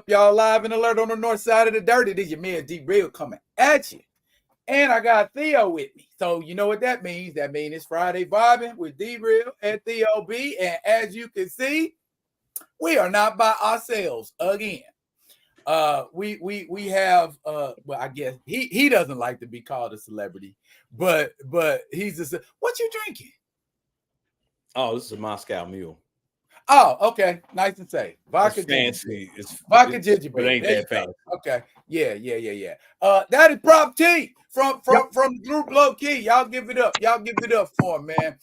y'all? Live and alert on the north side of the dirt. It is your man D-Real coming at you. And I got Theo with me. So you know what that means. That means it's Friday Vibin with D-Real and Theo B. And as you can see, we are not by ourselves again. We have well, I guess he doesn't like to be called a celebrity, but he's just what you drinking? Oh, this is a Moscow Mule. Oh, okay, nice and safe. Vodka fancy. It's vodka ginger beer. It ain't that fancy. Okay, yeah. That is Prof T from the group Low Key. Y'all give it up. Y'all give it up for him, man.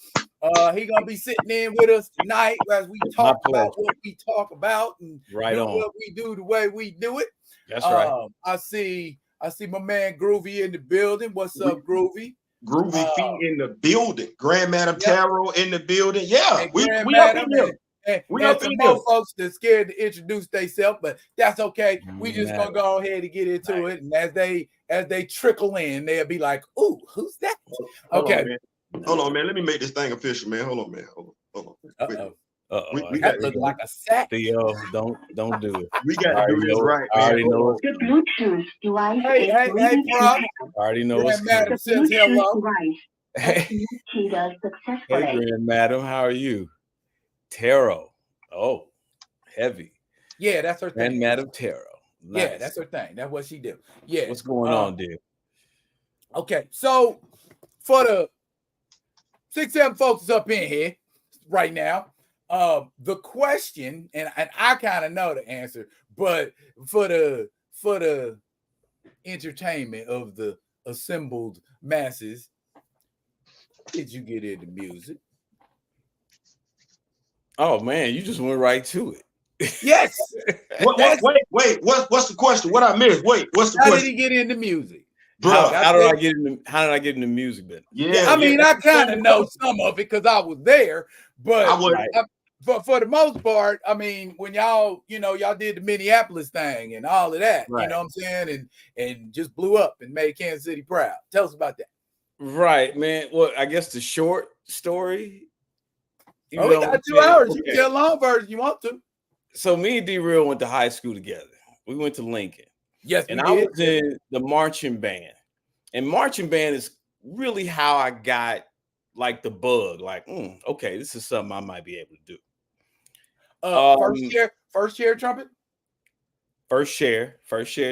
He gonna be sitting in with us tonight as we talk about what we talk about and what we do the way we do it. That's right. I see my man Groovy in the building. What's up, Groovy? Groovy feet in the building. Grand Madam Tarot in the building. Yeah, we up in here. And some more folks that's scared to introduce themselves, but that's okay. We just gonna go ahead and get into it. And as they trickle in, they'll be like, "Ooh, who's that?" Okay. Hold on, man. Let me make this thing official, man. Hold on, man. Hold on. That looks like a sack. Theo, don't do it. We got to do this right. I already know. The Bluetooth device. Hey, Prof. I already know what's Madam says hello. Hey, Grand Madam, how are you? Tarot. Oh, heavy. Yeah, that's her thing. Grand Madam Tarot. Nice. Yeah, that's her thing. That's what she do. Yeah. What's going on, dear? Okay, so for the 6-7 folks up in here right now, the question, and I kind of know the answer, but for the entertainment of the assembled masses, did you get into music? Oh man, you just went right to it. Yes. Wait. What's the question? What I missed? Wait, what's the question? How did he get into music? How did I get into music then? Yeah, I mean, I kind of know some of it because I was there, but for the most part, I mean, when y'all did the Minneapolis thing and all of that, you know what I'm saying, and just blew up and made Kansas City proud. Tell us about that. Right, man. Well, I guess the short story. We got 2 hours. Okay. You can tell a long version you want to. So me and D-Real went to high school together. We went to Lincoln. Yes, and I was in the marching band. And marching band is really how I got like the bug. Like, okay, this is something I might be able to do. First chair trumpet. First chair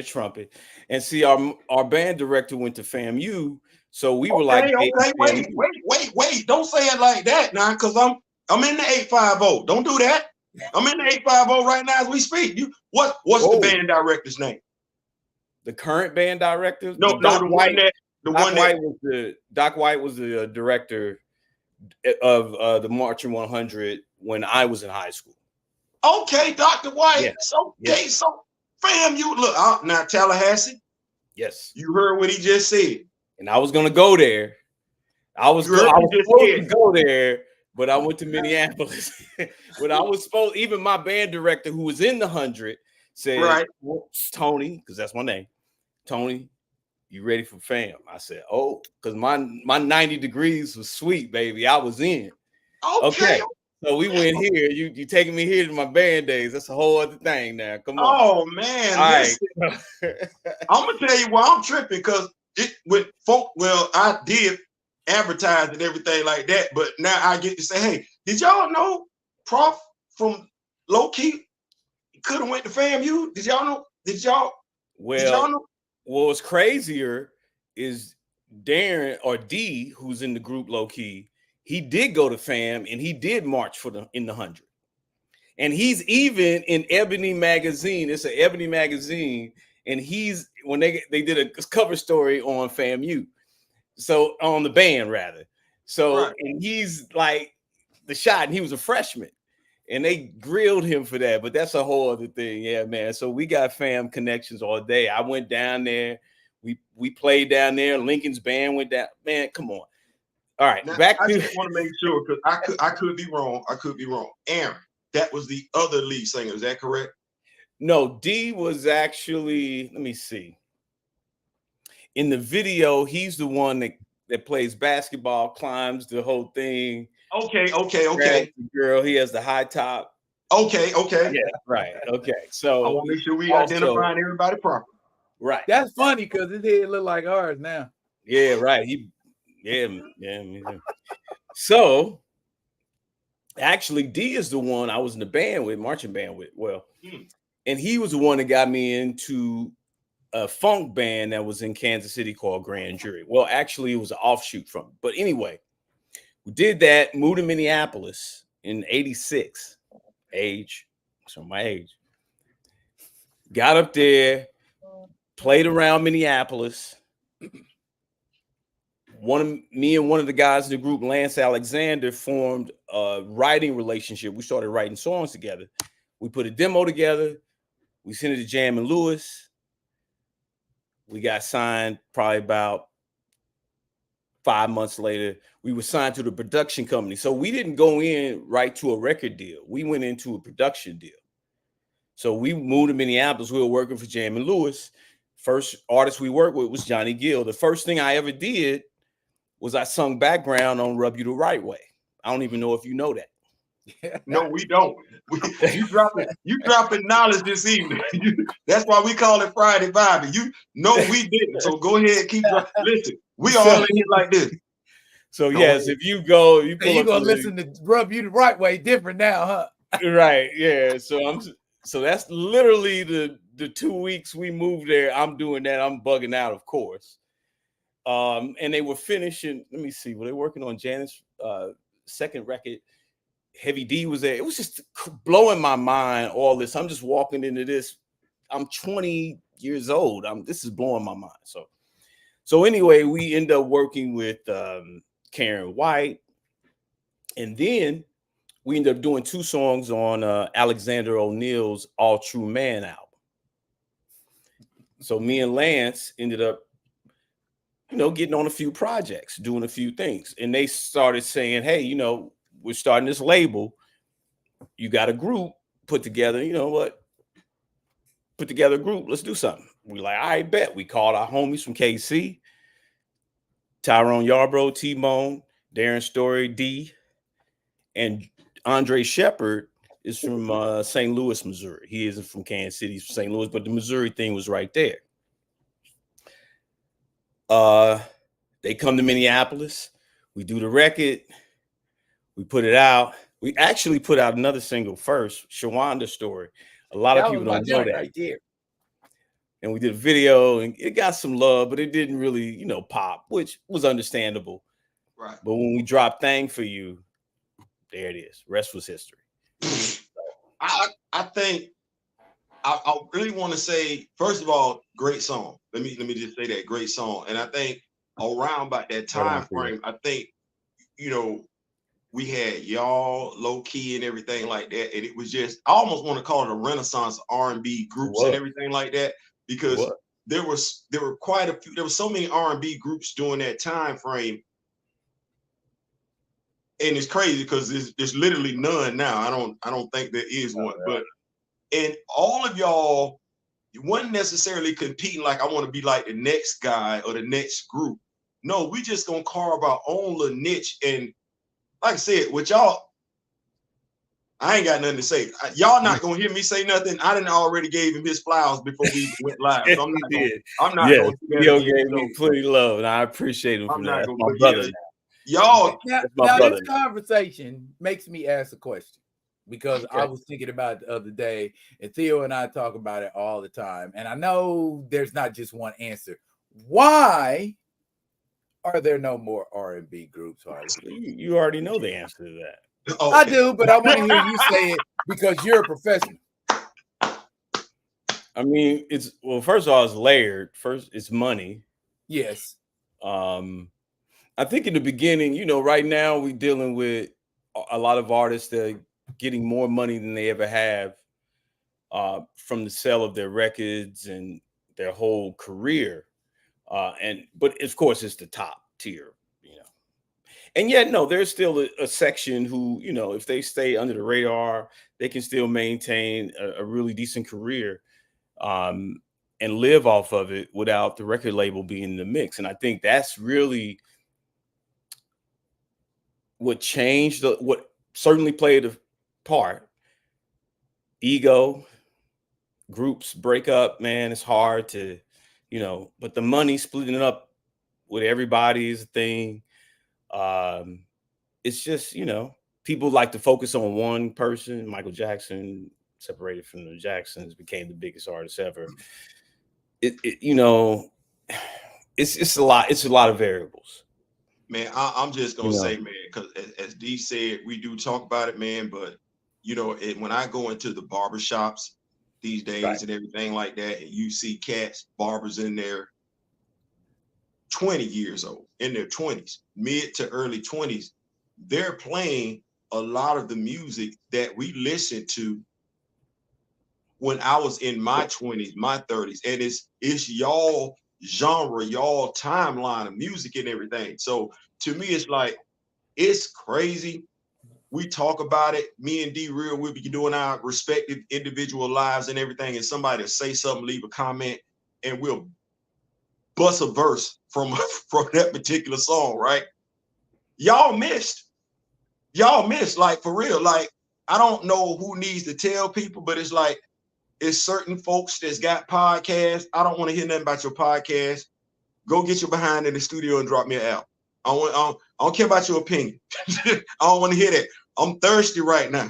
trumpet. And see, our band director went to FAMU. So we were like, wait. Don't say it like that now, because I'm in the 850. Don't do that. I'm in the 850 right now as we speak. What's the band director's name? The current band director? Doc White was the director of the Marching 100 when I was in high school. Okay, Dr. White. Yes. Okay, so FAMU, look now, Tallahassee. Yes. You heard what he just said. And I was gonna go there. I was supposed to go there, but I went to Minneapolis. But I was supposed, even my band director who was in the 100 said, right. Tony, because that's my name. Tony, you ready for fam? I said, oh, because my 90 degrees was sweet, baby. I was in. Okay. So we went here. You taking me here to my band days. That's a whole other thing now. Come on. Oh man. All right. I'm gonna tell you why I'm tripping, because I did advertise and everything like that, but now I get to say, hey, did y'all know Prof from Low Key could have went to FAMU? Did y'all know? Did y'all know? What's crazier is Darren, or D, who's in the group Low Key, he did go to FAM and he did march in the 100. And he's even in Ebony magazine. It's an Ebony magazine. And when they did a cover story on FAMU, so on the band rather. So right. And he's like the shot, and he was a freshman, and they grilled him for that. But that's a whole other thing, yeah, man. So we got fam connections all day. I went down there, we played down there. Lincoln's band went down. Man, come on. All right, now, I just want to make sure, because I could be wrong. Aaron, that was the other lead singer. Is that correct? No, D was actually, let me see. In the video, he's the one that plays basketball, climbs the whole thing. Okay. The girl, he has the high top. Okay. Yeah, right. Okay. I So want to make sure we also, identifying everybody properly. right. That's funny because his head look like ours now. Yeah, right. Yeah, me too. So actually, D is the one I was in the band with, marching band with. Well, and he was the one that got me into a funk band that was in Kansas City called Grand Jury. Well, actually, it was an offshoot from it. But anyway, we did that, moved to Minneapolis in 86, age. So my age. Got up there, played around Minneapolis. Me and one of the guys in the group, Lance Alexander, formed a writing relationship. We started writing songs together. We put a demo together. We sent it to Jam and Lewis. We got signed probably about 5 months later. We were signed to the production company. So we didn't go in right to a record deal. We went into a production deal. So we moved to Minneapolis. We were working for Jam and Lewis. First artist we worked with was Johnny Gill. The first thing I ever did was I sung background on Rub You the Right Way. I don't even know if you know that. No, we don't. You dropping knowledge this evening. That's why we call it Friday Vibin. You know we didn't. So go ahead and keep listen. We all in here like this. So yes, if you go, you pull you're up gonna listen to Rub You the Right Way different now, huh? Right. Yeah. So that's literally the 2 weeks we moved there. I'm doing that. I'm bugging out, of course. And they were finishing. Let me see. Were they working on Janet's second record? Heavy D was there. It was just blowing my mind. All this. I'm just walking into this. I'm 20 years old. This is blowing my mind. So anyway, we end up working with Karen White, and then we ended up doing 2 songs on Alexander O'Neal's All True Man album. So me and Lance ended up, getting on a few projects, doing a few things. And they started saying, hey, we're starting this label. You got a group put together, you know what? Put together a group. Let's do something. We like, I bet. We called our homies from KC, Tyrone Yarbrough, T-Bone, Darren Story, D, and Andre Shepard is from St. Louis, Missouri. He isn't from Kansas City, he's from St. Louis, but the Missouri thing was right there. They come to Minneapolis. We do the record. We put it out. We actually put out another single first, Shawanda Story. A lot of people don't know that. Right there. And we did a video, and it got some love, but it didn't really, pop, which was understandable. Right. But when we dropped Thang for You, there it is. Rest was history. I think I really want to say, first of all, great song. Let me just say that, great song. And I think around about that time frame, I think, we had y'all low key and everything like that. And it was just, I almost want to call it a renaissance of R&B groups and everything like that, because there were quite a few, there were so many R&B groups during that time frame. And it's crazy because there's literally none now. I don't think there is one. But and all of y'all, you wasn't necessarily competing like I want to be like the next guy or the next group. No, we just gonna carve our own little niche. And like I said, with y'all, I ain't got nothing to say. Y'all not gonna hear me say nothing. I done already gave him his flowers before we went live. So I'm not gonna do that. Theo gave me plenty love, and I appreciate him for that. That's my brother. Y'all, now this conversation makes me ask a question, because I was thinking about it the other day, and Theo and I talk about it all the time. And I know there's not just one answer. Why are there no more R&B groups, Harley? You already know the answer to that. Okay. I do, but I want to hear you say it because you're a professional. I mean, first of all, it's layered. First, it's money. Yes. I think in the beginning, right now we're dealing with a lot of artists that are getting more money than they ever have from the sale of their records and their whole career. But of course, it's the top tier, And yet, no, there's still a section who, if they stay under the radar, they can still maintain a really decent career and live off of it without the record label being in the mix. And I think that's really what changed, what certainly played a part. ego, groups break up, man. It's hard to, but the money splitting it up with everybody is a thing. It's just, people like to focus on one person. Michael Jackson, separated from the Jacksons, became the biggest artist ever. It's a lot. It's a lot of variables. Man, I'm just gonna say, man, because as D said, we do talk about it, man. But when I go into the barbershops these days and everything like that, and you see cats, barbers in there 20 years old, in their 20s, mid to early 20s, they're playing a lot of the music that we listened to when I was in my 20s, my 30s, and it's y'all genre, y'all timeline of music and everything. So to me, it's like, it's crazy. We talk about it. Me and D Real, we'll be doing our respective individual lives and everything, and somebody will say something, leave a comment, and we'll bust a verse from that particular song, right? Y'all missed, like, for real. Like, I don't know who needs to tell people, but it's like, it's certain folks that's got podcasts. I don't want to hear nothing about your podcast. Go get your behind in the studio and drop me an album. I don't care about your opinion. I don't want to hear that. I'm thirsty right now.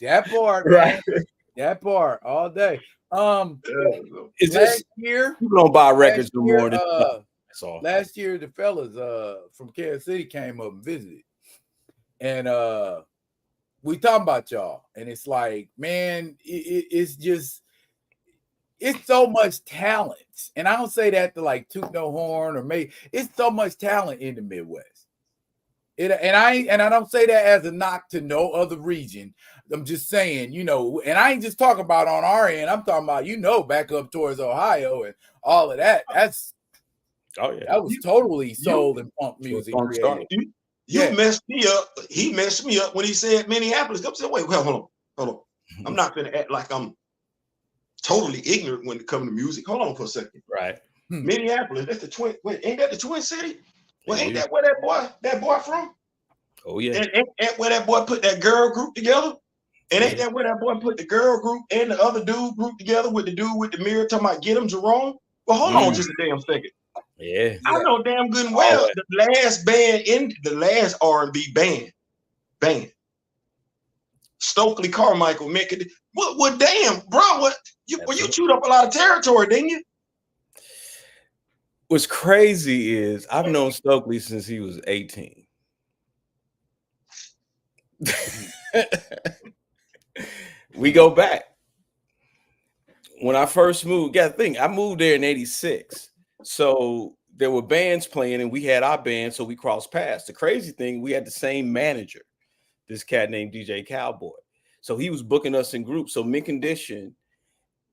That part, man. That part all day. It's last just year people don't buy records no more. That's all. Last year, the fellas from Kansas City came up and visited, and we talking about y'all, and it's like, man, it's just, it's so much talent, and I don't say that to like toot no horn or make. It's so much talent in the Midwest, and I don't say that as a knock to no other region. I'm just saying, and I ain't just talking about on our end. I'm talking about, back up towards Ohio and all of that. That's that was totally soul and funk music created. You messed me up. He messed me up when he said Minneapolis. I said, wait, hold on. I'm not gonna act like I'm totally ignorant when it comes to music. Hold on for a second. Right. Minneapolis, that's the twin. Wait, ain't that the Twin City? Well, ain't that where that boy from? Oh yeah. And where that boy put that girl group together? And ain't that where that boy put the girl group and the other dude group together with the dude with the mirror talking about get him Jerome? Well, hold on just a damn second. Yeah. I know damn good and well the last R&B band, Stokely Carmichael, making what damn, bro, you chewed up a lot of territory, didn't you? What's crazy is I've known Stokely since he was 18. We go back. When I first moved, I moved there in 86. So there were bands playing and we had our band, so we crossed paths. The crazy thing, we had the same manager, this cat named DJ Cowboy. So he was booking us in groups. So Mint Condition,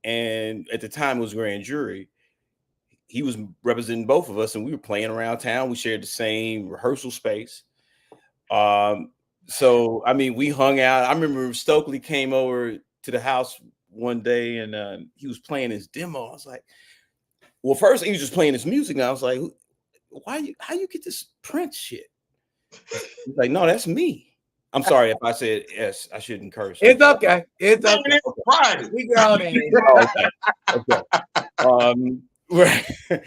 and at the time it was Grand Jury, he was representing both of us and we were playing around town. We shared the same rehearsal space. So, I mean, we hung out. I remember Stokely came over to the house one day and he was playing his demo. I was like, well, first he was just playing his music. And I was like, how you get this Prince shit? He's like, no, that's me. I'm sorry if I said yes, I shouldn't curse. It's okay. It's okay. Friday. We grown in here. Okay. Right. And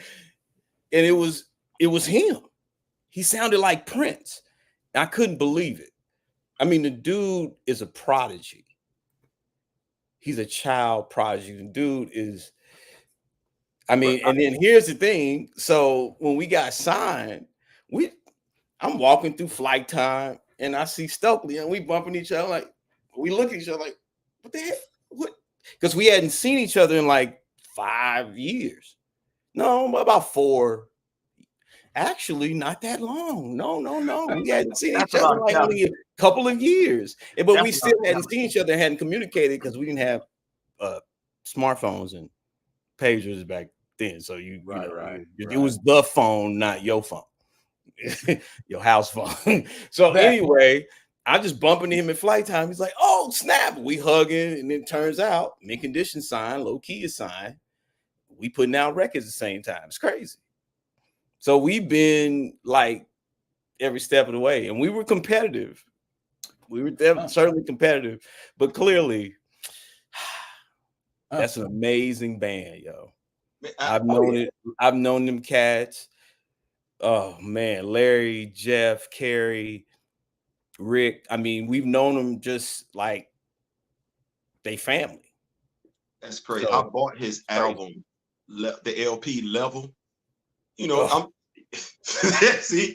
it was him. He sounded like Prince. I couldn't believe it. I mean, the dude is a prodigy. He's a child prodigy. The dude is, and then here's the thing. So when we got signed, I'm walking through Flight Time and I see Stokely and we bumping each other. Like, we look at each other like, what the heck? What? Because we hadn't seen each other in like 5 years. No, about 4. Actually, not that long. No. We hadn't seen each other like only a couple of years. But we still hadn't seen each other, hadn't communicated because we didn't have smartphones and pagers back then. So it was the phone, not your phone, your house phone. So anyway, I just bumping him at Flight Time. He's like, oh, snap. We hugging. And it turns out Mint Condition signed, Low Key is signed. We putting out records at the same time. It's crazy. So we've been like every step of the way, and we were competitive. We were certainly competitive, but clearly, that's an amazing band, yo. I've known it. I've known them cats. Oh man, Larry, Jeff, Carrie, Rick. I mean, we've known them just like they family. That's crazy. So, I bought his album, the LP Level. You know, I'm see.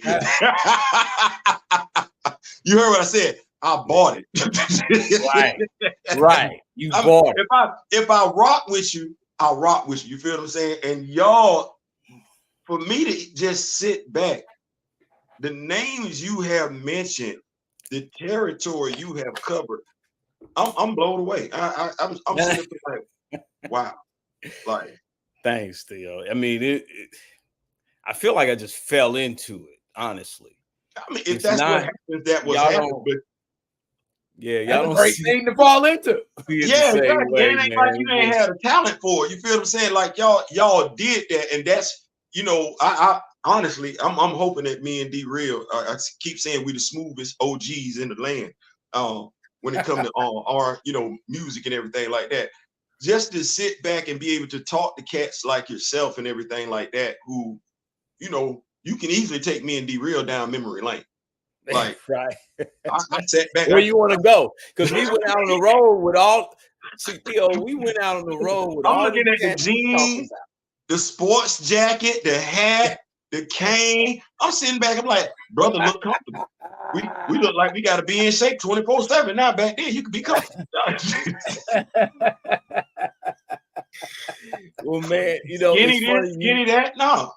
You heard what I said. I bought it. Right. You bought it. If I rock with you, I'll rock with you. You feel what I'm saying? And y'all, for me to just sit back, the names you have mentioned, the territory you have covered, I'm blown away. I'm sitting there like, wow. Like, thanks, Theo. I mean, I feel like I just fell into it, honestly. I mean, if that's what happens, that was happening. But yeah, y'all that's don't a great thing to fall into. Yeah, exactly. It ain't like you ain't had a talent for it. You feel what I'm saying? Like y'all did that, and that's, you know, I honestly, I'm hoping that me and D Real, I keep saying we the smoothest OGs in the land. When it comes to our, you know, music and everything like that. Just to sit back and be able to talk to cats like yourself and everything like that, who, you know, you can easily take me and D Real down memory lane. Like, right. I sat back. Where you want to go? Because we went out on the road with all. See, Theo, we went out on the road with I'm all. looking at the jeans, the sports jacket, the hat, the cane. I'm sitting back. I'm like, brother, look comfortable. We look like we got to be in shape 24/7 now. Back then, you could be comfortable. Well, man, you know, skinny that. No,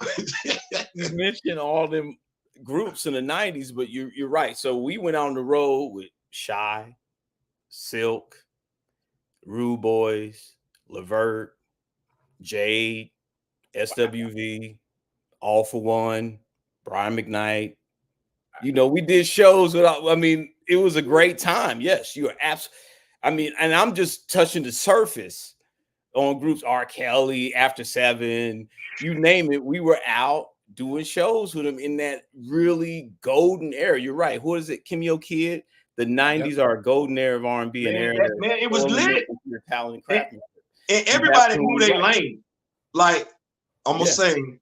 you mentioned all them groups in the 90s, but you're right. So we went on the road with Shy, Silk, Rude Boys, Levert, Jade, SWV, All for One, Brian McKnight. You know, we did shows without, I mean, it was a great time. Yes, you are absolutely. I mean, and I'm just touching the surface on groups, R. Kelly, After 7, you name it. We were out doing shows with them in that really golden era. You're right. What is it, Kimyo Kid? The 90s are a golden era of R&B and era. Man, it was lit. Your talent and everybody knew their lane. Like, I'm gonna sing.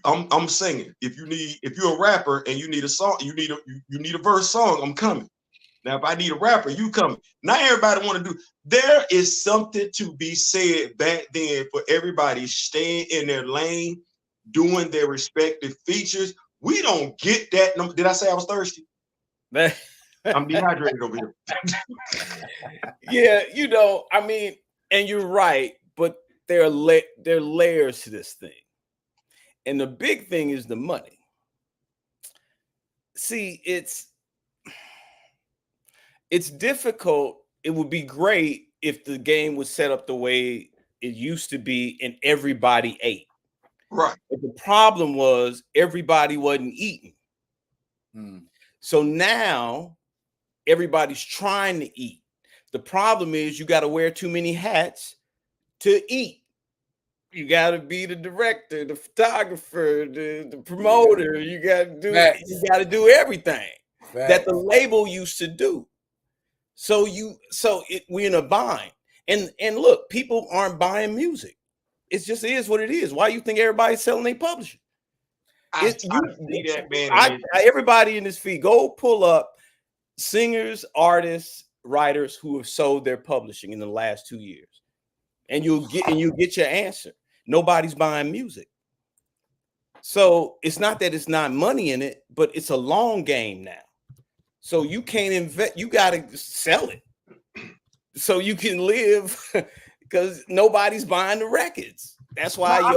I'm singing. If you're a rapper and you need a song, you need a verse song, I'm coming. Now, if I need a rapper, you coming. Not everybody want to do. There is something to be said back then for everybody staying in their lane, doing their respective features. We don't get that. Did I say I was thirsty? I'm dehydrated over here. Yeah, you know, I mean, and you're right, but there are layers to this thing. And the big thing is the money. See, it's difficult. It would be great if the game was set up the way it used to be and everybody ate. Right. But the problem was everybody wasn't eating. So now everybody's trying to eat. The problem is you got to wear too many hats to eat. You got to be the director, the photographer, the promoter. You got to do everything that the label used to do. So we're in a bind. And look, people aren't buying music. It just is what it is. Why you think everybody's selling their publishing? I see that, man. Everybody in this feed, go pull up singers, artists, writers who have sold their publishing in the last 2 years, and you'll get your answer. Nobody's buying music. So it's not that it's not money in it, but it's a long game now. So you can't invest. You got to sell it so you can live, because nobody's buying the records. That's why I'm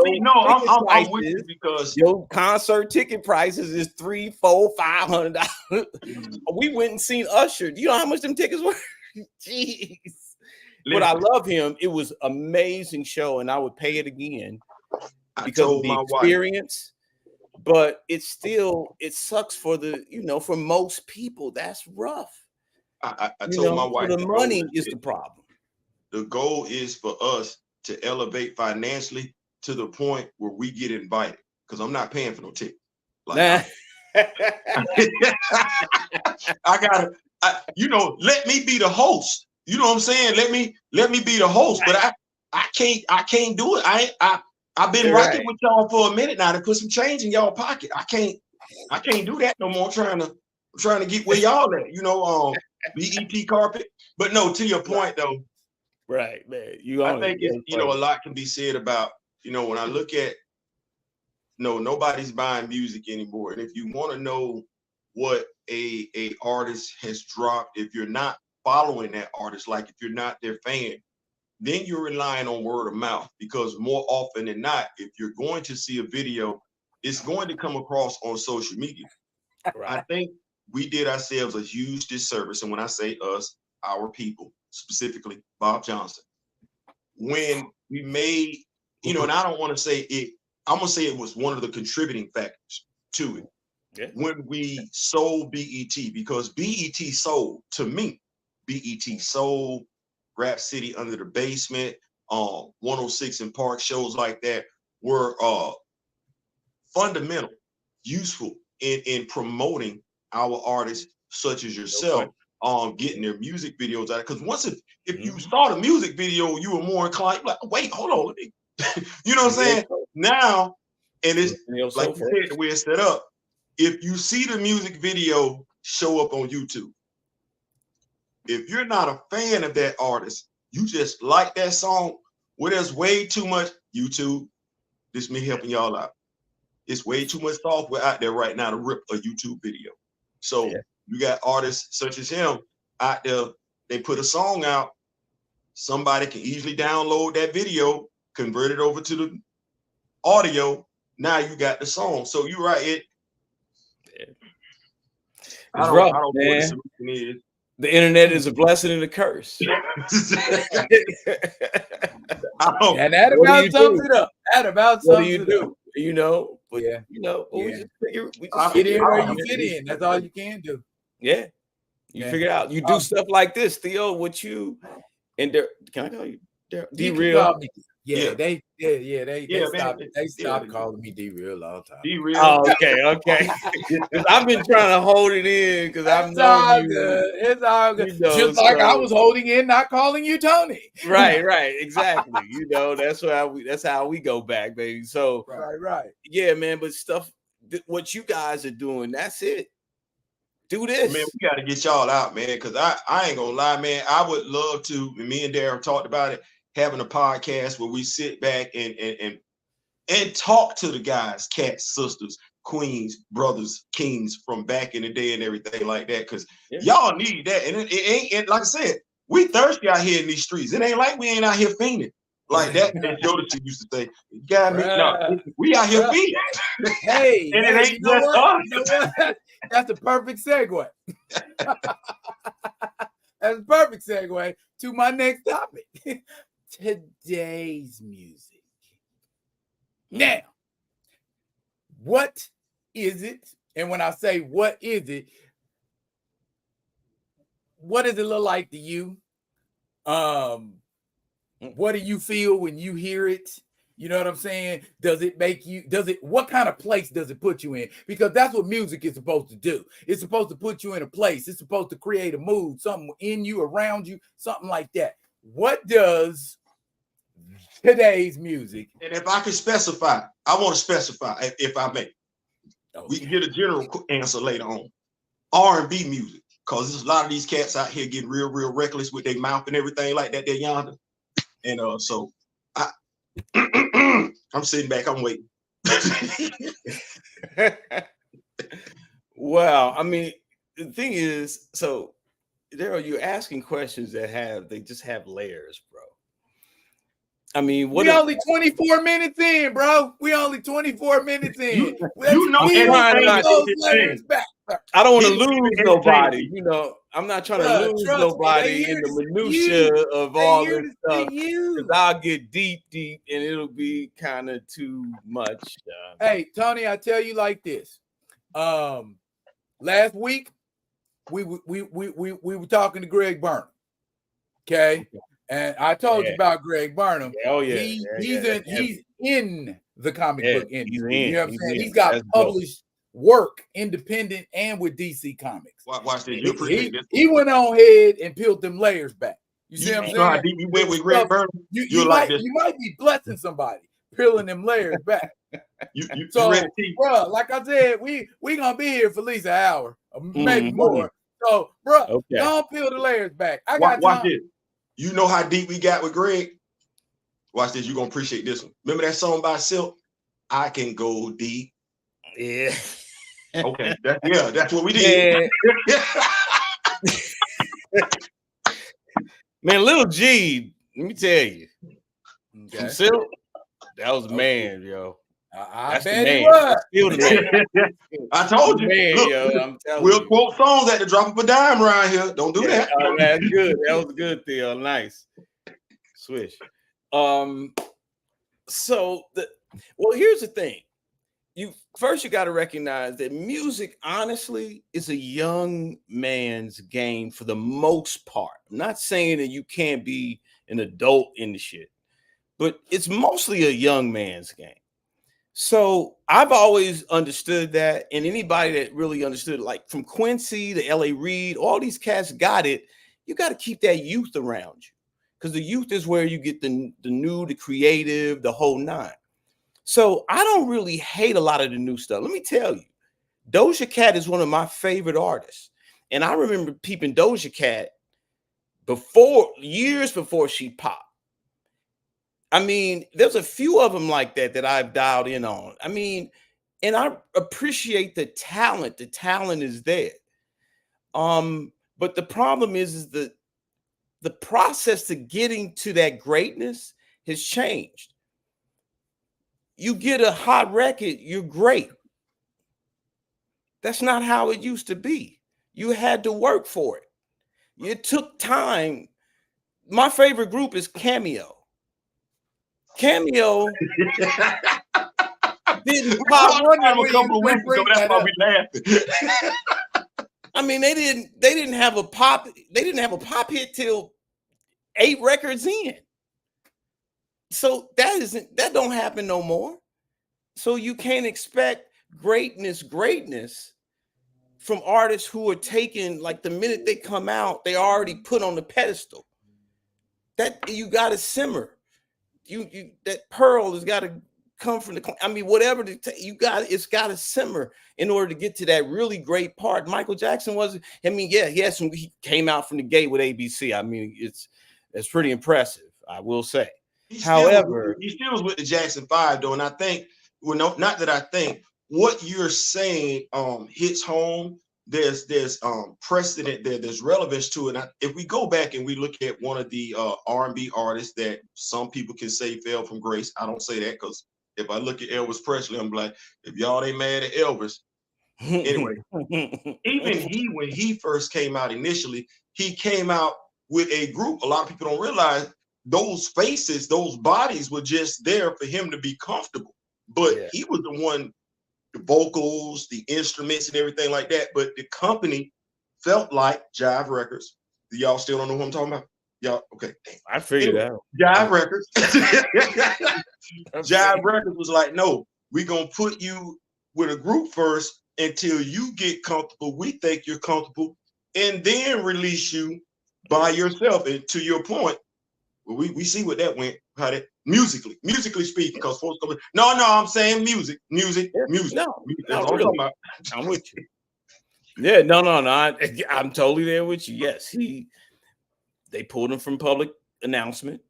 with you, because your concert ticket prices is $300, $400, $500. We went and seen Usher. Do you know how much them tickets were? Jeez. But I love him. It was an amazing show, and I would pay it again because of the experience. But it sucks for for most people. That's rough. I told my wife the money is the problem. The goal is for us to elevate financially to the point where we get invited, because I'm not paying for no ticket. Like, I let me be the host. You know what I'm saying? Let me be the host. But I can't do it. I've been rocking with y'all for a minute now to put some change in y'all pocket. I can't do that no more. I'm trying to get where y'all at. BET carpet. But no, to your point though. Right, man. I think it's, a lot can be said about, when I look at, nobody's buying music anymore. And if you want to know what a artist has dropped, if you're not following that artist, like if you're not their fan, then you're relying on word of mouth, because more often than not, if you're going to see a video, it's going to come across on social media. Right. I think we did ourselves a huge disservice. And when I say us, our people, specifically Bob Johnson, when we made, and I don't want to say it, I'm going to say it was one of the contributing factors to it. Yeah. When we sold BET, because BET sold, to me, BET sold Rap City, Under the Basement, 106 and Park, shows like that were fundamental, useful in promoting our artists such as yourself, getting their music videos out. Because once if you saw the music video, you were more inclined, like, wait, hold on, let me, you know what I'm saying? Now, and it's like you said, the way it's set up, if you see the music video show up on YouTube, if you're not a fan of that artist, you just like that song, well, there's way too much YouTube. This is me helping y'all out. It's way too much software out there right now to rip a YouTube video. So you got artists such as him out there, they put a song out, somebody can easily download that video, convert it over to the audio. Now you got the song. So you're right. I don't know what the solution is. The internet is a blessing and a curse. And that about sums it up. That about sums it up. But we just get in where you fit in. That's all you can do. Yeah. You figure it out. You do stuff like this, Theo, what you and there. Can I call you D-Real? They stopped calling me D-Real all the time. D-Real. Oh, okay. Because I've been trying to hold it in because I've known you. It's all good. Just like I was holding in, not calling you Tony. Right, exactly. That's how we go back, baby. So right. Yeah, man. But stuff, what you guys are doing, that's it. Do this, man. We got to get y'all out, man. Because I ain't gonna lie, man. I would love to. And me and Darren talked about it, having a podcast where we sit back and talk to the guys, cats, sisters, queens, brothers, kings from back in the day and everything like that. Because y'all need that. And it ain't, like I said, we thirsty out here in these streets. It ain't like we ain't out here fiending. Like that Jodeci used to say, we out here fiending. Hey, and it ain't just us. You know what? That's a perfect segue. That's a perfect segue to my next topic. Today's music. Now, what is it? And when I say what is it, what does it look like to you? What do you feel when you hear it? You know what I'm saying? What kind of place does it put you in? Because that's what music is supposed to do. It's supposed to put you in a place. It's supposed to create a mood, something in you, around you, something like that. What does today's music? And if I can specify, I want to specify, if I may. Okay. We can get a general answer later on. R&B music, because there's a lot of these cats out here getting real reckless with their mouth and everything like that. They're yonder. And so I'm sitting back, I'm waiting. Well, I mean, the thing is, so you're asking questions they just have layers, bro. I mean, we only 24 minutes in, bro. We only 24 minutes in. I don't want to lose nobody. I'm not trying to lose nobody in the minutia of all this stuff. Because I'll get deep, and it'll be kind of too much. Hey, Tony, I tell you like this. Last week we were talking to Greg Burnham. Okay. And I told you about Greg Burnham. Oh yeah, he's in the comic book industry. You know what I'm saying? He's got That's published work independent and with DC Comics. Watch this. You appreciate this. He went on ahead and peeled them layers back. You see what I'm You know how saying? deep you went with Greg Burnham? You might be blessing somebody, peeling them layers back. You So, bro, like I said, we gonna be here for at least an hour, or maybe more. So, bro, don't peel the layers back. Watch this. You know how deep we got with Greg? Watch this. You're gonna appreciate this one. Remember that song by Silk? I Can Go Deep. Yeah. Okay. That's what we did. Man, Lil G, let me tell you. Okay. From Silk, that was a man, yo. I bet he was. Still the man. I told you. Man, look, yo, I'm telling we'll you. quote songs at the drop of a dime around here. Don't do that. Oh, that's good. That was good, Theo. Nice. Swish. So here's the thing. You got to recognize that music, honestly, is a young man's game for the most part. I'm not saying that you can't be an adult in the shit, but it's mostly a young man's game. So I've always understood that, and anybody that really understood, like from Quincy to L.A. Reid, all these cats got it. You got to keep that youth around you, because the youth is where you get the new, the creative, the whole nine. So I don't really hate a lot of the new stuff. Let me tell you, Doja Cat is one of my favorite artists. And I remember peeping Doja Cat years before she popped. I mean, there's a few of them like that I've dialed in on. I mean, and I appreciate the talent. The talent is there. But the problem is the process to getting to that greatness has changed. You get a hot record, you're great. That's not how it used to be. You had to work for it. It took time. My favorite group is Cameo. Cameo didn't pop. A couple of weeks ago, that's why we laughing. I mean, they didn't have a pop. They didn't have a pop hit till 8 records in. So that don't happen no more. So you can't expect greatness from artists who are taken, like the minute they come out, they already put on the pedestal. That you got to simmer. You that pearl has got to come from the. I mean, whatever it's got to simmer in order to get to that really great part. Michael Jackson wasn't. I mean, yeah, he came out from the gate with ABC. I mean, it's pretty impressive, I will say. However, he still was with the Jackson 5 though, and I think, well, no, not that I think what you're saying hits home. There's precedent there. There's relevance to it. If we go back and we look at one of the R&B artists that some people can say fell from grace, I don't say that, because if I look at Elvis Presley, I'm like, if y'all ain't mad at Elvis. Anyway, even when he first came out initially, he came out with a group. A lot of people don't realize those faces, those bodies were just there for him to be comfortable. But he was the one, the vocals, the instruments, and everything like that. But the company felt like Jive Records. Y'all still don't know who I'm talking about? Y'all, okay. I figured out. Jive Records. Jive Records was like, no, we're going to put you with a group first until you get comfortable. We think you're comfortable, and then release you by yourself. And to your point, we see what that went, how that musically speaking, because folks go, no, I'm saying music. No, That's not what really. I'm talking about. I'm with you. Yeah, no. I'm totally there with you. Yes, they pulled him from public announcement,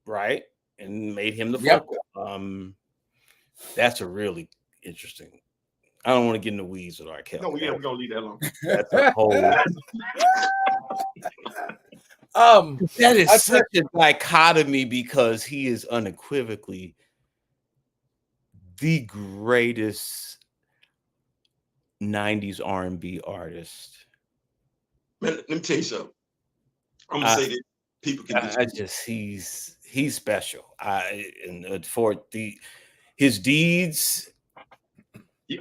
right, and made him the focal. That's a really interesting. I don't want to get in the weeds with R. Kelly. No, we're gonna leave that alone. That's a whole. That is such a dichotomy, because he is unequivocally the greatest 90s R&B artist. Man, let me tell you something. I'm gonna say that people can. He's special. For his deeds.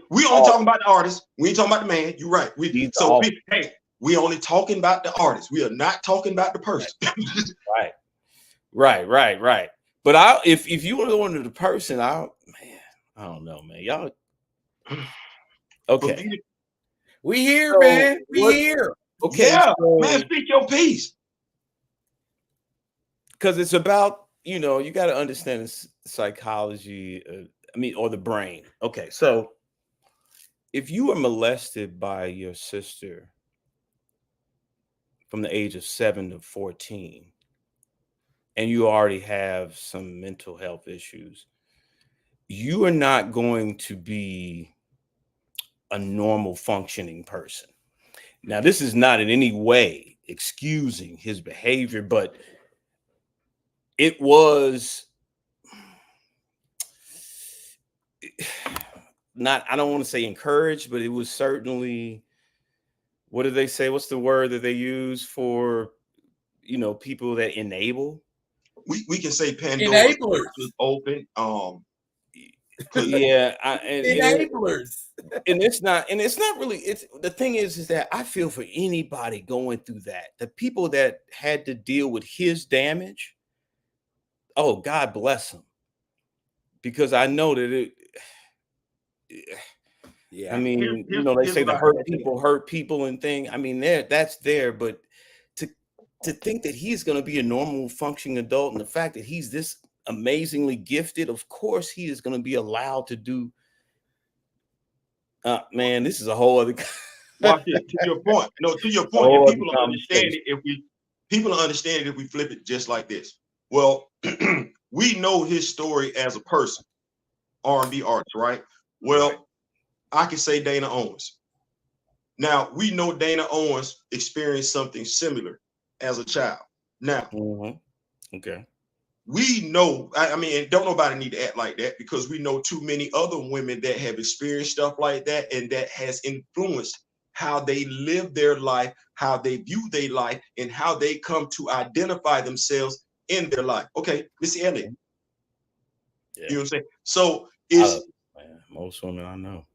We only talking about the artist. We ain't talking about the man. You're right. We only talking about the artist. We are not talking about the person. Right. But if you want to go into the person, I don't know, man. Y'all, Okay. We here, So man. We what- here. Okay. Yeah, so, man, speak your piece. because it's about, you got to understand psychology, or the brain. Okay, so if you were molested by your sister from the age of 7 to 14, and you already have some mental health issues, you are not going to be a normal functioning person. Now, this is not in any way excusing his behavior, but it was not, I don't want to say encouraged, but it was certainly, what do they say? What's the word that they use for, people that enable? We can say Pandora's Enablers. box is open. Yeah, Enablers. and it's not really, it's the thing is that I feel for anybody going through that, the people that had to deal with his damage. Oh, God bless them, because I know that Yeah. I mean, they here's say the what hurt people and thing. I mean, that's there, but to think that he's going to be a normal functioning adult, and the fact that he's this amazingly gifted, of course he is going to be allowed to do. Man, this is a whole other. Watch it. To your point. No, to your point. And people understand it if we flip it just like this. Well, we know his story as a person, R&B artist, right? Well, Right. I can say Dana Owens. Now, we know Dana Owens experienced something similar as a child. Now, Okay. we know, I mean, don't nobody need to act like that, because we know too many other women that have experienced stuff like that, and that has influenced how they live their life, how they view their life, and how they come to identify themselves in their life. Okay, Missy Elliott. Yeah. You know what I'm saying? So it's most women I know.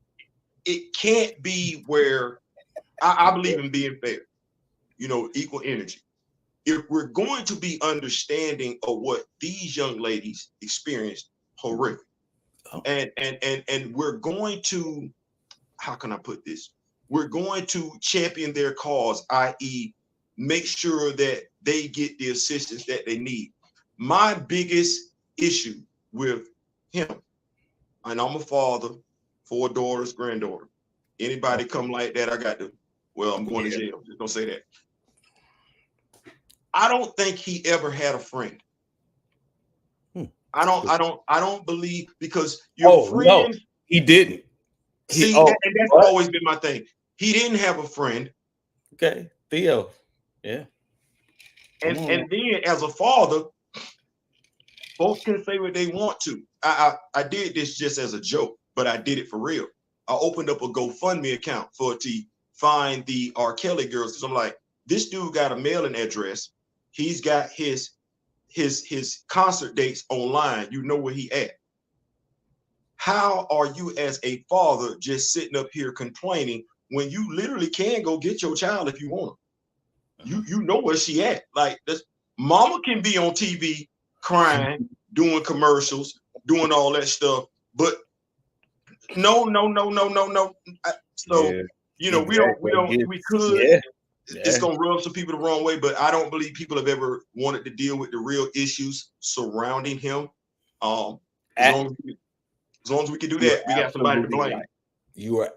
It can't be where I believe in being fair, equal energy. If we're going to be understanding of what these young ladies experienced, horrific, and we're going to, how can I put this? We're going to champion their cause, i.e., make sure that they get the assistance that they need. My biggest issue with him, and I'm a father, 4 daughters, granddaughter. Anybody come like that, I got to, I'm going to jail. Just don't say that. I don't think he ever had a friend. I don't believe, because your friends. No, he didn't. And that's always been my thing. He didn't have a friend. Okay, Theo. Yeah. And then as a father, folks can say what they want to. I did this just as a joke, but I did it for real. I opened up a GoFundMe account to find the R. Kelly girls, because I'm like, this dude got a mailing address. He's got his concert dates online. You know where he at. How are you as a father just sitting up here complaining when you literally can go get your child if you want to? You know where she at. Like, this mama can be on TV crying, doing commercials, doing all that stuff, but no. So we could. Yeah. It's gonna rub some people the wrong way, but I don't believe people have ever wanted to deal with the real issues surrounding him. As long as we can do that, we got somebody to blame. Right. You are.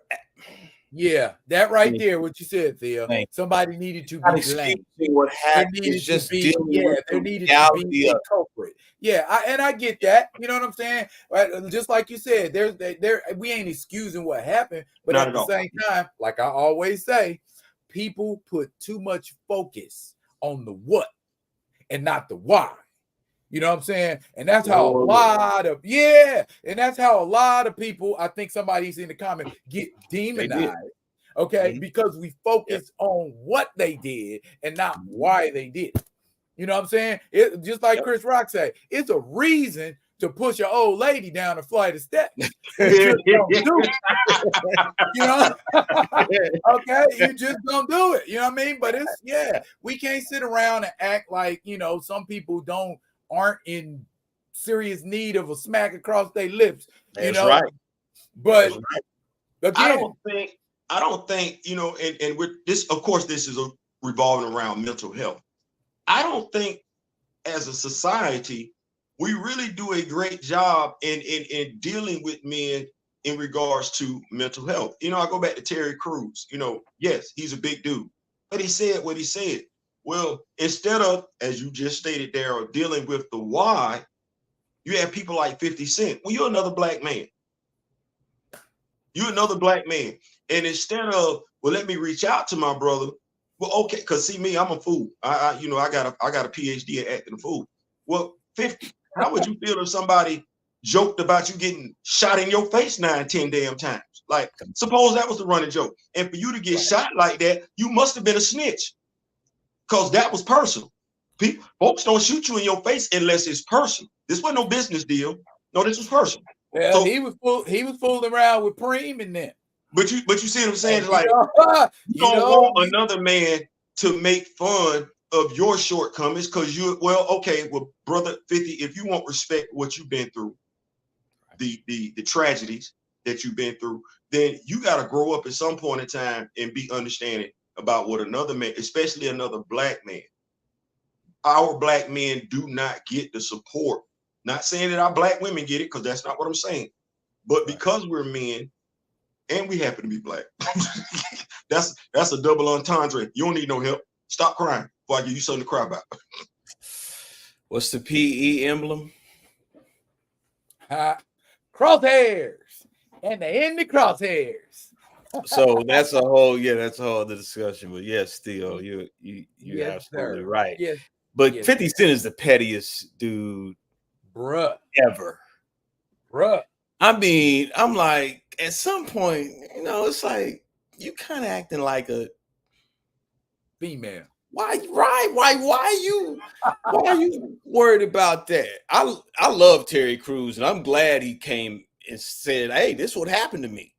Yeah, that right there, what you said, Theo. Somebody needed to be blamed. What happened is just dealing with there needed to be a culprit. Yeah, I get that. You know what I'm saying? Right? Just like you said, we ain't excusing what happened, but at the same time, like I always say, people put too much focus on the what and not the why. You know what I'm saying? And that's how a lot of people, I think somebody's in the comment, get demonized. Okay, because we focus on what they did and not why they did it. You know what I'm saying? It just like Chris Rock said, it's a reason to push an old lady down a flight of steps. You just don't do it. You know? Okay, you just don't do it. You know what I mean? But we can't sit around and act like, some people aren't in serious need of a smack across their lips. That's right. But Again, I don't think, you know, and with this, of course, this is revolving around mental health. I don't think as a society, we really do a great job in dealing with men in regards to mental health. You know, I go back to Terry Crews. You know, yes, he's a big dude, but he said what he said. Well, instead of, as you just stated there, dealing with the why, you have people like 50 Cent. Well, you're another black man. You're another black man. And instead of, well, let me reach out to my brother. Well, okay, because see me, I'm a fool. I got a PhD in acting a fool. Well, 50, how would you feel if somebody joked about you getting shot in your face 9, 10 damn times? Like, suppose that was the running joke. And for you to get shot like that, you must have been a snitch. Because that was personal. Folks don't shoot you in your face unless it's personal. This wasn't no business deal. No, this was personal. Well, so, he was fooling around with Preem and them. But you see what I'm saying? It's like you don't want another man to make fun of your shortcomings because brother 50, if you want respect what you've been through, the tragedies that you've been through, then you got to grow up at some point in time and be understanding about what another man, especially another black man. Our black men do not get the support. Not saying that our black women get it, because that's not what I'm saying. But because we're men and we happen to be black, that's a double entendre. You don't need no help. Stop crying before I give you something to cry about. What's the PE emblem? Crosshairs. And they in the crosshairs. So that's a whole other discussion. But yes, Theo, you're yes, absolutely sir. right. Yes. But 50 Cent is the pettiest dude ever. I mean, I'm like, at some point, you know, it's like you kind of acting like a female. Why are you worried about that? I love Terry Crews, and I'm glad he came and said, hey, this is what happened to me.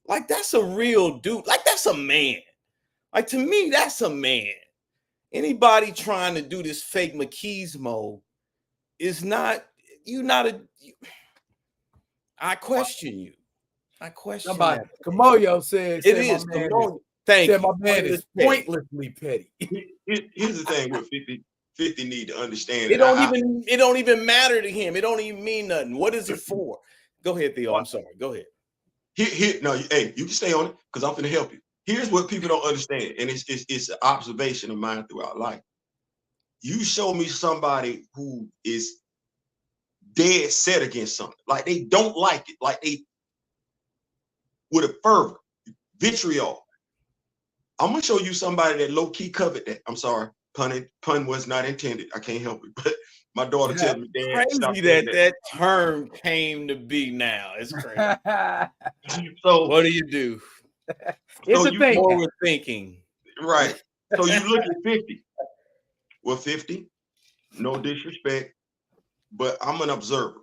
Like, that's a real dude. Like, that's a man. Like, to me, that's a man. Anybody trying to do this fake machismo is not, I question you. Somebody, Kamoyo said it is. Thank you. My man is pointlessly petty. Here's the thing with 50 need to understand. It don't even matter to him. It don't even mean nothing. What is it for? Go ahead, Theo. I'm sorry. Go ahead. Hey, you can stay on it because I'm going to help you. Here's what people don't understand, and it's an observation of mine throughout life. You show me somebody who is dead set against something, like they don't like it, like they with a fervor, vitriol. I'm gonna show you somebody that low key covered that. I'm sorry, pun was not intended. I can't help it, but my daughter tells me, Dad, crazy that term came to be now. It's crazy. So what do you do? It's a thing. Forward thinking, right? So you look at 50. Well, 50, no disrespect, but I'm an observer.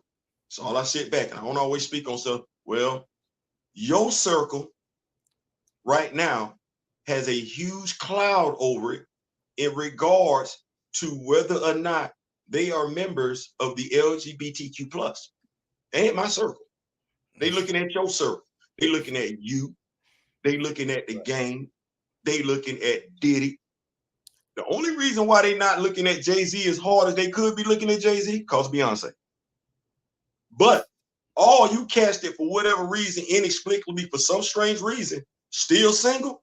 So all I sit back and I don't always speak on stuff. Well, your circle right now has a huge cloud over it in regards to whether or not they are members of the LGBTQ plus. Ain't my circle. They looking at your circle. They looking at you. They looking at the game. They looking at Diddy. The only reason why they not looking at Jay-Z as hard as they could be looking at Jay-Z, cause Beyonce. But all you cast it for whatever reason, inexplicably, for some strange reason, still single.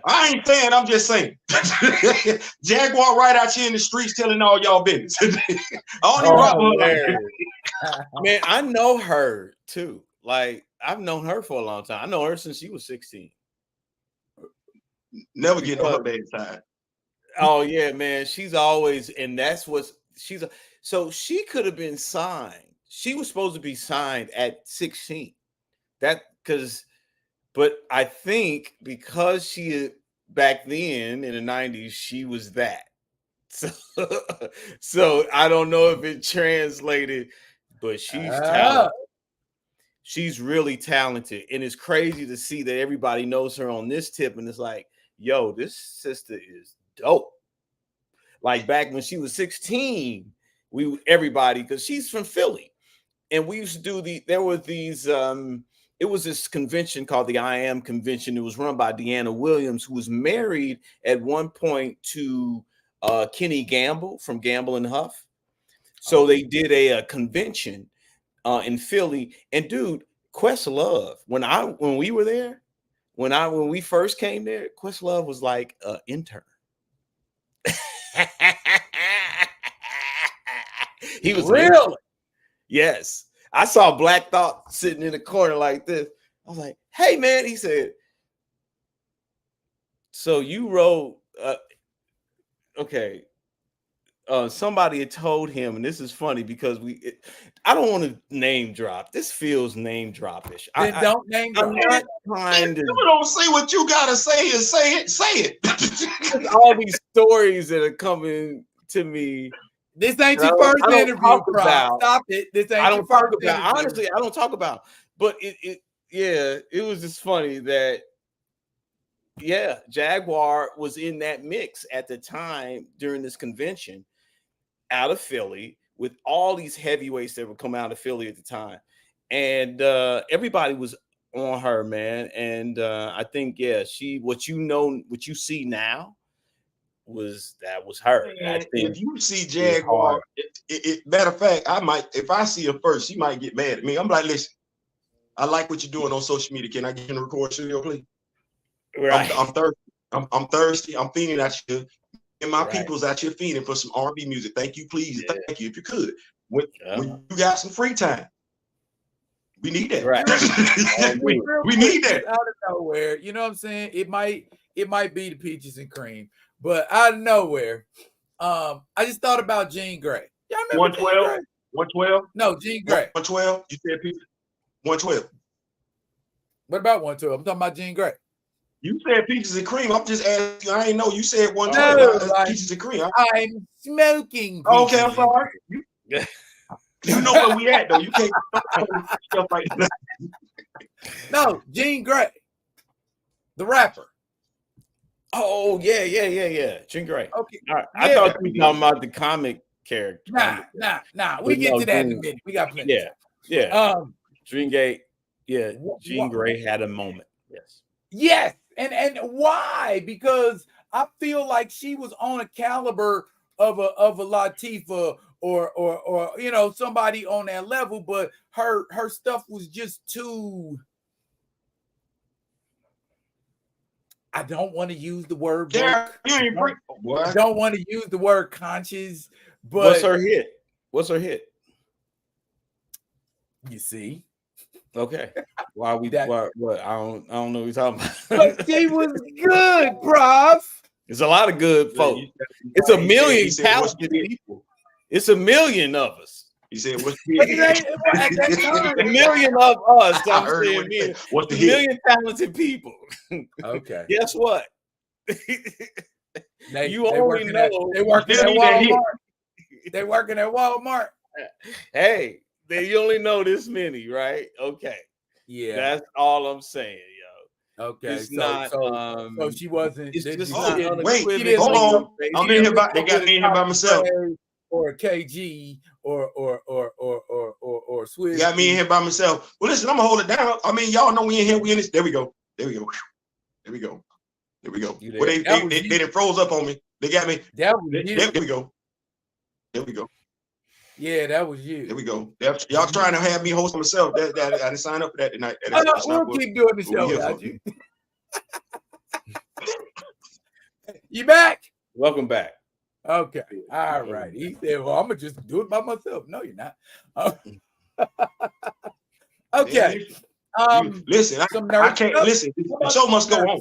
I ain't saying, I'm just saying. Jaguar right out here in the streets telling all y'all business. I don't even rock with her. Man, I know her too. Like, I've known her for a long time. I know her since she was 16. Never get on her bad side. Oh yeah, man. She's always, and that's what so she could have been signed. She was supposed to be signed at 16. But I think because she back then in the 90s, she was that. So I don't know if it translated, but she's talented. She's really talented, and it's crazy to see that everybody knows her on this tip, and it's like, yo, this sister is dope. Like back when she was 16, everybody, because she's from Philly, and we used to do there were these it was this convention called the I Am Convention. It was run by Deanna Williams, who was married at one point to Kenny Gamble from Gamble and Huff. So they did a convention in Philly, and dude, Questlove, when we were there, when we first came there, Questlove was like an intern. He was really? Yes. I saw Black Thought sitting in the corner like this. I was like, hey man, he said, so you wrote okay. Somebody had told him, and this is funny because I don't want to name drop. This feels name dropish. Then don't name drop. I'm not trying to. You don't say what you gotta say and say it. All these stories that are coming to me. This ain't your first interview, Prof. Stop it. This ain't your first interview. Honestly, I don't talk about. But it was just funny that Jaguar was in that mix at the time during this convention out of Philly with all these heavyweights that would come out of Philly at the time, and everybody was on her, man. And I think what you see now was her. And if you see Jaguar, matter of fact, I might, if I see her first, she might get mad at me. I'm like, listen, I like what you're doing on social media. Can I get in the record studio, please? Right. I'm thirsty. I'm thirsty. I'm feeding at you. And my people's out here feeding for some R&B music. Thank you, please. Yeah. Thank you, if you could. When you got some free time, we need that. Right. we need that. Out of nowhere, you know what I'm saying? It might be the peaches and cream, but out of nowhere, I just thought about Jean Grey. Y'all remember 112? 112? No, Jean Grey. 112? You said peaches? 112. What about 112? I'm talking about Jean Grey. You said peaches and cream. I'm just asking you. I ain't know you said 112. No, peaches and cream. I'm smoking. Okay, I'm sorry. You know where we at though. You can't stuff like that. No, Jean Grey, the rapper. Oh yeah. Jean Grey. Okay. All right. I thought you were talking about the comic character. Nah. We get to that in a minute. We got plenty. Yeah. Jean Grey. Yeah. Jean Grey had a moment. Yes. And why? Because I feel like she was on a caliber of a Latifah or you know, somebody on that level, but her stuff was just too. I don't want to use the word woke. I don't want to use the word conscious, but What's her hit? You see? Okay. Why we what? I don't know what you're talking about. But she was good, Prof. There's a lot of good folks. It's a million talented people. It's a million of us. He said, "What's the a million of us?" I'm saying, what's the million talented people. Okay. Guess what? You only know they working at Walmart. They working at Walmart. Hey, you only know this many, right? Okay. Yeah. That's all I'm saying, yo. Okay. It's not. So she wasn't. It's just wait. Hold on. I'm in here. They got me in here by myself. Or KG or Swiss. Got me in here by myself. Well, listen, I'm gonna hold it down. I mean, y'all know we in here. We in this. There we go. Well, they done froze up on me. They got me. There we go. Yeah, that was you. There we go. Y'all trying to have me host myself. I didn't sign up for that tonight. We'll keep doing the show without you. You back? Welcome back. Okay. All right. He said, well, I'm going to just do it by myself. No, you're not. Okay. Listen, I can't listen. The show must go on.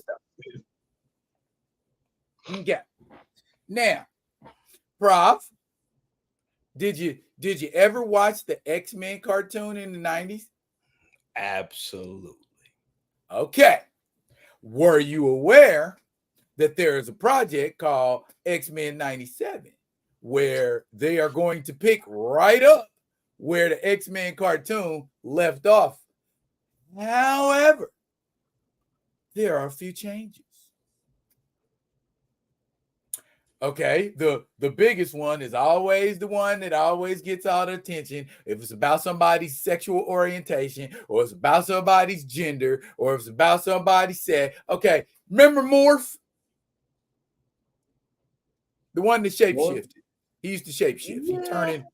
Okay. Now, Prof, did you ever watch the X-Men cartoon in the 90s? Absolutely. Okay. Were you aware that there is a project called X-Men 97 where they are going to pick right up where the X-Men cartoon left off? However, there are a few changes. Okay, the biggest one is always the one that always gets all the attention. If it's about somebody's sexual orientation, or it's about somebody's gender, or if it's about somebody's sex. Okay, remember Morph? The one that shapeshifted. He used to shapeshift. He turning.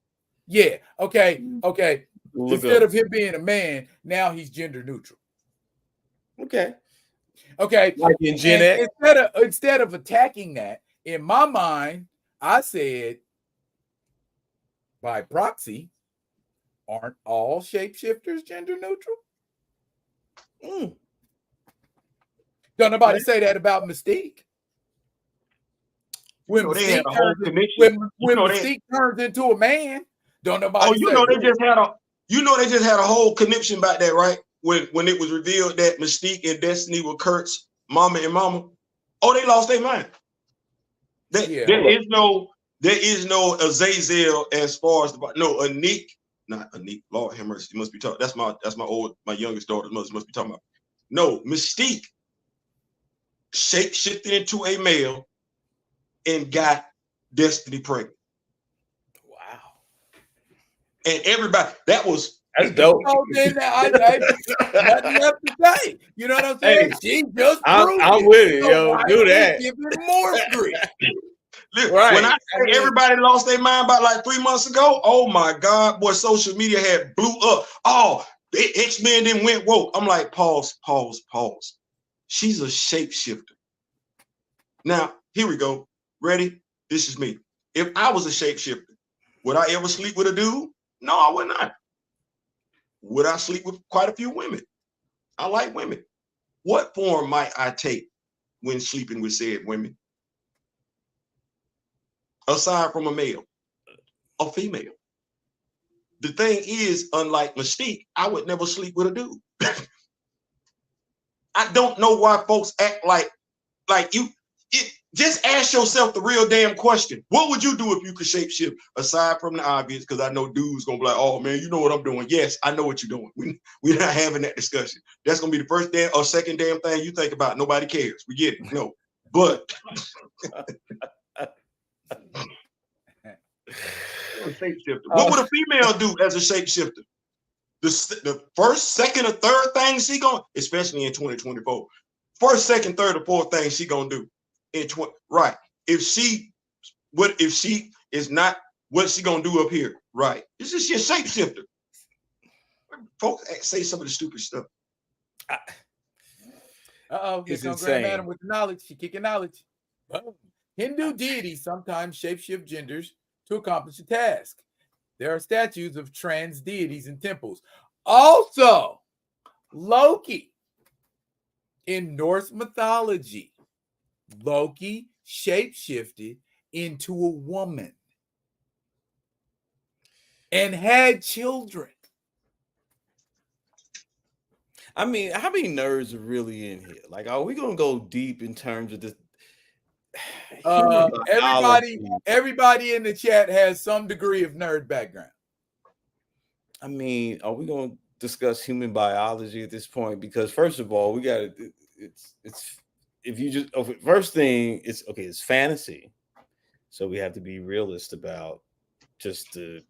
Yeah. Okay. Okay. Instead of him being a man, now he's gender neutral. Okay. Okay. Like in Gen X. Instead of attacking that, in my mind, I said, by proxy, aren't all shapeshifters gender neutral? Don't nobody say that about Mystique. When Mystique turns into a man, don't nobody say. They just had a whole connection about that, right? When it was revealed that Mystique and Destiny were Kurt's mama and mama. Oh, they lost their mind. There is no Azazel as far as Anik, not Anik. Lord have mercy, must be talking. That's my youngest daughter's mother must be talking about. No, Mystique shape-shifted into a male and got Destiny pregnant. Wow. And everybody, that's dope. Then nothing left to say. You know what I'm saying? She just I'm with it, yo. Do that. Give it more grief. Right. When I say everybody lost their mind about like 3 months ago, oh my God, boy, social media had blew up. Oh, the X-Men then went woke. I'm like, pause. She's a shapeshifter. Now, here we go. Ready? This is me. If I was a shapeshifter, would I ever sleep with a dude? No, I would not. Would I sleep with quite a few women? I like women. What form might I take when sleeping with said women? Aside from a male, a female. The thing is, unlike Mystique, I would never sleep with a dude. I don't know why folks act like you. Just ask yourself the real damn question. What would you do if you could shapeshift? Aside from the obvious, because I know dudes gonna be like, oh man, you know what I'm doing. Yes, I know what you're doing. We're not having that discussion. That's gonna be the first damn or second damn thing you think about. Nobody cares. We get it. No. But what would a female do as a shapeshifter? The first, second, or third thing she gonna, especially in 2024, first, second, third, or fourth thing she gonna do in right. If she is not, what she gonna do up here? Right. This is your shapeshifter. Folks say some of the stupid stuff. Here comes Grand Madam with the knowledge. She kicking knowledge. Hindu deities sometimes shapeshift genders to accomplish a task. There are statues of trans deities in temples. Also, Loki. In Norse mythology, Loki shapeshifted into a woman and had children. I mean, how many nerds are really in here? Like, are we gonna go deep in terms of this? Everybody in the chat has some degree of nerd background. I mean, are we gonna discuss human biology at this point? Because first of all, we got it's if you just first thing, it's fantasy, so we have to be realist about just the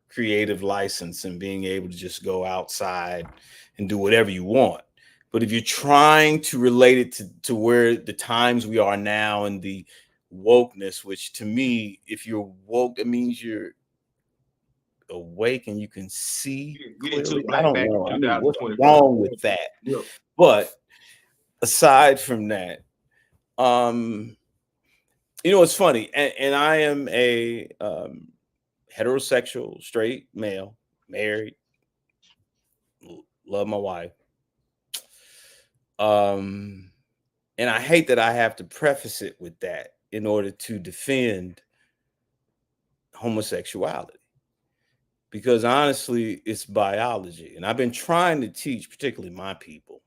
creative license and being able to just go outside and do whatever you want. But if you're trying to relate it to where the times we are now and the wokeness, which to me, if you're woke, it means you're awake and you can see clearly. I don't know. I mean, what's wrong with that? Yeah. But aside from that, it's funny, and I am a heterosexual, straight male, married, love my wife. And I hate that I have to preface it with that in order to defend homosexuality, because honestly, it's biology. And I've been trying to teach, particularly my people,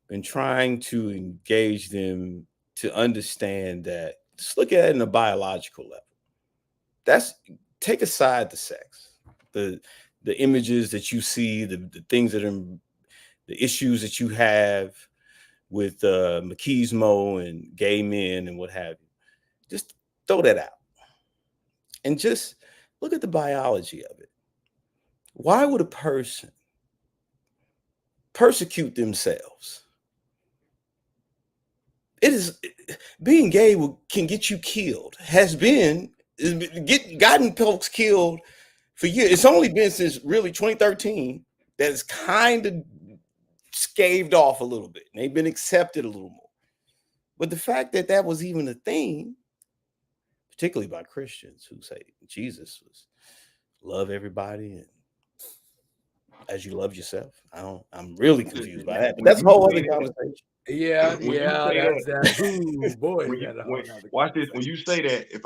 been trying to engage them to understand that, just look at it in a biological level. Take aside the sex, the images that you see, the things that are the issues that you have with machismo and gay men and what have you. Just throw that out and just look at the biology of it. Why would a person persecute themselves? Being gay can get you killed. Gotten folks killed for years. It's only been since really 2013 that it's kind of scaved off a little bit. They've been accepted a little more. But the fact that that was even a thing, particularly by Christians who say Jesus was love everybody and as you love yourself. I'm really confused by that. But that's a whole other conversation. Yeah, that's that. Ooh, boy, watch this. When you say that, if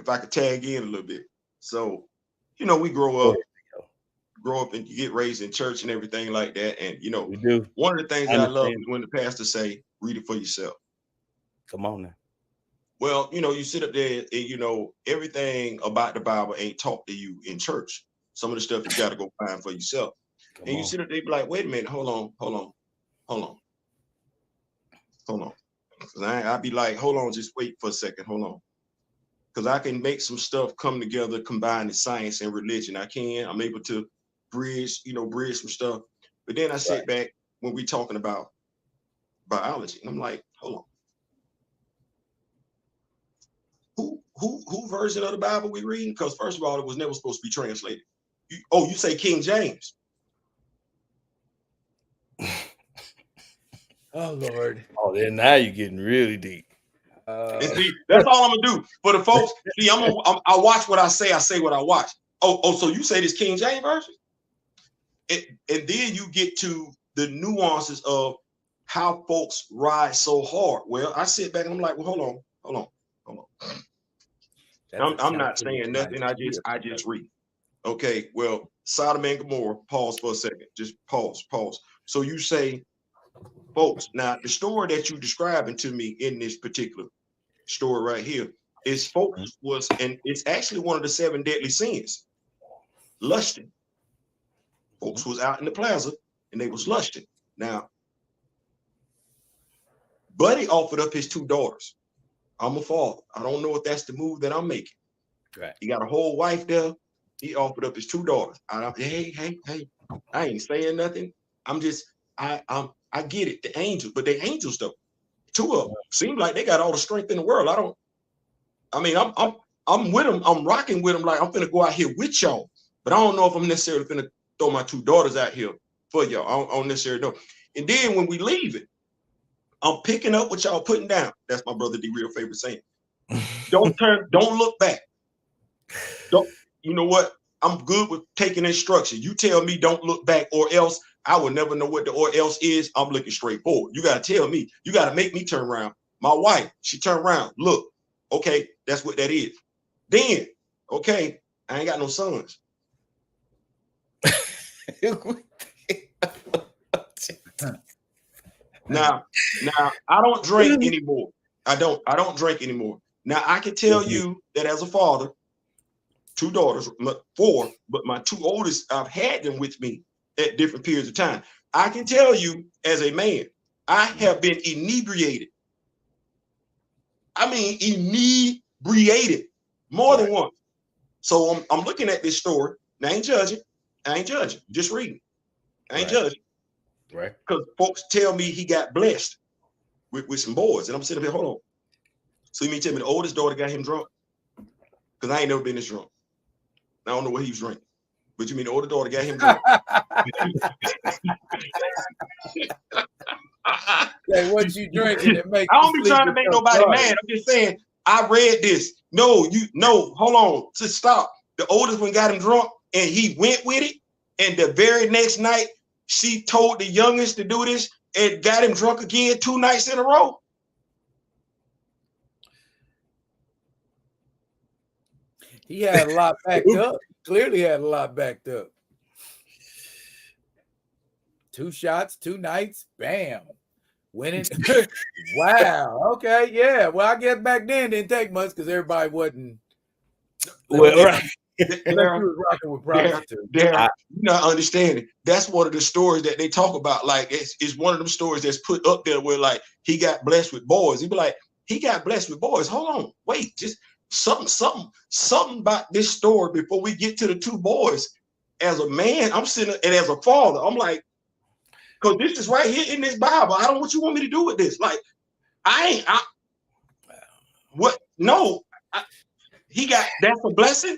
I could tag in a little bit. So, you know, we grow up and you get raised in church and everything like that. And you know, we do. One of the things that I love is when the pastor say, read it for yourself. Come on now. Well, you know, you sit up there and you know, everything about the Bible ain't taught to you in church. Some of the stuff you got to go find for yourself. You sit up there and be like, wait a minute, hold on. Because I'd be like, hold on, just wait for a second, hold on. Because I can make some stuff come together, combine the science and religion. I'm able to bridge some stuff. But then I sit back when we talking about biology, and I'm like, hold on. Who version of the Bible we reading? Because first of all, it was never supposed to be translated. You say King James. Oh Lord. Oh, then now you're getting really deep. See, that's all I'm gonna do for the folks. See, I watch what I say what I watch. So you say this King James version, and then you get to the nuances of how folks ride so hard. Well, I sit back and I'm like, well, hold on. I'm not saying nothing. I just read. Okay, well, Sodom and Gomorrah. Pause for a second. Just pause. So you say, folks, now the story that you're describing to me in this particular story right here is folks was, and it's actually one of the 7 deadly sins, lusting. Folks was out in the plaza and they was lusting. Now, Buddy offered up his 2 daughters. I'm a father. I don't know if that's the move that I'm making. Right. He got a whole wife there. He offered up his 2 daughters. Hey, I ain't saying nothing. I get it. The angels, but they angels though. 2 of them seem like they got all the strength in the world. I'm with them. I'm rocking with them. Like I'm finna go out here with y'all, but I don't know if I'm necessarily finna throw my 2 daughters out here for y'all. I don't necessarily know. And then when we leave it, I'm picking up what y'all putting down. That's my brother D real favorite saying. Don't look back. You know what? I'm good with taking instruction. You tell me don't look back or else I will never know what the or else is. I'm looking straight forward. You got to tell me. You got to make me turn around. My wife, she turned around. Look, okay, that's what that is. Then, okay, I ain't got no sons. Now, I don't drink anymore. I don't drink anymore. Now, I can tell you that as a father, 2 daughters, 4, but my 2 oldest, I've had them with me at different periods of time. I can tell you as a man, I have been inebriated. I mean, inebriated more than once. So I'm looking at this story. And I ain't judging. Just reading. I ain't judging. Right. Because folks tell me he got blessed with some boys. And I'm sitting here, hold on. So you mean tell me the oldest daughter got him drunk? Because I ain't never been this drunk. I don't know what he was drinking. But you mean the older daughter got him drunk? Hey, what you drinking? I don't be trying to make nobody mad. I'm just saying, I read this. No, hold on. Just stop. The oldest one got him drunk and he went with it. And the very next night, she told the youngest to do this and got him drunk again 2 nights in a row. He had a lot backed up. Clearly had a lot backed up. 2 shots, 2 nights, bam. Winning. Wow. Okay. Yeah. Well, I guess back then didn't take much because everybody wasn't. Well, right. You're not understanding. That's one of the stories that they talk about. Like it's one of them stories that's put up there where like he got blessed with boys. He be like, he got blessed with boys. Hold on, wait, just something about this story before we get to the 2 boys. As a man, I'm sitting, and as a father, I'm like, because this is right here in this Bible. I don't know what you want me to do with this. Like, what? No, he got, that's a blessing.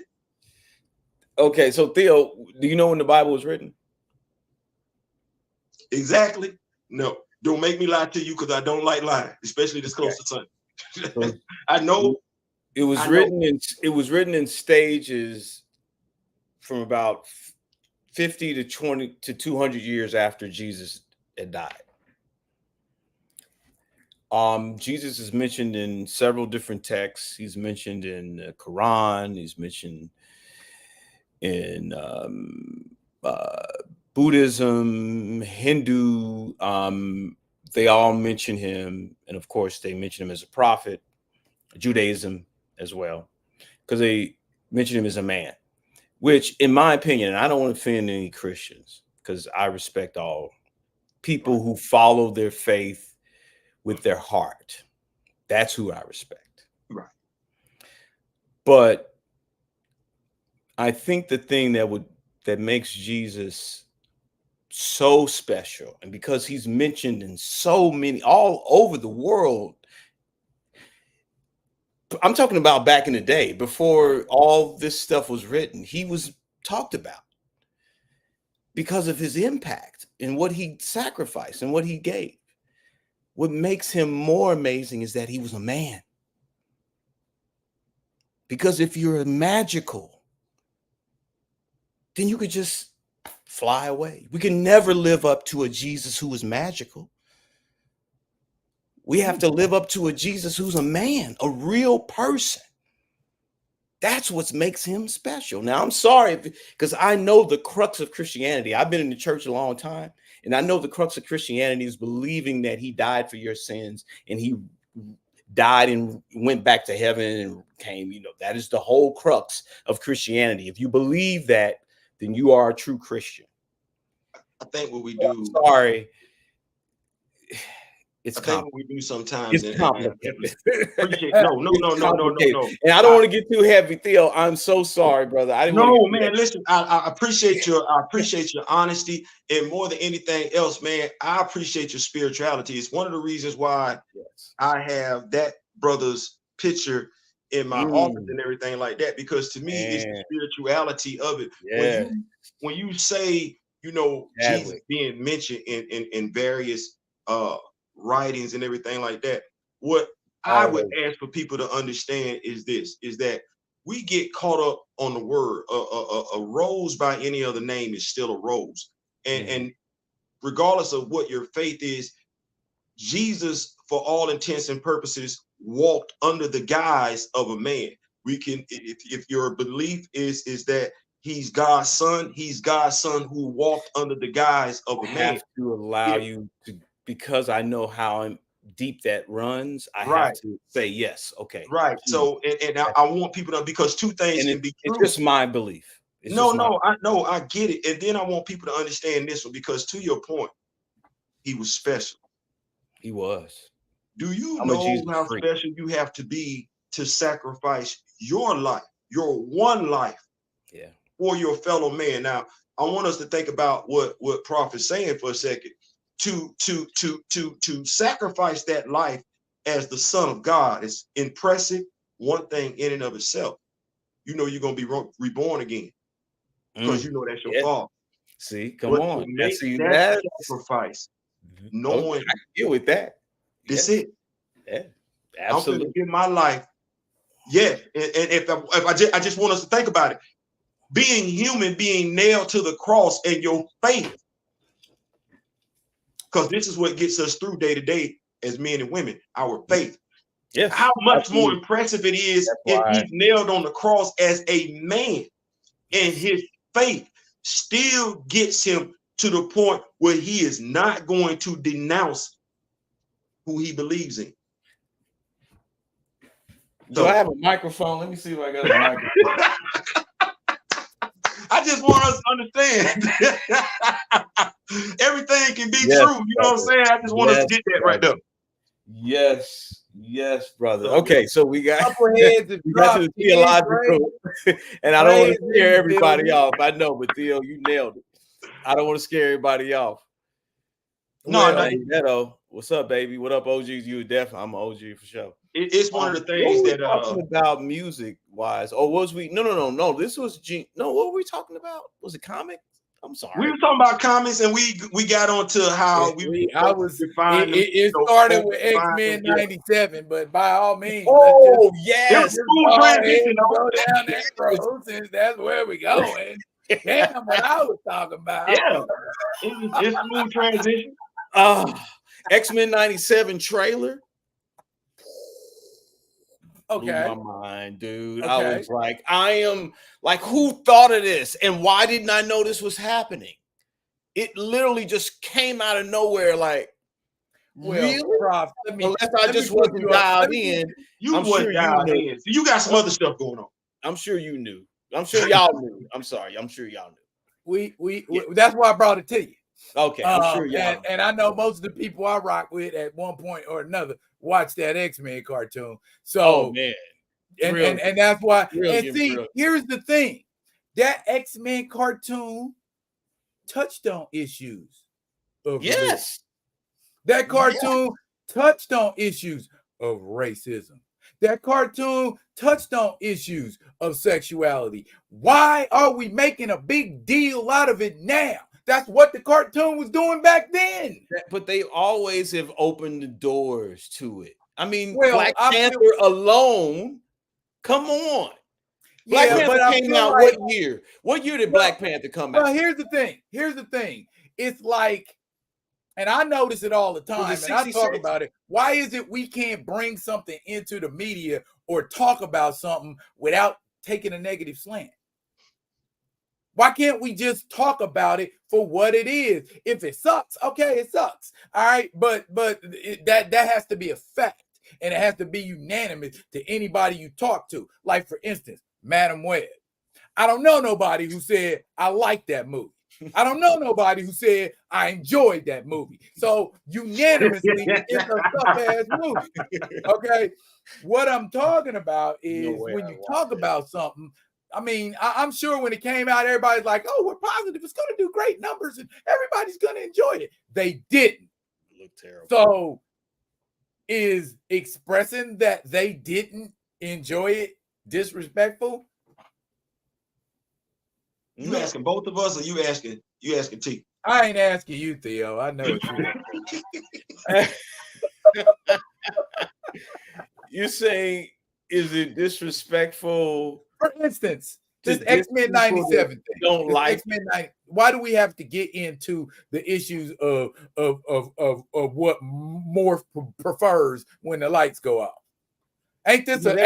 Okay, so Theo, do you know when the Bible was written? Exactly. No, don't make me lie to you, because I don't like lying, especially this close to Sunday. I know it was written in stages from about 50 to 20 to 200 years after Jesus had died. Jesus is mentioned in several different texts. He's mentioned in the Quran. He's mentioned in Buddhism, Hindu. They all mention him, and of course, they mention him as a prophet. Judaism as well, because they mention him as a man. Which, in my opinion, and I don't want to offend any Christians, because I respect all people who follow their faith with their heart. That's who I respect. Right. But I think the thing that makes Jesus so special, and because he's mentioned in so many all over the world, I'm talking about back in the day, before all this stuff was written, he was talked about because of his impact and what he sacrificed and what he gave. What makes him more amazing is that he was a man. Because if you're magical, then you could just fly away. We can never live up to a Jesus who is magical. We have to live up to a Jesus who's a man, a real person. That's what makes him special. Now, I'm sorry, because I know the crux of Christianity. I've been in the church a long time, and I know the crux of Christianity is believing that he died for your sins, and he died and went back to heaven and came. That is the whole crux of Christianity. If you believe that, then you are a true Christian. I think what we do. I'm sorry. I think what we do sometimes. It's complicated. No. And I don't want to get too heavy, Theo. I'm so sorry, brother. I didn't. No, man. Listen, I appreciate your honesty, and more than anything else, man, I appreciate your spirituality. It's one of the reasons why I have that brother's picture in my office and everything like that. Because to me, it's the spirituality of it. Yeah. When you say, Jesus being mentioned in various writings and everything like that, what I would ask for people to understand is that we get caught up on the word. A rose by any other name is still a rose, and regardless of what your faith is, Jesus, for all intents and purposes, walked under the guise of a man. We can, if your belief is that he's God's son who walked under the guise of a man. I have to allow you to, because I know how deep that runs. I have to say yes. Okay. Right. So, and I want people to, because two things can be true. It's just my belief. I get it. And then I want people to understand this one, because to your point, he was special. He was. Do you know how special you have to be to sacrifice your life, your one life, for your fellow man? Now, I want us to think about what Prof is saying for a second. To sacrifice that life as the Son of God is impressive, one thing in and of itself. You're going to be reborn again, because that's your fault. See, come on. That sacrifice, knowing I can deal with that. That's it. Yeah, absolutely. I'm going to give my life. Yeah, and if I just want us to think about it. Being human, being nailed to the cross, and your faith. Because this is what gets us through day to day as men and women, our faith. Yes. How much more impressive it is if he's nailed on the cross as a man, and his faith still gets him to the point where he is not going to denounce who he believes in. Do I have a microphone? Let me see if I got a microphone. I just want us to understand everything can be true. You know what I'm saying? I just want us to get that right there. Yes, brother. Okay, so we got Couple heads have we got to dropped the theological, and I don't want to scare everybody off. I know, but Theo, you nailed it. I don't want to scare everybody off. No, Well, Neto, what's up, baby? What up, OGs? You definitely, I'm an OG for sure. it's one of the things what that talking about music wise, or was we? No. This was no. What were we talking about? Was it comics? I'm sorry. We were talking about comics, and we got onto how I was defined. It started with X-Men '97, but by all means, oh yes, smooth transition. Go down that road since that's where we're going. Damn, what I was talking about. Yeah, it's smooth transition. X-Men '97 trailer. Okay. Blew my mind, dude. Okay. I was like, who thought of this? And why didn't I know this was happening? It literally just came out of nowhere. Like, really? Prof, unless I just wasn't dialed in. I'm sure dialed in. So you got some other stuff going on. I'm sure you knew. I'm sure y'all knew. I'm sorry. I'm sure y'all knew. We that's why I brought it to you. Okay, I'm sure y'all. And I know most of the people I rock with at one point or another watch that X-Men cartoon. So, man, and that's why. And see, here's the thing: that X-Men cartoon touched on issues of religion. That cartoon touched on issues of racism. That cartoon touched on issues of sexuality. Why are we making a big deal out of it now? That's what the cartoon was doing back then. But they always have opened the doors to it. I mean, Black Panther alone, come on. Black Panther came out what year? What year did Black Panther come out? Well, here's the thing. It's like, and I notice it all the time, and I talk about it. Why is it we can't bring something into the media or talk about something without taking a negative slant? Why can't we just talk about it for what it is? If it sucks, okay, it sucks. All right, but that has to be a fact, and it has to be unanimous to anybody you talk to. Like, for instance, Madam Web. I don't know nobody who said, I like that movie. I don't know nobody who said, I enjoyed that movie. So unanimously, it's a tough-ass movie. Okay? What I'm talking about is when you talk about something, I mean, I'm sure when it came out, everybody's like, oh, we're positive. It's going to do great numbers and everybody's going to enjoy it. They didn't. It looked terrible. So is expressing that they didn't enjoy it disrespectful? You asking both of us, or you asking T? I ain't asking you, Theo. I know it's you. You're saying, is it disrespectful? For instance, this X-Men '97 thing. Don't like X-Men 90. Why do we have to get into the issues of what Morph prefers when the lights go off? Ain't this a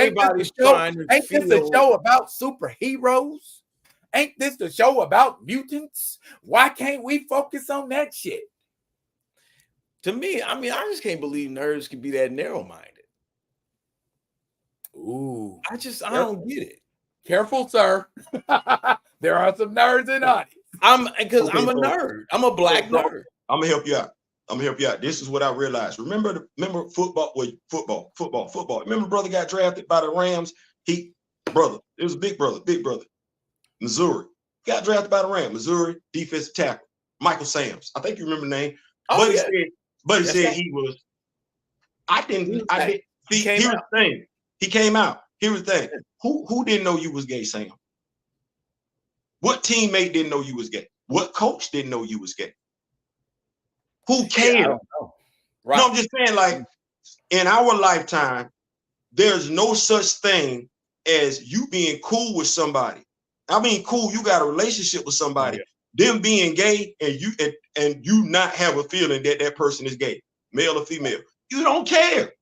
show about superheroes? Ain't this a show about mutants? Why can't we focus on that shit? To me, I mean, I just can't believe nerds can be that narrow-minded. Ooh. I don't get it. Careful, sir. There are some nerds in audience. I'm a nerd. I'm a black nerd. I'm gonna help you out. This is what I realized. Remember football. Remember brother got drafted by the Rams? It was big brother. Missouri. Got drafted by the Rams. Missouri defensive tackle. Michael Sams. I think you remember the name. He said he was. See, here's the thing. He came out. Here's the thing. Who didn't know you was gay, Sam? What teammate didn't know you was gay? What coach didn't know you was gay? Who cared? I don't know. Right. No, I'm just saying, like, in our lifetime, there's no such thing as you being cool with somebody. I mean, cool, you got a relationship with somebody. Yeah. Them being gay and you not have a feeling that that person is gay, male or female. You don't care.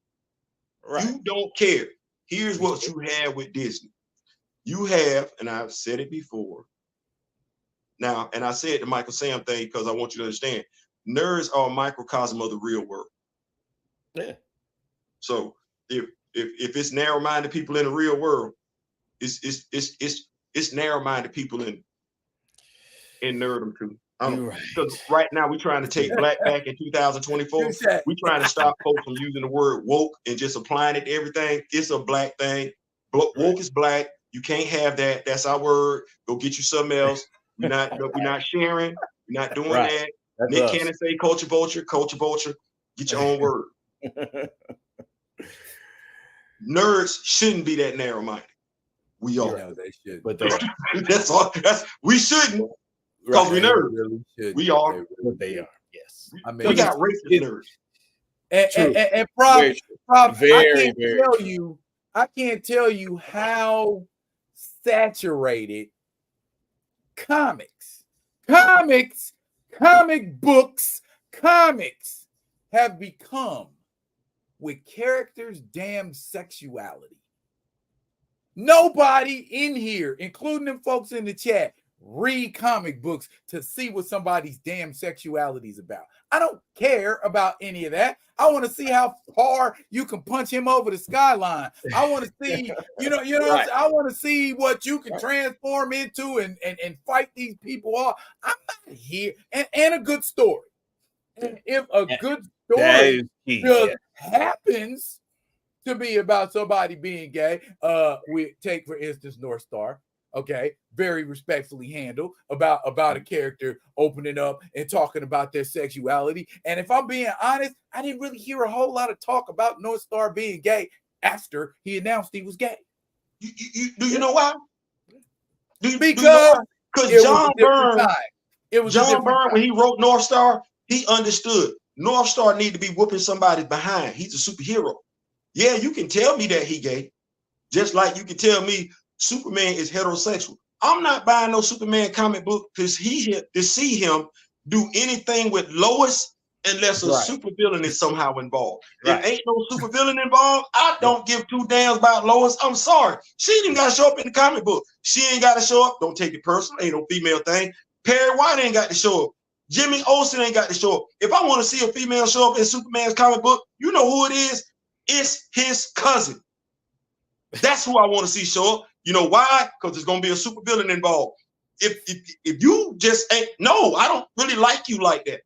Right. You don't care. Here's what you have with Disney. You have, and I've said it before. Now, and I said the Michael Sam thing because I want you to understand, nerds are a microcosm of the real world. Yeah. So if it's narrow-minded people in the real world, it's narrow-minded people in nerddom too. Because right now we're trying to take black back in 2024. We're trying to stop folks from using the word woke and just applying it to everything. It's a black thing. Woke is black. You can't have that. That's our word. Go get you something else. We're not sharing. We're not doing that. That's Nick us. Cannon say culture vulture, culture vulture. Get your own word. Nerds shouldn't be that narrow-minded. We are. Yeah, they should. But they are. That's all. We shouldn't, because we nerds. Really we are. But they are. Yes. I mean, We got racist nerds. And Prof, very, I can't tell you how saturated comic books have become with characters' damn sexuality. Nobody in here, including them folks in the chat, read comic books to see what somebody's damn sexuality is about. I don't care about any of that. I want to see how far you can punch him over the skyline. I want to see, right. I want to see what you can transform into and fight these people off. I'm not here. And a good story. And if a good story just happens to be about somebody being gay, we take, for instance, North Star. Okay, very respectfully handled about a character opening up and talking about their sexuality. And if I'm being honest, I didn't really hear a whole lot of talk about North Star being gay after he announced he was gay. Do you know why? Because John Byrne, when he wrote North Star, he understood North Star need to be whooping somebody behind. He's a superhero. Yeah, you can tell me that he gay, just like you can tell me Superman is heterosexual. I'm not buying no Superman comic book to see him do anything with Lois unless a supervillain is somehow involved. If ain't no supervillain involved, I don't give two damns about Lois. I'm sorry. She ain't even got to show up in the comic book. She ain't got to show up. Don't take it personal. Ain't no female thing. Perry White ain't got to show up. Jimmy Olsen ain't got to show up. If I want to see a female show up in Superman's comic book, you know who it is? It's his cousin. That's who I want to see show up. You know why? Because there's going to be a supervillain involved. If you just ain't, no, I don't really like you like that.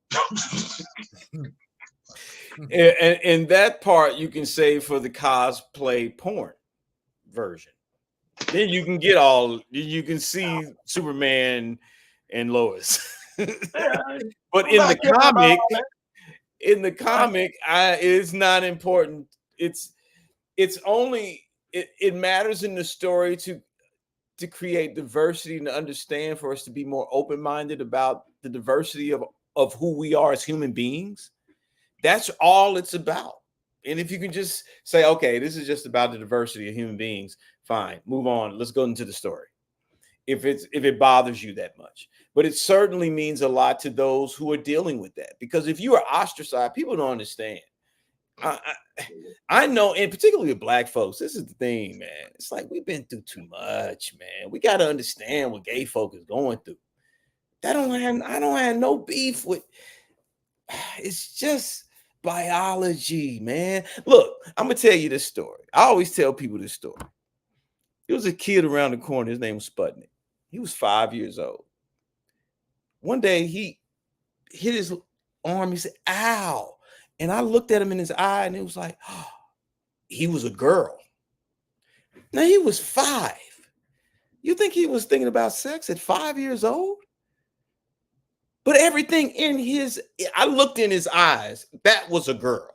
and that part you can save for the cosplay porn version. Then you can get you can see Superman and Lois. But in the comic, it's not important. It's only it matters in the story to create diversity and to understand, for us to be more open-minded about the diversity of who we are as human beings. That's all it's about. And if you can just say, okay, this is just about the diversity of human beings, fine, move on. Let's go into the story. If it bothers you that much. But it certainly means a lot to those who are dealing with that, because if you are ostracized, people don't understand. I know, and particularly with Black folks, this is the thing, man. It's like we've been through too much, man. We got to understand what gay folk is going through. I don't have no beef with. It's just biology, man. Look, I'm gonna tell you this story. I always tell people this story. There was a kid around the corner. His name was Sputnik. He was 5 years old. One day he hit his arm. He said, "Ow." And I looked at him in his eye, and it was like, oh, he was a girl. Now, he was 5. You think he was thinking about sex at 5 years old? But everything I looked in his eyes, that was a girl.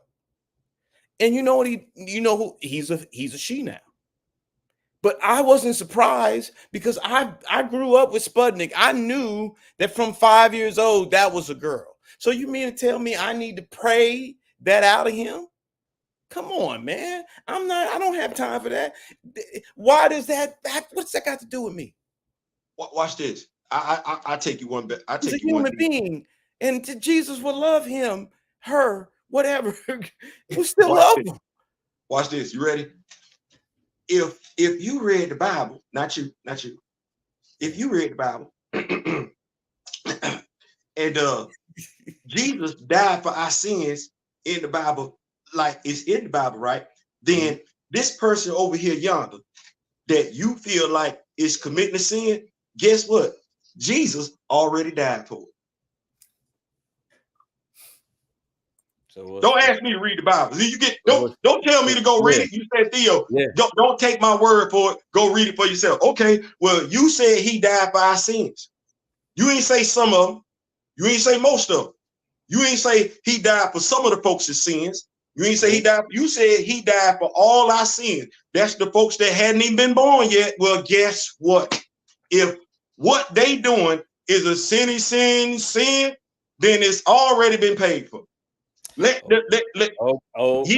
And you know what he's a she now. But I wasn't surprised, because I grew up with Sputnik. I knew that from 5 years old, that was a girl. So you mean to tell me I need to pray that out of him? Come on, man. I don't have time for that. Why does that what's that got to do with me? Watch this. I take you one bit. He's a human being, and Jesus will love him, her, whatever. We still love him. Watch this. You ready? If you read the Bible, not you. If you read the Bible, and Jesus died for our sins in the Bible, like it's in the Bible, right? Then this person over here yonder that you feel like is committing a sin, guess what? Jesus already died for it. So don't ask me to read the Bible. Don't tell me to go read it. You said, Theo, don't take my word for it. Go read it for yourself. Okay, well, you said he died for our sins. You ain't say some of them. You ain't say most of them. You ain't say he died for some of the folks' sins. You ain't say he died. You said he died for all our sins. That's the folks that hadn't even been born yet. Well, guess what? If what they doing is a sin, then it's already been paid for. He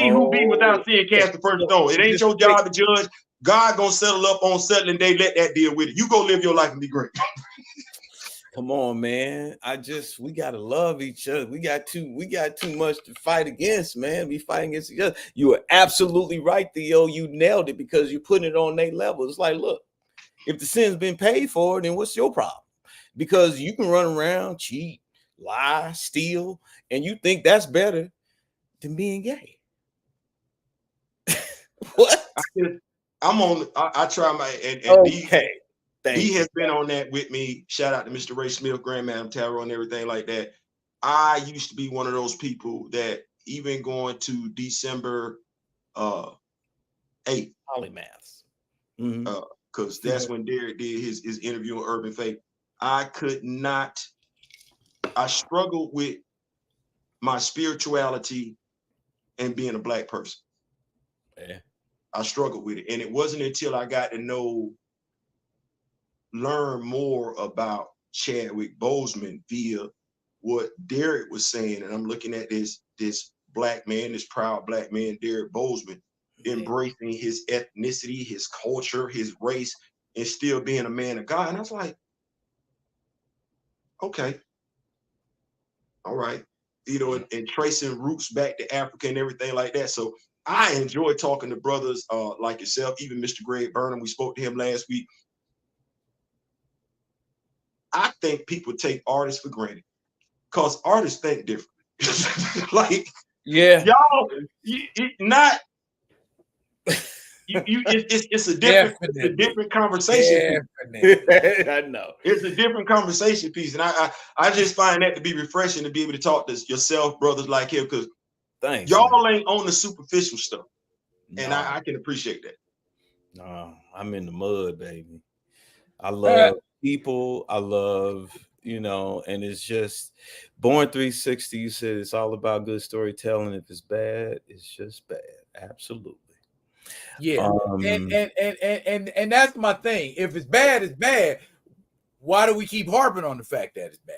who be without sin cast the first stone. It ain't your job to judge. God gonna settle up on settling day. Let that deal with it. You go live your life and be great. Come on, man. We gotta love each other. We got too much to fight against, man. We fighting against each other. You are absolutely right, Theo. You nailed it because you're putting it on their level. It's like, look, if the sin's been paid for, then what's your problem? Because you can run around, cheat, lie, steal, and you think that's better than being gay. What? I try my and okay. He has been on that with me. Shout out to Mr. Ray Smith, Grand Madam Tarot, and everything like that. I used to be one of those people that even going to December 8th, polymaths, because that's when Derek did his interview on Urban Faith. I struggled with my spirituality and being a Black person. Yeah. I struggled with it, and it wasn't until I got to learn more about Chadwick Boseman via what Derek was saying, and I'm looking at this Black man, this proud Black man, Derek Boseman, embracing his ethnicity, his culture, his race, and still being a man of God. And I was like, okay, all right, and tracing roots back to Africa and everything like that. So I enjoy talking to brothers like yourself, even Mr. Greg Burnham. We spoke to him last week. I think people take artists for granted because artists think different. Like, y'all, it's a different conversation. I know it's a different conversation piece, and I just find that to be refreshing to be able to talk to yourself, brothers like him, because y'all ain't on the superficial stuff, and I can appreciate that. No, I'm in the mud, baby. I love people. I love, and it's just Born 360. You said it's all about good storytelling. If it's bad, it's just bad. Absolutely. Yeah. And that's my thing. If it's bad, it's bad. Why do we keep harping on the fact that it's bad?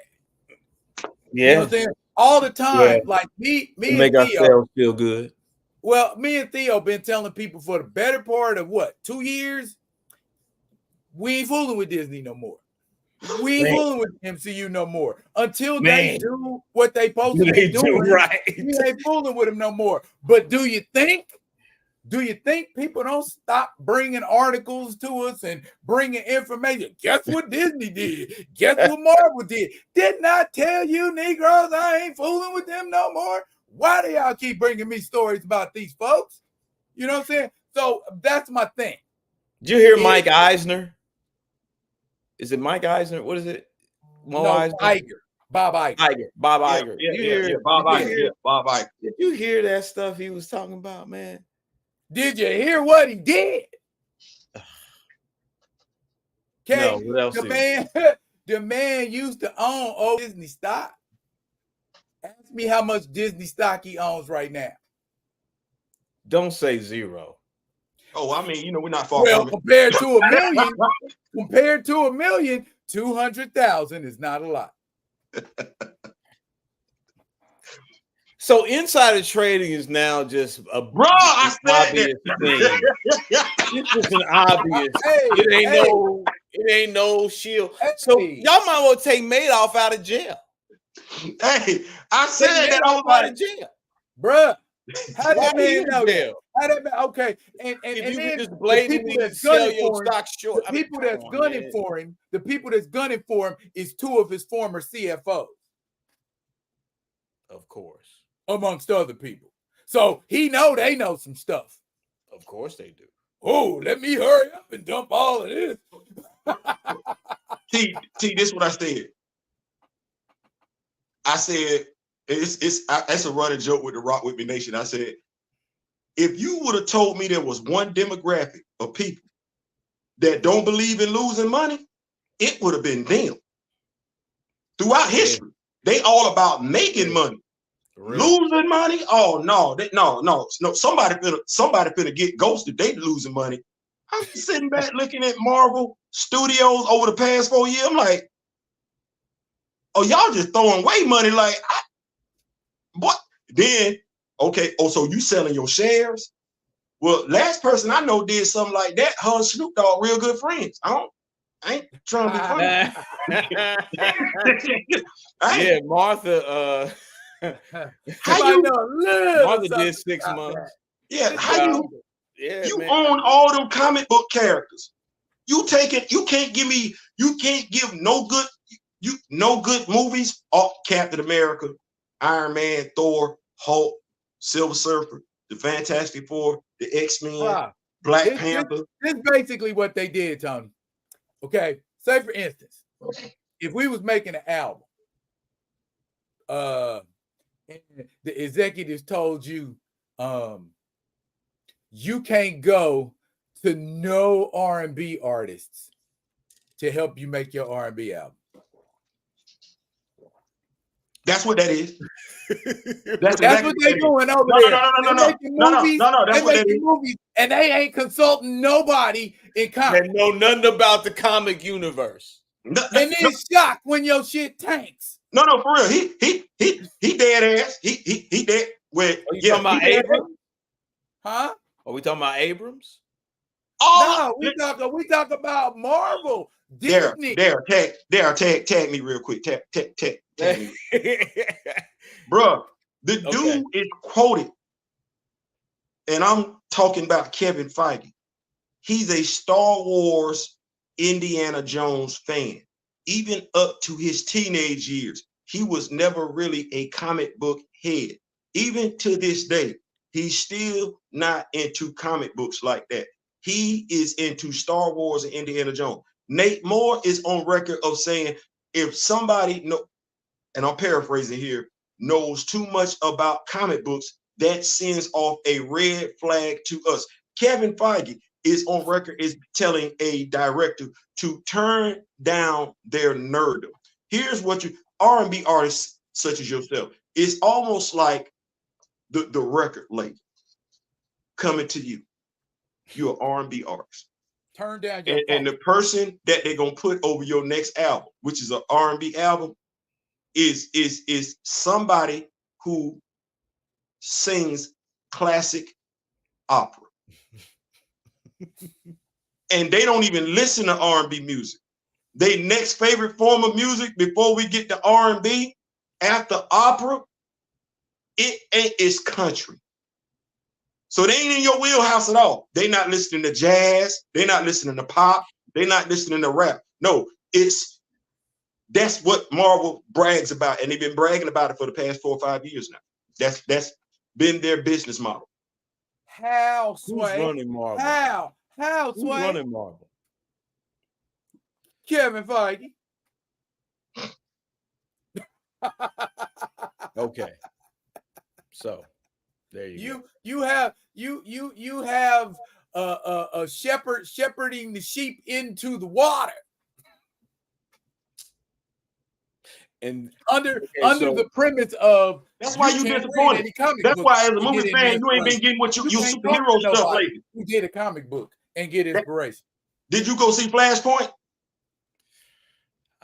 Yeah. You know what I'm saying? All the time. Like me to make and Theo, ourselves feel good. Well, me and Theo been telling people for the better part of 2 years, we ain't fooling with Disney no more. We ain't fooling with MCU no more. Until they do what they supposed to be doing, right. We ain't fooling with them no more. But do you think people don't stop bringing articles to us and bringing information? Guess what Disney did? Guess what Marvel did? Didn't I tell you, Negroes, I ain't fooling with them no more? Why do y'all keep bringing me stories about these folks? You know what I'm saying? So that's my thing. Did you hear Mike Eisner? Is it Mike Eisner? What is it? Bob Iger. Bob Iger. Yeah, Bob Iger. Did you hear that stuff he was talking about, man? Did you hear what he did? No, what else? The man used to own Disney stock. Ask me how much Disney stock he owns right now. Don't say zero. Oh, I mean, we're not far from it. Compared to a million, 200,000 is not a lot. So insider trading is now just a obvious thing. It's just an obvious. It ain't no shield. So y'all might well take Madoff out of jail. Hey, I said that I was out of jail, bruh. How that man know that? How that man? Okay, and if then just blatantly sell your stock short, the people that's gunning for him, the people that's gunning for him is two of his former CFOs, of course, amongst other people. So they know some stuff. Of course they do. Oh, let me hurry up and dump all of this. T, this is what I said. I said That's a running joke with the Rock With Me Nation. I said, if you would have told me there was one demographic of people that don't believe in losing money, it would have been them. Throughout history, they all about making money. Losing money? Oh no, no. Somebody finna get ghosted. They losing money. I'm sitting back looking at Marvel Studios over the past 4 years. I'm like, oh, y'all just throwing away money. Like, what? Then, okay, oh, so you selling your shares? Well, last person I know did something like that. Her and Snoop Dogg real good friends. I ain't trying to be funny. Yeah, Martha. Martha did 6 months. Yeah, how you own all them comic book characters? You can't give no good movies. Oh, Captain America, Iron Man, Thor, Hulk, Silver Surfer, the Fantastic Four, the X-Men, Black Panther. This is basically what they did, Tony. Okay, say for instance, if we was making an album, and the executives told you, you can't go to no R&B artists to help you make your R&B album. That's what that is. That's what they're doing over there. No. That's what they do. Movies, and they ain't consulting nobody in comics. They know nothing about the comic universe. And then shocked when your shit tanks. No, for real. He dead ass. He dead. Are you talking about Abrams? Huh? Are we talking about Abrams? Oh, no, we talk about Marvel. Disney. Tag me real quick. Tag me. Bruh, the dude is quoted, and I'm talking about Kevin Feige. He's a Star Wars Indiana Jones fan. Even up to his teenage years, he was never really a comic book head. Even to this day, he's still not into comic books like that. He is into Star Wars and Indiana Jones. Nate Moore is on record of saying, if somebody and I'm paraphrasing here, knows too much about comic books, that sends off a red flag to us. Kevin Feige is on record is telling a director to turn down their nerdom. Here's what R&B artists such as yourself, it's almost like the record label coming to you. You're an R&B artist. Turn down your and the person that they're gonna put over your next album, which is an R&B album, is somebody who sings classic opera. And they don't even listen to R&B music. Their next favorite form of music before we get to R&B after opera, it's country. So they ain't in your wheelhouse at all. They not listening to jazz. They not listening to pop. They not listening to rap. No, that's what Marvel brags about, and they've been bragging about it for the past 4 or 5 years now. That's been their business model. How, Sway? Who's running Marvel? How, Who's Sway? running Marvel? Kevin Feige. Okay. So there you go. You have a shepherd shepherding the sheep into the water. And under the premise of that's why you disappointed. That's why as a movie fan, you ain't been getting what you superhero stuff lately. You get a comic book and get inspiration. Did you go see Flashpoint?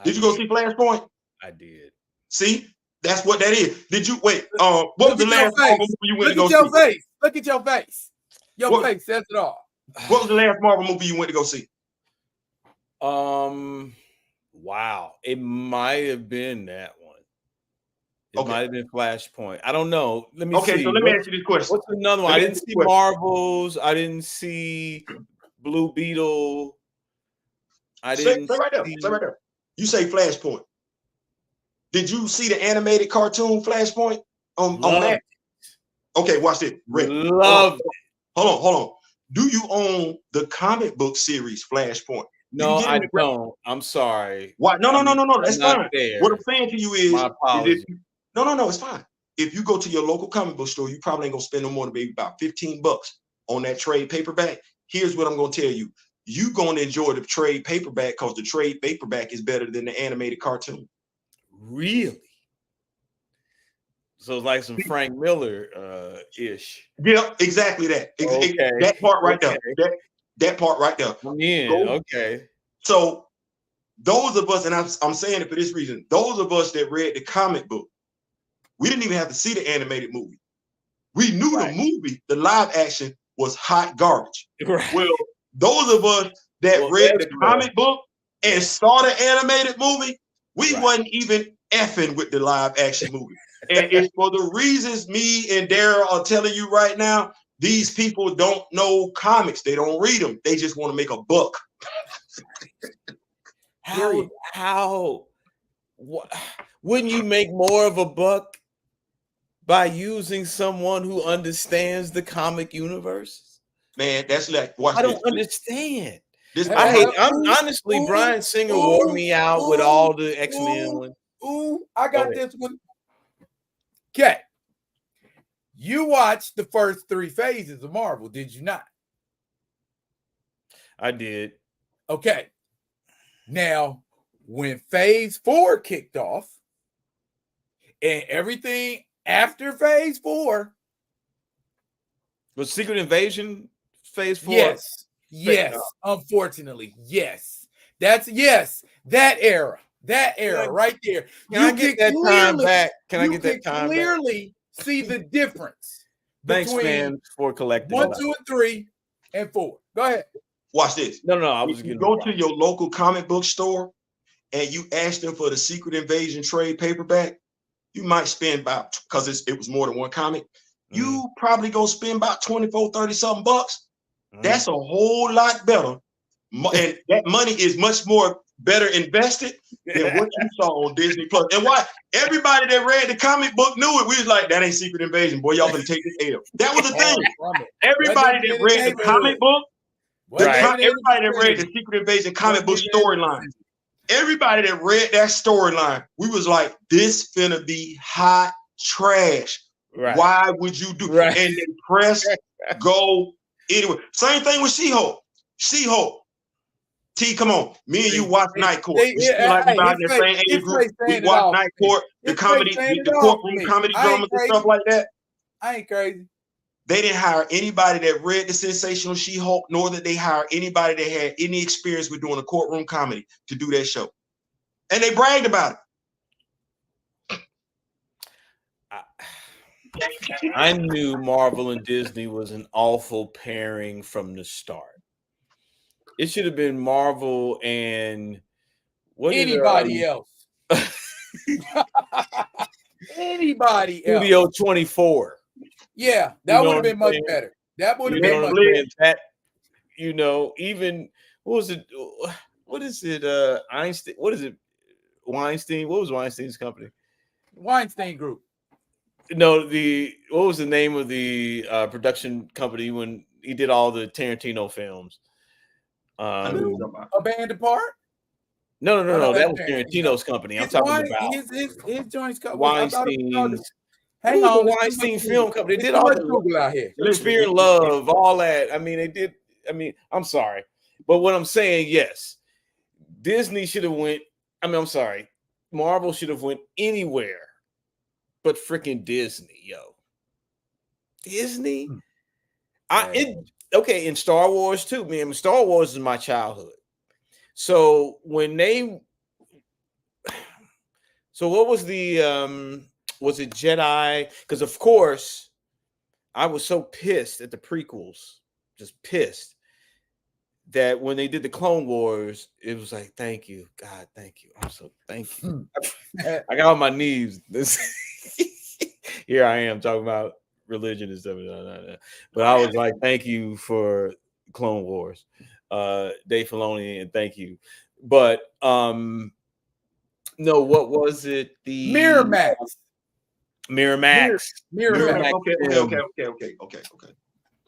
Did you go see Flashpoint? I did. See, that's what that is. Did you wait? What was the last Marvel movie you went to go see? Look at your face. Your face says it all. What was the last Marvel movie you went to go see? Wow, it might have been that one. It might have been Flashpoint. I don't know. Let me see. Okay, so let me ask you this question. What's another one? I didn't see Marvels. I didn't see Blue Beetle. I didn't. Stay right there. You say Flashpoint. Did you see the animated cartoon Flashpoint on Max? Okay, watch it. Love it. Hold on. Do you own the comic book series Flashpoint? No, I don't. I'm sorry. Why? No. That's fine. There. What I'm saying to you is, my apologies. No, it's fine. If you go to your local comic book store, you probably ain't gonna spend no more than maybe about $15 on that trade paperback. Here's what I'm gonna tell you. You're gonna enjoy the trade paperback because the trade paperback is better than the animated cartoon. Really? So it's like some Frank Miller ish. Yeah, exactly that. Okay. That part right there. That part right there. Yeah. Okay. So those of us, and I'm saying it for this reason, those of us that read the comic book, we didn't even have to see the animated movie. We knew the movie, the live action, was hot garbage. Right. Well, those of us that read the comic book and saw the animated movie, we wasn't even effing with the live action movie. And it's for the reasons me and Daryl are telling you right now. These people don't know comics. They don't read them. They just want to make a buck. Wouldn't you make more of a buck by using someone who understands the comic universe? Man, that's like I don't understand. I'm honestly, Bryan Singer wore me out with all the X-Men ones. I got this one. Okay. You watched the first 3 phases of Marvel, did you not? I did. Okay. Now, when phase 4 kicked off and everything after phase 4 was Secret Invasion phase 4? Yes. Unfortunately, yes. That era right there. Can I get that time back? Can I get that time back? Clearly see the difference. Thanks, man, for collecting 1, 2, and 3, and 4. Go ahead. Watch this. No, I was going to go to your local comic book store and you ask them for the Secret Invasion trade paperback. You might spend about, because it was more than one comic, you probably go spend about 24, 30 something bucks. That's a whole lot better. And that money is much more better invested than what you saw on Disney Plus. And why everybody that read the comic book knew it. We was like, that ain't Secret Invasion, boy. Y'all gonna take this L. That was the thing. Everybody that read the comic book, everybody that read the Secret Invasion comic book storyline, everybody that read that storyline, we was like, this finna be hot trash. Right. Why would you do? Right. And then press go anyway. Same thing with She-Hulk. T, come on. Me and you watch Night Court. We still like about in the same age group. We watch Night Court, the comedy, the courtroom comedy dramas and stuff like that. I ain't crazy. They didn't hire anybody that read the sensational She-Hulk, nor did they hire anybody that had any experience with doing a courtroom comedy to do that show. And they bragged about it. I knew Marvel and Disney was an awful pairing from the start. It should have been Marvel and anybody else. Anybody else. Studio 24. Yeah, that would have been much better. That would have been much better. That, even what was it? What is it? Einstein. What is it? Weinstein. What was Weinstein's company? Weinstein Group. No, what was the name of the production company when he did all the Tarantino films? A Band Apart? No. That was Tarantino's company. I'm talking about his joints. Weinstein's. Hang on, Weinstein Film Company. They did all the Google out here. Shakespeare in Love, all that. I mean, they did. I mean, I'm sorry, but what I'm saying, yes, Disney should have went. I'm sorry, Marvel should have went anywhere, but freaking Disney, yo. Disney. Okay, in Star Wars too, man. Star Wars is my childhood. So when what was the was it Jedi? Because of course, I was so pissed at the prequels, just pissed that when they did the Clone Wars, it was like, thank you, God, thank you. I'm so thank you. I got on my knees. Here I am talking about religion and stuff. But I was like, thank you for Clone Wars, Dave Filoni, and thank you. But no, what was it? The Miramax. Okay.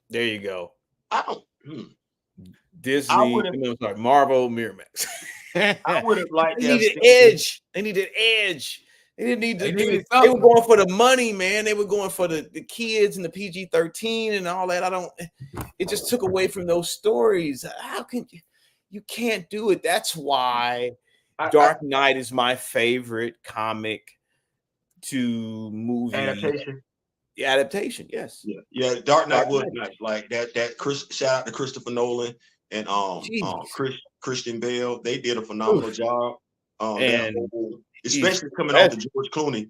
There you go. I don't. Disney. Marvel, Miramax. I would have liked. They needed edge. They They didn't need to. They They needed were something. going for the money, man. They were going for the kids and the PG-13 and all that. It just took away from those stories. How can you can't do it? That's why Dark Knight is my favorite comic to movie adaptation. Yes. Yeah. Dark Knight was nice. Like that. Shout out to Christopher Nolan and Christian Bale. They did a phenomenal job. Especially coming off the George Clooney.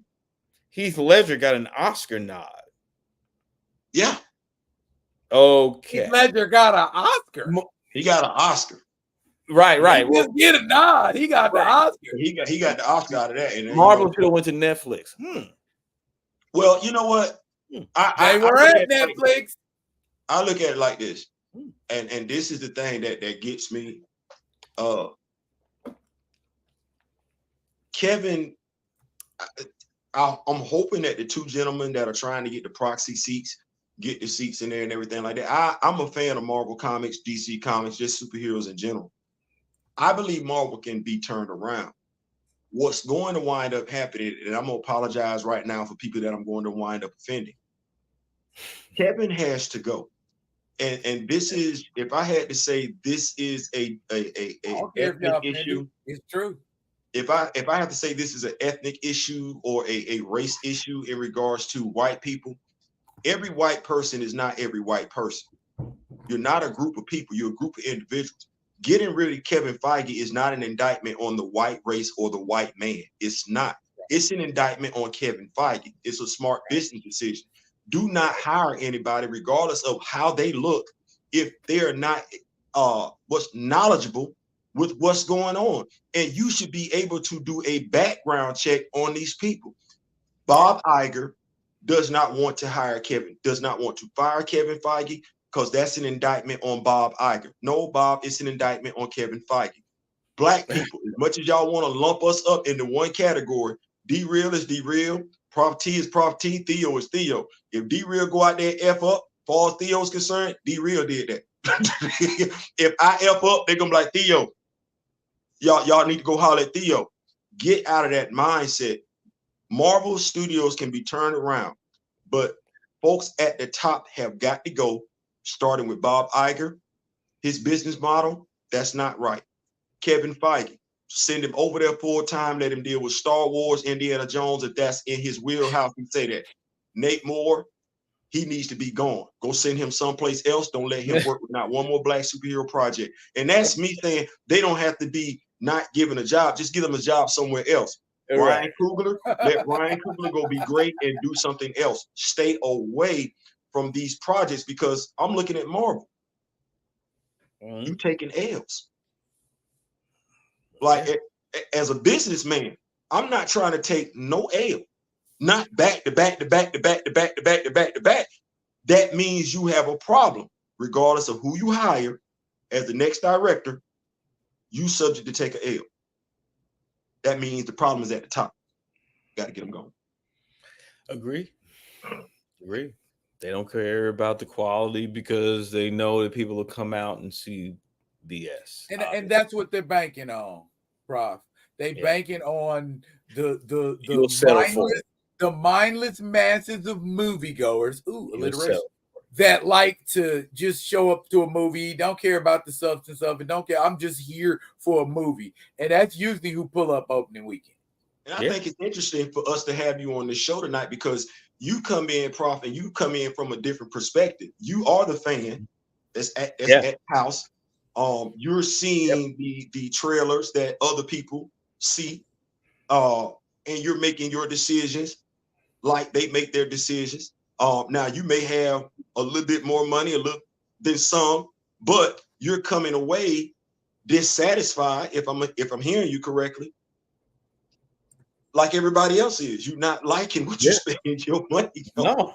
Heath Ledger got an Oscar nod. Yeah. Okay. Heath Ledger got an Oscar. He got an Oscar. Right. He just get a nod. He got the Oscar. He got the Oscar out of that. And Marvel should have went to Netflix. Well, you know what? They were at Netflix. I look at it like this, and this is the thing that gets me. Kevin, I'm hoping that the two gentlemen that are trying to get the proxy seats get the seats in there and everything like that. I'm a fan of Marvel Comics, DC Comics, just superheroes in general. I believe Marvel can be turned around. What's going to wind up happening, and I'm going to apologize right now for people that I'm going to wind up offending. Kevin has to go. And this is, if I had to say, this is a ethnic issue. It's true. If I have to say this is an ethnic issue or a race issue in regards to white people, every white person is not every white person. You're not a group of people. You're a group of individuals. Getting rid of Kevin Feige is not an indictment on the white race or the white man. It's not. It's an indictment on Kevin Feige. It's a smart business decision. Do not hire anybody, regardless of how they look, if they're not what's knowledgeable with what's going on. And you should be able to do a background check on these people. Bob Iger does not want to hire Kevin, does not want to fire Kevin Feige, because that's an indictment on Bob Iger. No, Bob, it's an indictment on Kevin Feige. Black people, as much as y'all want to lump us up into one category, D-Real is D-Real, Prof T is Prof T, Theo is Theo. If D-Real go out there and F up, as far as Theo's concerned, D-Real did that. If I F up, they're going to be like, Theo, y'all need to go holler at Theo. Get out of that mindset. Marvel Studios can be turned around, but folks at the top have got to go, starting with Bob Iger. His business model, that's not right. Kevin Feige, send him over there full time, let him deal with Star Wars, Indiana Jones, if that's in his wheelhouse, he say that. Nate Moore, he needs to be gone. Go send him someplace else. Don't let him work with not one more black superhero project. And that's me saying they don't have to be not given a job. Just give them a job somewhere else. Ryan Coogler, let Ryan Coogler go be great and do something else. Stay away from these projects, because I'm looking at Marvel. You taking L's. Like, as a businessman, I'm not trying to take no L. Not back to back to back to back to back to back to back to back. That means you have a problem. Regardless of who you hire as the next director, you subject to take an L. That means the problem is at the top. Got to get them going. Agree. They don't care about the quality because they know that people will come out and see BS. And that's what they're banking on, Prof. They banking on the mindless masses of moviegoers. Alliteration. That like to just show up to a movie, don't care about the substance of it, don't care. I'm just here for a movie. And that's usually who pull up opening weekend. And I think it's interesting for us to have you on the show tonight, because you come in, Prof, and you come in from a different perspective. You are the fan that's at the house. You're seeing the trailers that other people see, and you're making your decisions like they make their decisions. Now you may have a little bit more money, a little than some, but you're coming away dissatisfied, if I'm hearing you correctly, like everybody else is. You're not liking what you're spending your money on.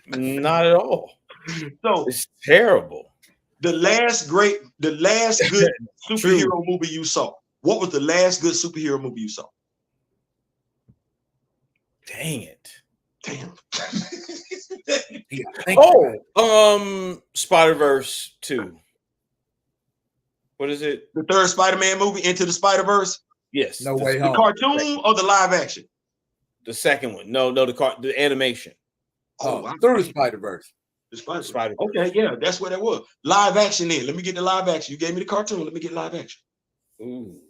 No, not at all. So it's terrible. The last good superhero movie you saw. What was the last good superhero movie you saw? Dang it. Damn. Spider-Verse 2. What is it? The third Spider-Man movie, Into the Spider-Verse? Yes. No Way Home. The cartoon or the live action? The second one. No, the animation. Through the Spider-Verse. The Spider-Verse. Okay, yeah, that's what that was. Live action then. Let me get the live action. You gave me the cartoon. Let me get live action. Ooh.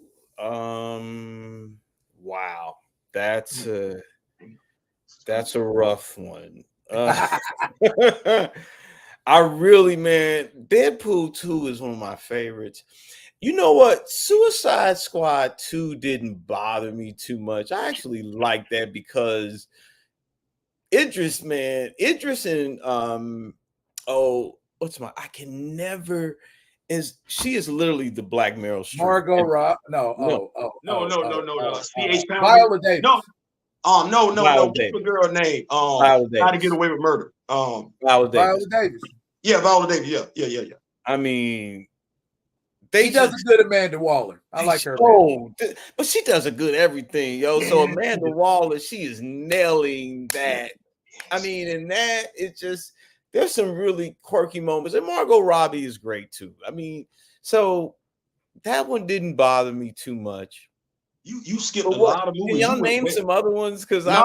Wow. That's a rough one. I really, man, Deadpool 2 is one of my favorites. You know what? Suicide Squad 2 didn't bother me too much. I actually like that because Idris and she is literally the Black Meryl Streep. Margot Rob. No. C.H. Viola Davis. No. What's the girl name? How to Get Away with Murder. Viola Davis. Yeah, Viola Davis. Yeah. I mean, she does a good Amanda Waller. I like her. But she does a good everything, yo. So Amanda Waller, she is nailing that. I mean, in that, it's just there's some really quirky moments, and Margot Robbie is great too. I mean, so that one didn't bother me too much. You skipped a lot of movies. Can y'all name some other ones? Because this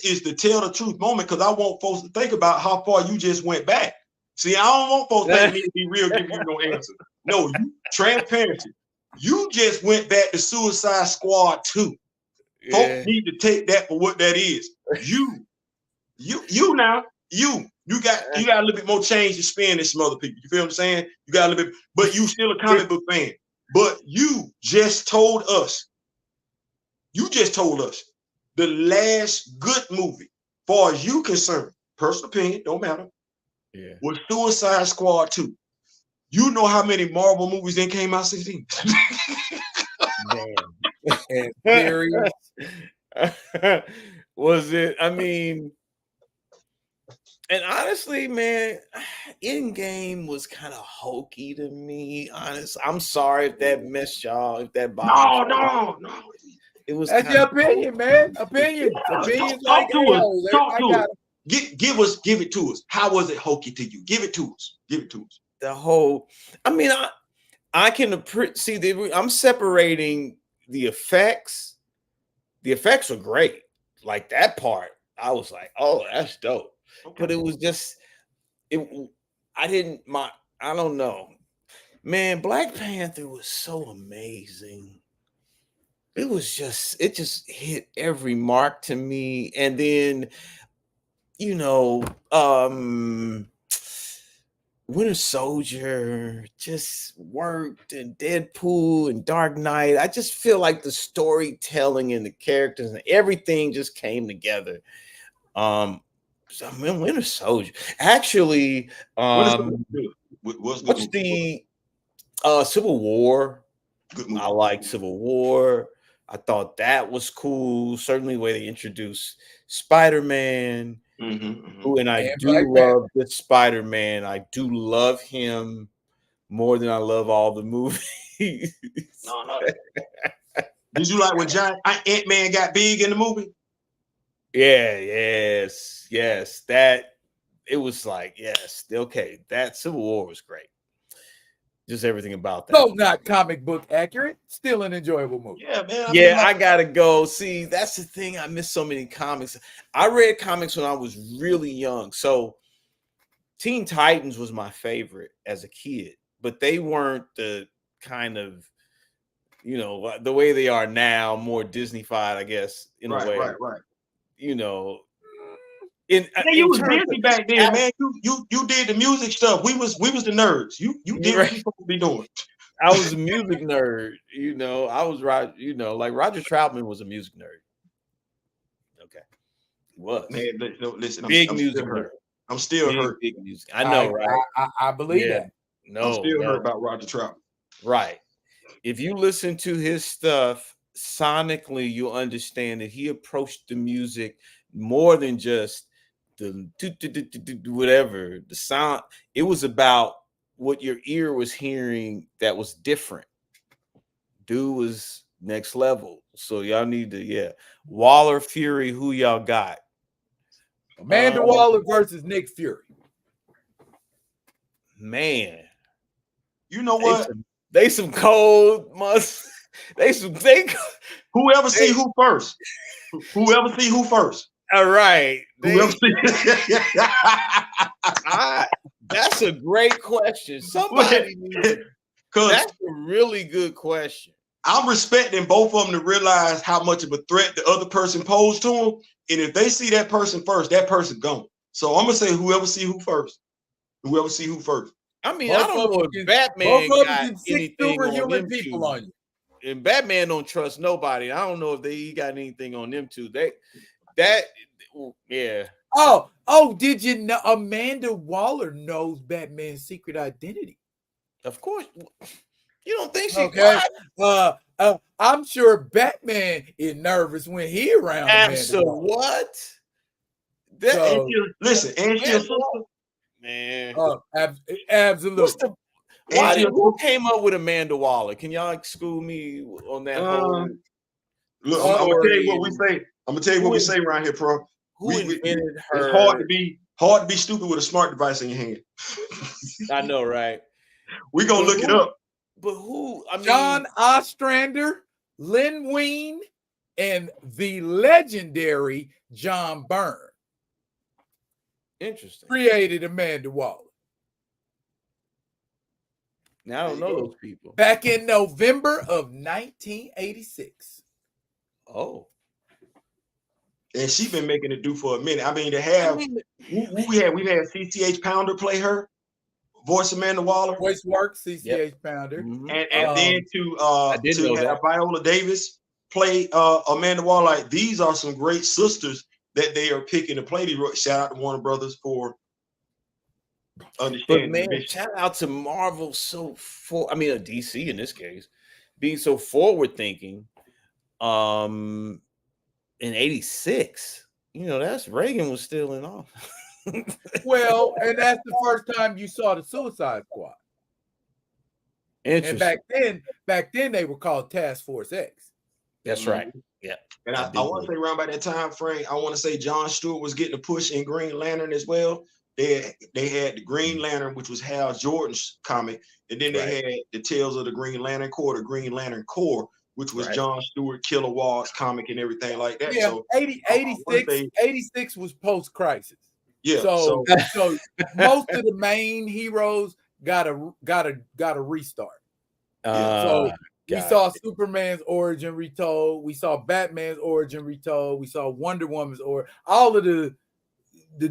is the tell the truth moment because I want folks to think about how far you just went back. See, I don't want folks to me to be real, giving you no answer. No, transparency. You just went back to Suicide Squad 2. Yeah. Folks need to take that for what that is. You got a little bit more change to spend than some other people. You feel what I'm saying? You got a little bit, but you still a comic book fan. But you just told us the last good movie, far as you concerned, personal opinion, don't matter, was Suicide Squad 2. You know how many Marvel movies then came out since then? And serious. Was it? I mean, and honestly, man, Endgame was kind of hokey to me. Honestly, I'm sorry if that messed y'all. If that bothered. No. It was. That's your opinion, man. Opinion. Talk to us. Give it to us. How was it hokey to you? Give it to us. The whole. I mean, I can see. I'm separating the effects. The effects are great. Like that part, I was like, oh, that's dope. Okay. But it was just, I don't know. Man, Black Panther was so amazing. It just hit every mark to me. And then, Winter Soldier just worked, and Deadpool and Dark Knight. I just feel like the storytelling and the characters and everything just came together. Winter Soldier. Actually, what's the Civil War? I liked Civil War. I thought that was cool. Certainly the way they introduced Spider-Man. And I do love this Spider-Man. I do love him more than I love all the movies. No. Did you like when Ant-Man got big in the movie? Yes. That it was like, yes, okay. That Civil War was great. Just everything about that. No, not comic book accurate. Still an enjoyable movie. Yeah, man. I gotta go. See, that's the thing. I miss so many comics. I read comics when I was really young. So Teen Titans was my favorite as a kid, but they weren't the kind of, the way they are now, more Disney-fied, I guess, in a way. Right. You was busy back then, man. You did the music stuff. We was the nerds. You did what you supposed to be doing. I was a music nerd. I was right. Like Roger Troutman was a music nerd. Okay, he was. Man, listen, big music nerd. I'm still hurt. Big music. I know, right? I believe that. No, I'm still hurt about Roger Troutman. Right. If you listen to his stuff sonically, you'll understand that he approached the music more than just the whatever the sound. It was about what your ear was hearing that was different. Dude was next level. So y'all need to, Waller Fury, who y'all got? Amanda Waller versus Nick Fury. Man, you know what? They some cold must. Whoever see who first. Whoever see who first. All right. Whoever see. That's a great question. Somebody needs. That's a really good question. I'm respecting both of them to realize how much of a threat the other person posed to them. And if they see that person first, that person gone. So I'm gonna say whoever see who first. Whoever see who first. I mean, I don't know if Batman got anything on them people two. on you. And Batman don't trust nobody. I don't know if he got anything on them two. Yeah. Oh, did you know Amanda Waller knows Batman's secret identity? Of course. You don't think she okay? I'm sure Batman is nervous when he around. What? Listen, and she's man. Absolutely. Who came up with Amanda Waller? Can y'all school me on that whole? Look, I'm gonna tell you what we say. I'm gonna tell you what we say around here, Pro. Who invented her? It's hard to be stupid with a smart device in your hand. I know, right? We gonna look it up. But who? I mean, John Ostrander, Lynn Wein, and the legendary John Byrne. Interesting. Created Amanda Waller. Now I don't know those people. Back in November of 1986. Oh. And she's been making it do for a minute. I mean, to have we've had CCH Pounder play her, voice Amanda Waller. Voice work, CCH Pounder. Mm-hmm. And then to have Viola Davis play Amanda Waller. Like, these are some great sisters that they are picking to play these. Shout out to Warner Brothers for understanding. But man, shout out to Marvel DC in this case, being so forward thinking. In 86, that's Reagan was still in office. Well, and that's the first time you saw the Suicide Squad. And back then they were called Task Force X. That's right. Yeah. And I want to say around by that time frame, I want to say John Stewart was getting a push in Green Lantern as well. They had the Green Lantern, which was Hal Jordan's comic, and then they had the Tales of the Green Lantern Corps, the Green Lantern Corps, which was John Stewart, Killer Ward's comic and everything like that. Yeah, so 86 was post-crisis. Yeah. So most of the main heroes got a restart. We saw Superman's origin retold. We saw Batman's origin retold. We saw Wonder Woman's all of the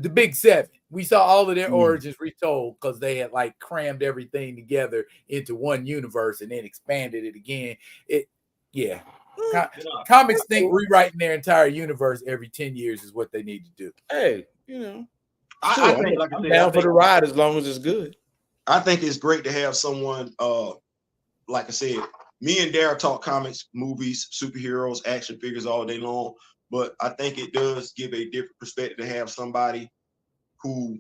big seven. We saw all of their origins retold because they had like crammed everything together into one universe and then expanded it again. Comics think rewriting their entire universe every 10 years is what they need to do. Hey, I think, like I I'm said, down for the ride as long as it's good. I think it's great to have someone, like I said, me and Dara talk comics, movies, superheroes, action figures all day long. But I think it does give a different perspective to have somebody who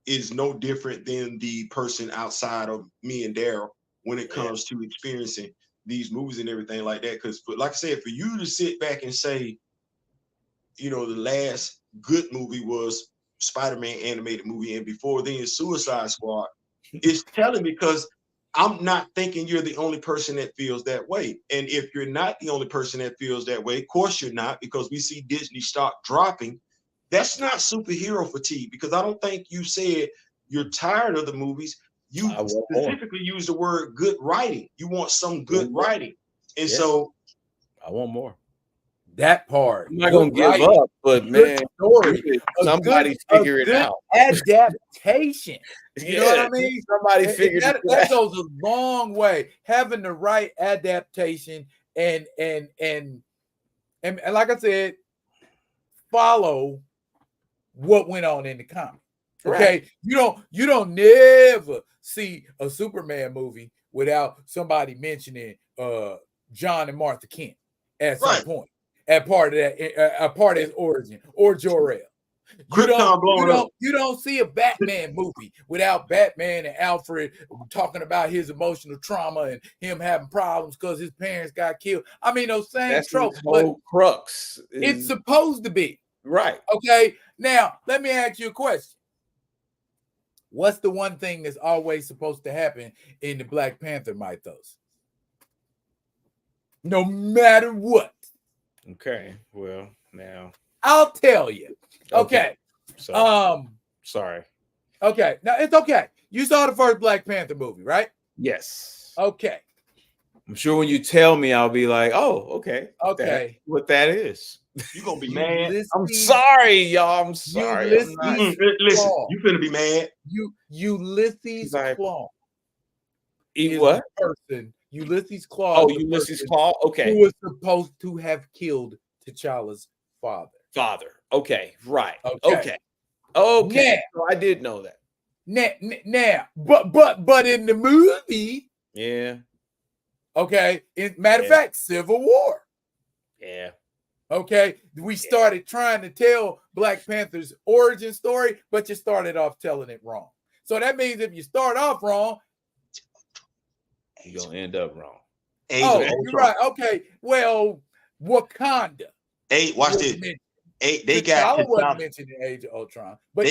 is no different than the person outside of me and Dara when it comes to experiencing these movies and everything like that. Because, like I said, for you to sit back and say, the last good movie was Spider-Man animated movie, and before then Suicide Squad, it's telling, because I'm not thinking you're the only person that feels that way. And if you're not the only person that feels that way, of course you're not, because we see Disney stock dropping. That's not superhero fatigue, because I don't think you said you're tired of the movies. You specifically use the word good writing. You want some good writing. And so I want more. That part. I'm not going to give up, but man, somebody figure it out. Adaptation. You know what I mean? Somebody figure it out. That goes a long way. Having the right adaptation and like I said, follow what went on in the comic. Okay. Right. You don't never see a Superman movie without somebody mentioning John and Martha Kent at some point. At part of his origin, or Jor-El. You don't see a Batman movie without Batman and Alfred talking about his emotional trauma and him having problems because his parents got killed. I mean, those same tropes. But crux. It's supposed to be. Right. Okay. Now, let me ask you a question. What's the one thing that's always supposed to happen in the Black Panther mythos? No matter what. Okay. Well, now. I'll tell you. Okay. So, sorry. Okay. Now it's okay. You saw the first Black Panther movie, right? Yes. Okay. I'm sure when you tell me, I'll be like, oh, okay. Okay. That's what that is. You gonna be mad. I'm sorry, y'all. I'm sorry. Ulysses Listen, you finna be mad. Ulysses Claw. Eat what? Person. Ulysses Claw. Oh, Ulysses Claw. Okay. Who was supposed to have killed T'Challa's father. Okay. Right. Okay. Now, so I did know that. Now, but in the movie, yeah. Okay. Matter of fact, Civil War. Yeah. Okay. We started trying to tell Black Panther's origin story, but you started off telling it wrong. So that means if you start off wrong, you're gonna end up wrong. You're right. Okay. Well, Wakanda. Watch this. They T'Challa wasn't mentioned in Age of Ultron, but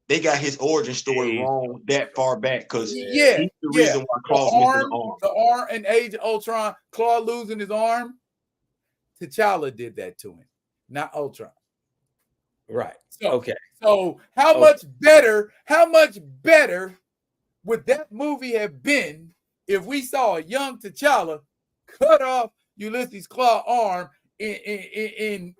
they got his origin story wrong that far back because he's the reason why Claw's missing the arm in Age of Ultron, Claw losing his arm. T'Challa did that to him, not Ultron. Right. So how much better would that movie have been if we saw a young T'Challa cut off Ulysses' Claw arm in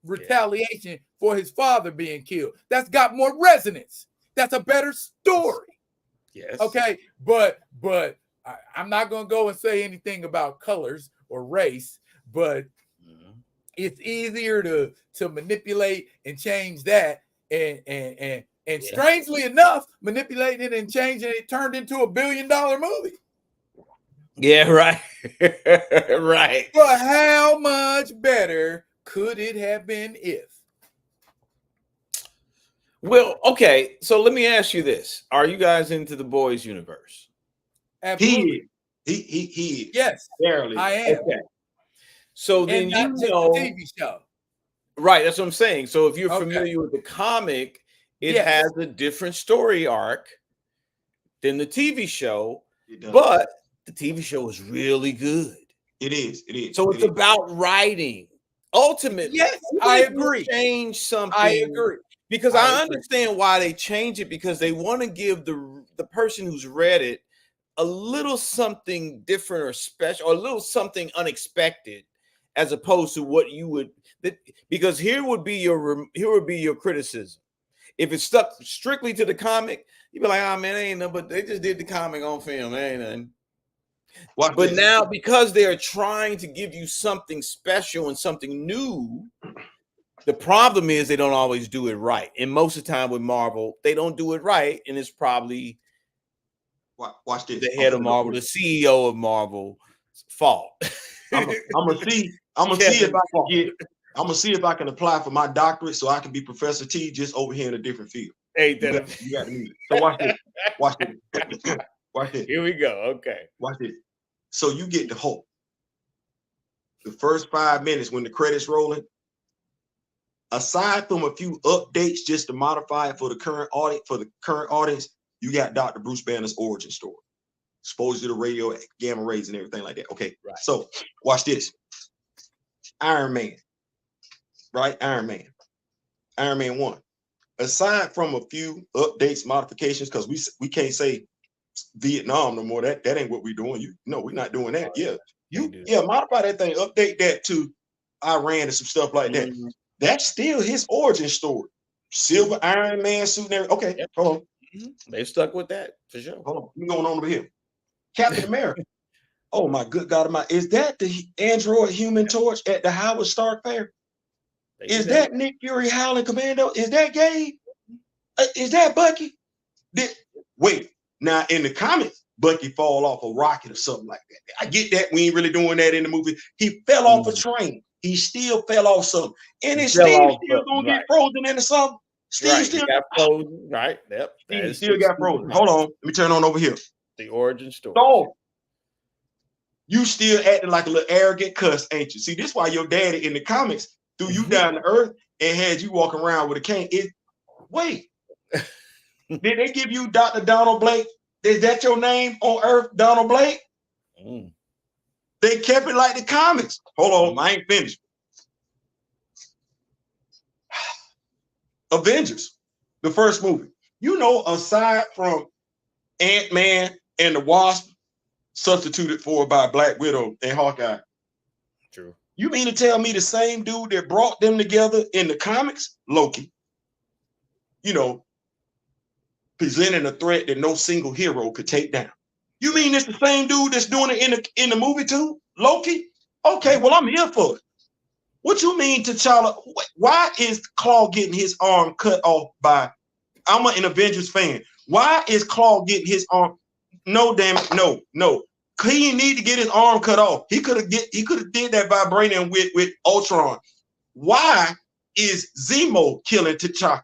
retaliation for his father being killed? That's got more resonance. That's a better story. Yes. Okay, but I'm not gonna go and say anything about colors or race, but it's easier to manipulate and change that, and strangely enough, manipulating it and changing it turned into a $1 billion movie. Yeah, right. Right. But how much better could it have been if? Well, okay. So let me ask you this: are you guys into the boys' universe? Absolutely. He yes, barely. I am. Okay. So and then not just the TV show. Right, that's what I'm saying. So if you're familiar with the comic, it has a different story arc than the TV show, but the TV show is really good. It is. So it's about writing. Ultimately, yes, I agree. Change something. I agree. Because I understand why they change it, because they want to give the person who's read it a little something different or special, or a little something unexpected, as opposed to what you would. Because here would be your criticism. If it's stuck strictly to the comic, you'd be like, "Oh man, ain't no." But they just did the comic on film, ain't nothing. But now, because they're trying to give you something special and something new, the problem is they don't always do it right. And most of the time with Marvel, they don't do it right, and it's probably watch this. The head of Marvel, the CEO of Marvel, fault. I'm gonna see if I can get. I'm gonna see if I can apply for my doctorate so I can be Professor T, just over here in a different field. Hey, you got to meet it. So watch this. Watch this. Here we go. Okay. Watch this. So you get the Hulk. The first 5 minutes when the credits rolling, aside from a few updates just to modify it for the current audience, you got Dr. Bruce Banner's origin story. Exposed to the radio gamma rays and everything like that. Okay. Right. So watch this. Iron Man. Right? Iron Man 1. Aside from a few updates, modifications, because we can't say Vietnam no more. That ain't what we're doing. We're not doing that. Modify that thing, update that to Iran and some stuff like that. That's still his origin story. Silver Iron Man suit and everything. Okay, hold on. They stuck with that for sure. Hold on. What's going on over here? Captain America. Oh my good God, is that the android Human Torch at the Howard Stark Fair? Is that Nick Fury Howling Commando? Is that Gabe? Is that Bucky? Wait, now in the comics, Bucky fall off a rocket or something like that. I get that. We ain't really doing that in the movie. He fell off a train. He still fell off something. And his Steve still gonna get frozen into something. Steve still got frozen. Right. Yep. Steve still got frozen. Hold on. Let me turn on over here. The origin story. So you still acting like a little arrogant cuss, ain't you? See, this is why your daddy in the comics threw you down to earth and had you walking around with a cane. Wait. Did they give you Dr. Donald Blake? Is that your name on earth, Donald Blake? They kept it like the comics. Hold on, I ain't finished. Avengers, the first movie. You know, aside from Ant-Man and the Wasp, substituted for by Black Widow and Hawkeye. True. You mean to tell me the same dude that brought them together in the comics, Loki, you know, presenting a threat that no single hero could take down. You mean it's the same dude that's doing it in the movie too, Loki? Okay, well, I'm here for it. What you mean, T'Challa? Why is Claw getting his arm cut off by? I'm an Avengers fan. Why is Claw getting his arm? No, damn it, no. He didn't need to get his arm cut off. He could have did that vibranium with Ultron. Why is Zemo killing T'Chaka?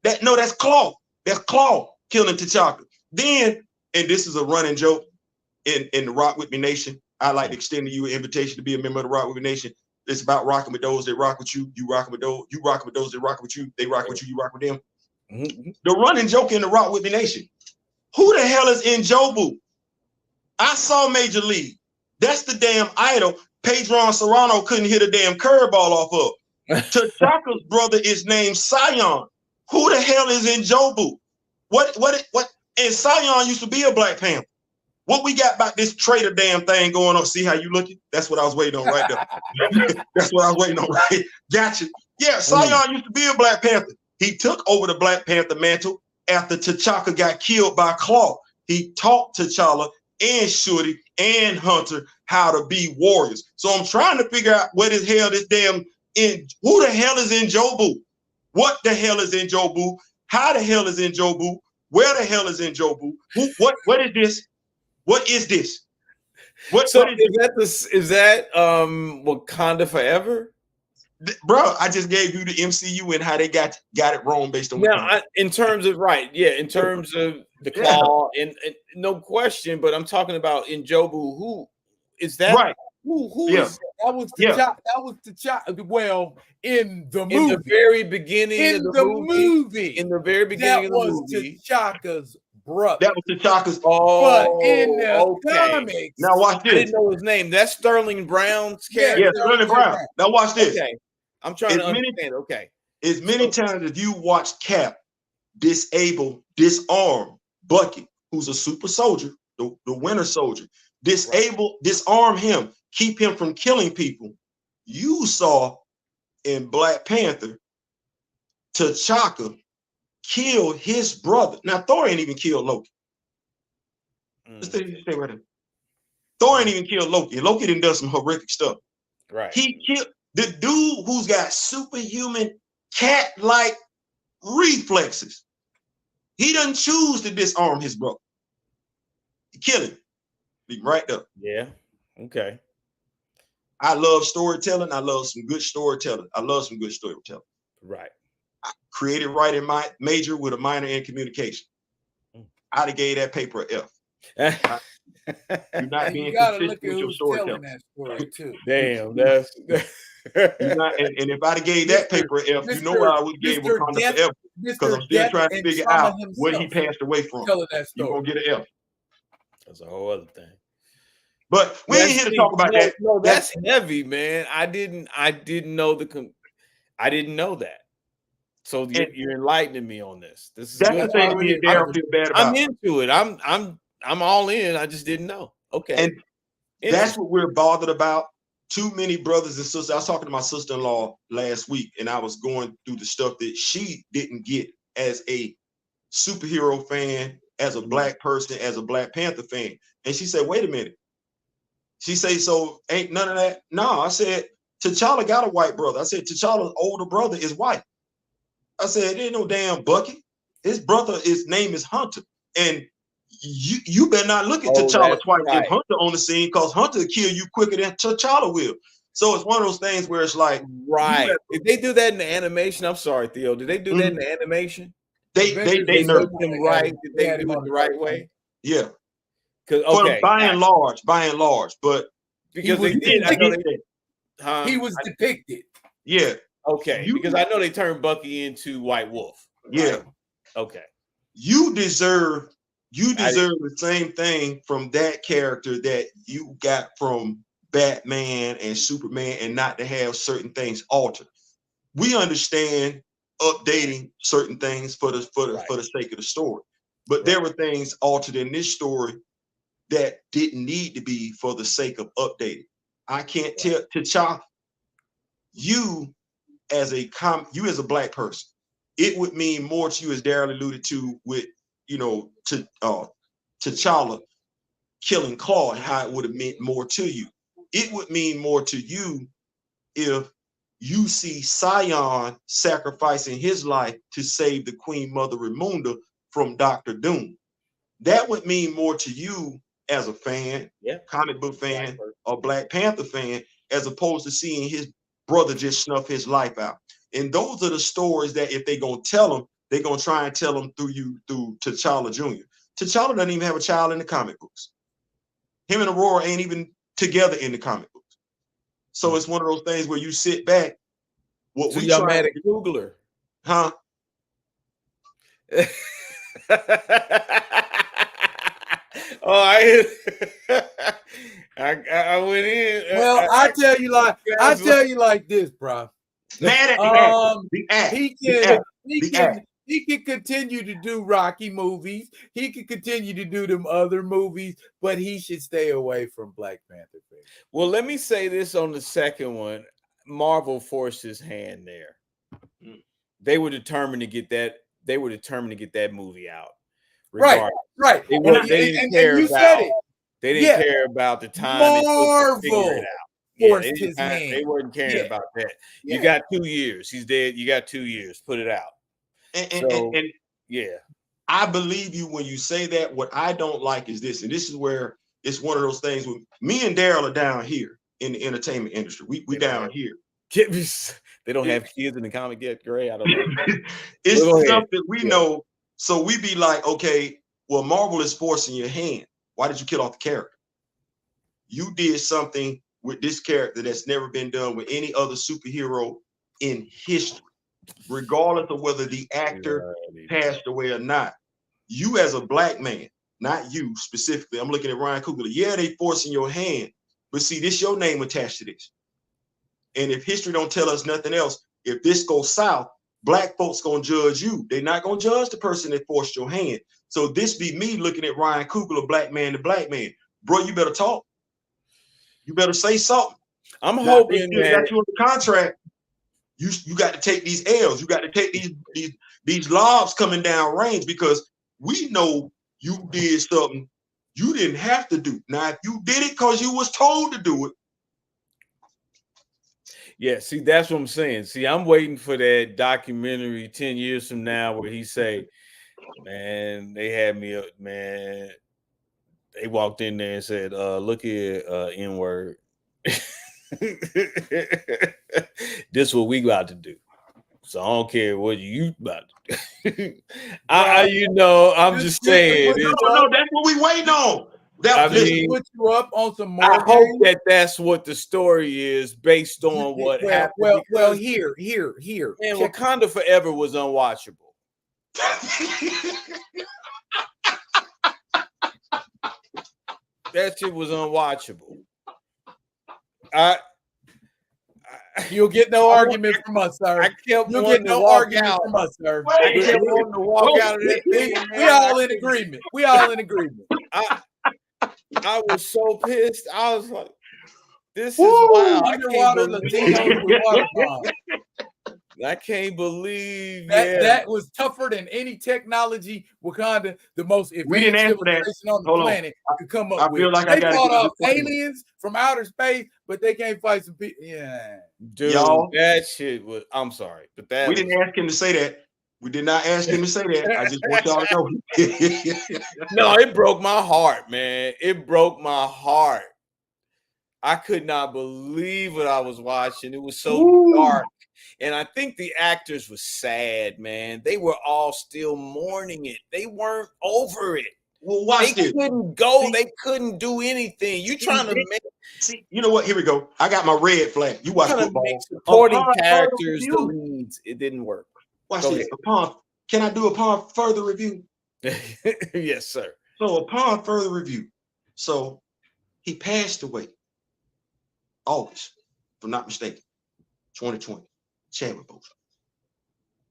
That's Claw. That's Claw killing T'Chaka. Then, and this is a running joke in the Rock With Me Nation. I like to extend to you an invitation to be a member of the Rock With Me Nation. It's about rocking with those that rock with you. You rocking with those. You rocking with those that rock with you. They rock with you. You rock with them. Mm-hmm. The running joke in the Rock With Me Nation. Who the hell is in Jobu? I saw Major League. That's the damn idol. Pedro Serrano couldn't hit a damn curveball off of. T'Chaka's brother is named Sion. Who the hell is in Jobu? What? And Sion used to be a Black Panther. What we got about this traitor damn thing going on? See how you looking? That's what I was waiting on right there. That's what I was waiting on, right? Gotcha. Yeah, Sion used to be a Black Panther. He took over the Black Panther mantle after T'Chaka got killed by Claw. He taught T'Challa and Shuri and Hunter how to be warriors. So I'm trying to figure out what the hell this damn who the hell is in Jobu? What the hell is in Jobu? How the hell is in Jobu? Where the hell is in Jobu? What is this? What is this? What is that Wakanda Forever? Bro, I just gave you the MCU and how they got it wrong based on in terms of in terms of the Claw and no question, but I'm talking about in Jobu. Who is that? Right. Who is that? Was T'Chaka. That was T'Chaka. Well, in the movie, in the very beginning of the movie, in the very beginning of the movie, T'Chaka's brother. That was T'Chaka's. But in the comics, now watch this. I didn't know his name. That's Sterling Brown's character. Yeah, Sterling Brown. Now watch this. Okay, I'm trying to understand. Okay, as many times as you watch Cap disarm Bucky, who's a super soldier, the Winter Soldier, disarm him, keep him from killing people. You saw in Black Panther, T'Chaka kill his brother. Now, Thor ain't even killed Loki. Stay right there. Thor ain't even killed Loki. Loki done some horrific stuff. Right. He killed the dude who's got superhuman cat-like reflexes. He doesn't choose to disarm his brother. He killed him. Leave him right there. Yeah. Okay. I love storytelling. I love some good storytelling. Right. I created writing my major with a minor in communication. I'd have gave that paper an F. You're not being consistent with your storytelling. That story too. Damn, that's and if I'd have gave that paper an F, you know what I would have gave Wakanda forever. Because I'm still trying to figure out what he passed away from. You're gonna get an F. That's a whole other thing. But we ain't here to talk about that. No, that's heavy, man. I didn't know I didn't know that. So you're enlightening me on this. This is that's the thing to me. I don't feel bad about. I'm into it. I'm all in. I just didn't know. Okay. And that's what we're bothered about. Too many brothers and sisters. I was talking to my sister-in-law last week, and I was going through the stuff that she didn't get as a superhero fan, as a Black person, as a Black Panther fan. And she said, wait a minute. She said, so ain't none of that? No, I said, T'Challa got a white brother. I said, T'Challa's older brother is white. I said, there ain't no damn Bucky. His brother, his name is Hunter. And you better not look at T'Challa twice if Hunter on the scene, because Hunter will kill you quicker than T'Challa will. So it's one of those things where it's like, right. Did they do that in the animation? I'm sorry, Theo. Did they do that in the animation? They nerfed them right. Did they do it the right way? Yeah. Okay. By and large, but because he was depicted. Yeah. Okay. Because I know they turned Bucky into White Wolf. Right? Yeah. Okay. You deserve the same thing from that character that you got from Batman and Superman and not to have certain things altered. We understand updating certain things for the sake of the story, but there were things altered in this story that didn't need to be for the sake of updating. I can't tell T'Challa, you as a black person, it would mean more to you, as Daryl alluded to, with T'Challa killing Claude, how it would have meant more to you. It would mean more to you if you see Sion sacrificing his life to save the Queen Mother Ramunda from Dr. Doom. That would mean more to you as a fan, comic book fan, or Black Panther fan, as opposed to seeing his brother just snuff his life out. And those are the stories that if they're going to tell them, they're going to try and tell them through T'Challa Jr. T'Challa doesn't even have a child in the comic books. Him and Aurora ain't even together in the comic books. So it's one of those things where you sit back. What so we y'all try mad at Googler? Huh? Oh, I went in. Well, I tell you like this, bro. Mad at the act. He can continue to do Rocky movies. He can continue to do them other movies, but he should stay away from Black Panther. Well, let me say this on the second one. Marvel forced his hand there. They were determined to get that. They were determined to get that movie out. Right. They didn't care about the time. Marvel forced his hand. They weren't caring about that. You got 2 years. He's dead. You got 2 years. Put it out. And I believe you when you say that. What I don't like is this, and this is where it's one of those things where me and Daryl are down here in the entertainment industry. We down here. They don't have kids in the comic yet, Gray. I don't know. It's something we know. So we be like, okay, well, Marvel is forcing your hand. Why did you kill off the character? You did something with this character that's never been done with any other superhero in history, regardless of whether the actor passed away or not. You as a black man, not you specifically, I'm looking at Ryan Coogler. Yeah, they forcing your hand, but see, this your name attached to this. And if history don't tell us nothing else, if this goes south, black folks gonna judge you. They're not gonna judge the person that forced your hand. So this be me looking at Ryan Coogler, black man to black man. Bro, you better talk. You better say something. I'm hoping that got you in the contract. You got to take these L's. You got to take these lobs coming down range, because we know you did something you didn't have to do. Now, if you did it because you was told to do it. Yeah, see, that's what I'm saying. See, I'm waiting for that documentary 10 years from now where he say, man, they had me up, man. They walked in there and said, look here, N-word. This what we got to do. So I don't care what you about to do. I'm just saying. No, that's what we waiting on. That put you up on some more. I hope that's what the story is based on what happened. Well, here. And Wakanda Forever was unwatchable. That shit was unwatchable. You'll get no argument from us, sir. You'll get no argument from us, sir. I kept wanting to walk out of that thing. We all in agreement. We all in agreement. I was so pissed. I was like, this is wild. I can't believe that was tougher than any technology Wakanda, the most advanced civilization on the planet, could come up with. They fought off aliens from outer space, but they can't fight some people. Yeah, dude, that shit was. I'm sorry, but we didn't ask him to say that. We did not ask him to say that. I just want y'all to know. No, it broke my heart, man. It broke my heart. I could not believe what I was watching. It was so dark. And I think the actors were sad, man. They were all still mourning it. They weren't over it. Well, watch this. They couldn't go. They couldn't do anything. You trying to make... See, you know what? Here we go. I got my red flag. You watch football. Supporting characters the leads. It didn't work. Watch this. Can I do upon further review? Yes, sir. So upon further review. So he passed away. August, if I'm not mistaken, 2020, Chadwick Boseman.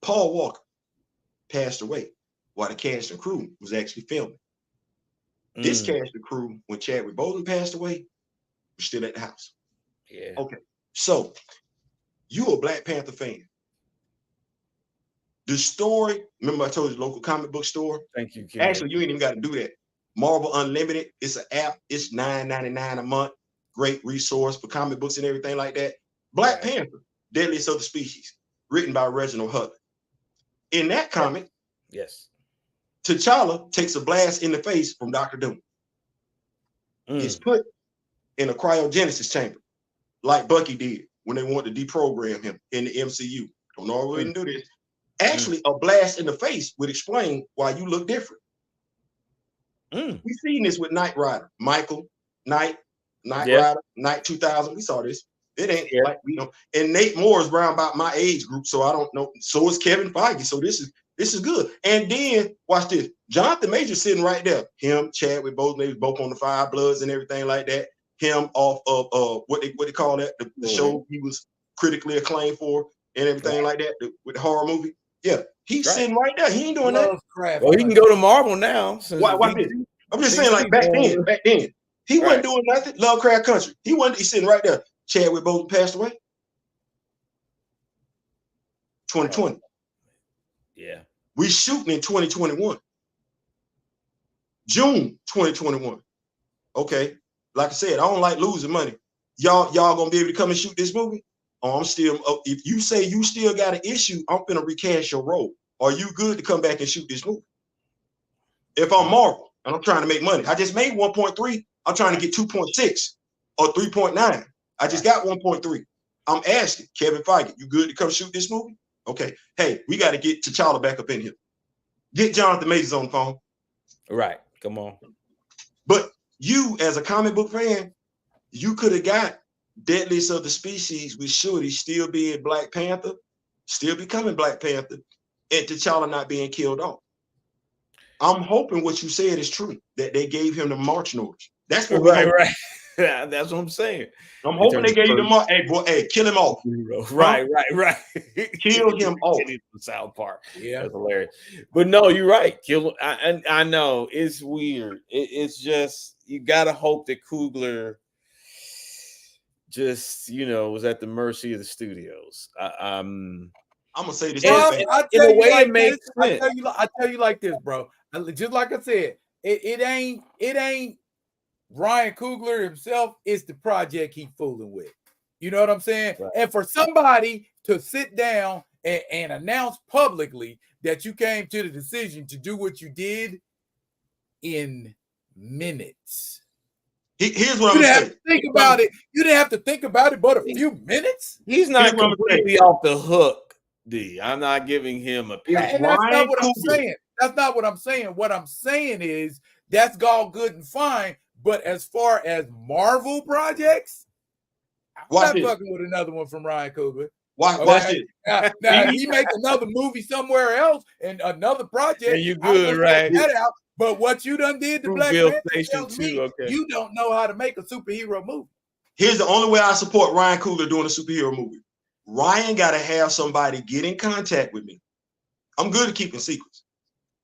Paul Walker passed away while the cast and crew was actually filming. This cast and crew, when Chadwick Boseman passed away, was still at the house. Yeah. Okay. So you a Black Panther fan. The story, remember I told you the local comic book store? Thank you, Ken. Actually, you ain't even got to do that. Marvel Unlimited, it's an app. It's $9.99 a month. Great resource for comic books and everything like that. Black Panther, Deadliest of the Species, written by Reginald Hudlin. In that comic, yes, T'Challa takes a blast in the face from Dr. Doom. He's put in a cryogenesis chamber, like Bucky did when they wanted to deprogram him in the MCU. Don't know why we didn't do this. Actually, a blast in the face would explain why you look different. We've seen this with Knight Rider, Michael, Knight Rider, Knight 2000. We saw this. It ain't like, you know, and Nate Moore is around about my age group, so I don't know. So is Kevin Feige. So this is good. And then watch this. Jonathan Major sitting right there. Him, Chadwick Boseman, they was both on the Five Bloods and everything like that. Him off of what they call that, the show he was critically acclaimed for and everything like that, with the horror movie. Yeah, he's sitting right there. He ain't doing that. Well, he can go to Marvel now. Why this? I'm just saying, like back then, he wasn't doing nothing. Lovecraft Country. He's sitting right there. Chadwick Boseman passed away. 2020. Yeah. We shooting in 2021. June 2021. Okay. Like I said, I don't like losing money. Y'all gonna be able to come and shoot this movie? Oh, I'm still, if you say you still got an issue, I'm gonna recast your role. Are you good to come back and shoot this movie? If I'm Marvel and I'm trying to make money, I just made 1.3. I'm trying to get 2.6 or 3.9. I just got 1.3. I'm asking Kevin Feige, you good to come shoot this movie? Okay. Hey, we got to get T'Challa back up in here. Get Jonathan Majors on the phone. Right. Come on. But you, as a comic book fan, you could have got Deadliest of the Species with Shorty still being Black Panther, still becoming Black Panther, and T'Challa not being killed off. I'm hoping what you said is true, that they gave him the marching orders. That's what right. Yeah, that's what I'm saying. I'm hoping they gave him the march. Hey, boy, hey, kill him off. Right. Kill him off. South Park. Yeah, that's hilarious. But no, you're right. I know it's weird. It's just you gotta hope that Coogler just was at the mercy of the studios. I'm gonna say this. In a way, it makes sense. I tell you like this, bro. Just like I said, it ain't Ryan Coogler himself. It's the project he fooling with. You know what I'm saying? Right. And for somebody to sit down and announce publicly that you came to the decision to do what you did in minutes. Here's what I'm saying. Think about it. You didn't have to think about it, but a few minutes. He's not completely off the hook, D. I'm not giving him a pass. And that's not what I'm saying. That's not what I'm saying. What I'm saying is that's all good and fine. But as far as Marvel projects, I'm not fucking with another one from Ryan Coogler. Watch it. Now he makes another movie somewhere else and another project. And you good, right? That out. But what you done did to Black Panther tells me okay. You don't know how to make a superhero movie. Here's the only way I support Ryan Coogler doing a superhero movie. Ryan got to have somebody get in contact with me. I'm good at keeping secrets.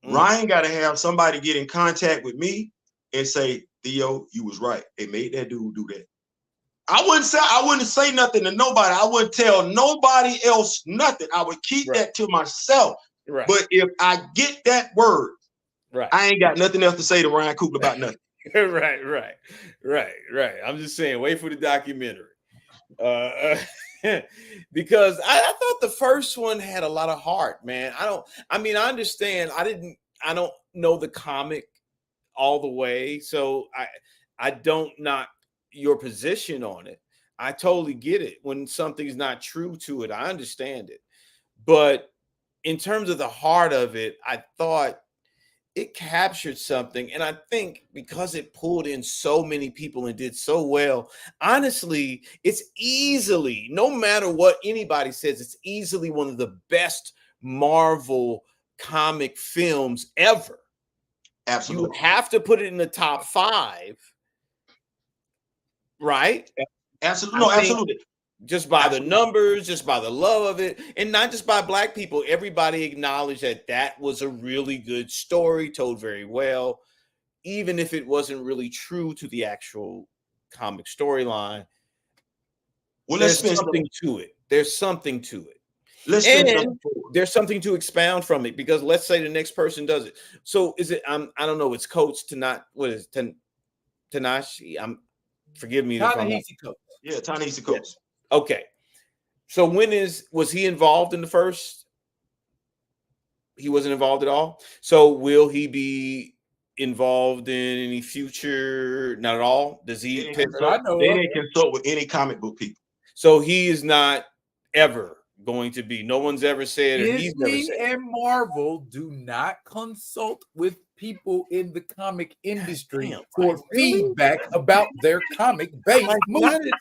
Ryan got to have somebody get in contact with me and say, Theo, you was right. They made that dude do that. I wouldn't say nothing to nobody. I wouldn't tell nobody else nothing. I would keep that to myself. Right. But if I get that word, right, I ain't got nothing else to say to Ryan Coogler about nothing. Right. I'm just saying, wait for the documentary. Because I thought the first one had a lot of heart, man. I understand. I don't know the comic all the way, so I don't knock your position on it. I totally get it. When something's not true to it, I understand it. But in terms of the heart of it, I thought it captured something. And I think because it pulled in so many people and did so well, honestly, it's easily, no matter what anybody says, it's easily one of the best Marvel comic films ever. Absolutely. You have to put it in the top 5, right? Absolutely, I no, think absolutely. just by Absolutely. the numbers, just by the love of it, and not just by Black people. Everybody acknowledged that that was a really good story, told very well, even if it wasn't really true to the actual comic storyline. Well, let's There's spend something to it. There's something to it. let's spend And something forward. there's something to expound from it, because let's say the next person does it. So is it? I don't know. It's Coach to not what is it, Tanashi? Forgive me if I'm wrong. Ta-Nehisi Coates. Yeah, Ta-Nehisi Yeah. Coates. Okay. So was he involved in the first? He wasn't involved at all. So will he be involved in any future? Not at all. Does he? They That I know they of. didn't consult with any comic book people. So he is not ever going to be. No one's ever said, or he's never Disney said. and Marvel do not consult with people in the comic industry damn, for like, really? feedback about their comic-based Like, movies.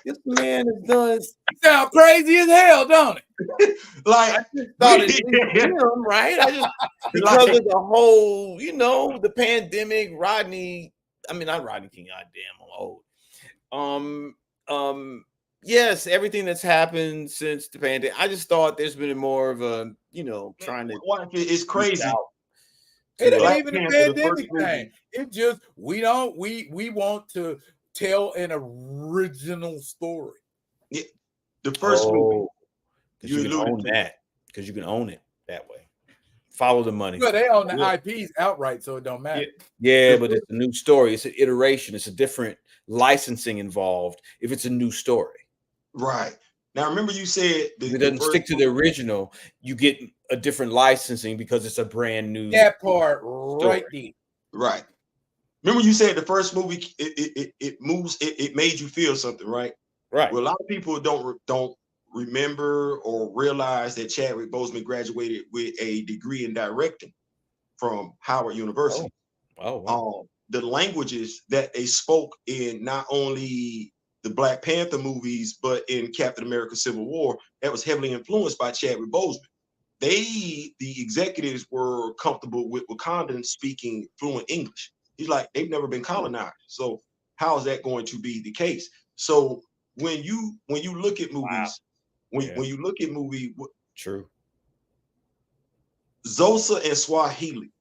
this man has done. Sound crazy as hell, don't it? Like, I just thought it was him, right? I just because of the whole, the pandemic. Not Rodney King. Goddamn, I'm old. Yes, everything that's happened since the pandemic. I just thought there's been more of a, trying to. it's crazy. It ain't Black even a Panther, the pandemic first thing. It just we want to tell an original story. The first movie. Because you can own that. Because you can own it that way. Follow the money. But they own the IPs outright, so it don't matter. Yeah, but it's a new story. It's an iteration. It's a different licensing involved if it's a new story. Right. Now, remember you said if it doesn't stick to the original, you get a different licensing because it's a brand new. That part right there. Right. Remember you said the first movie it moves it made you feel something, right? Right. Well, a lot of people don't remember or realize that Chadwick Boseman graduated with a degree in directing from Howard University. Oh wow. The languages that they spoke in not only the Black Panther movies, but in Captain America Civil War, that was heavily influenced by Chadwick Boseman. The executives were comfortable with Wakandans speaking fluent English. He's like, they've never been colonized. So how is that going to be the case? So when you look at movies, when you look at movie, true. Xhosa and Swahili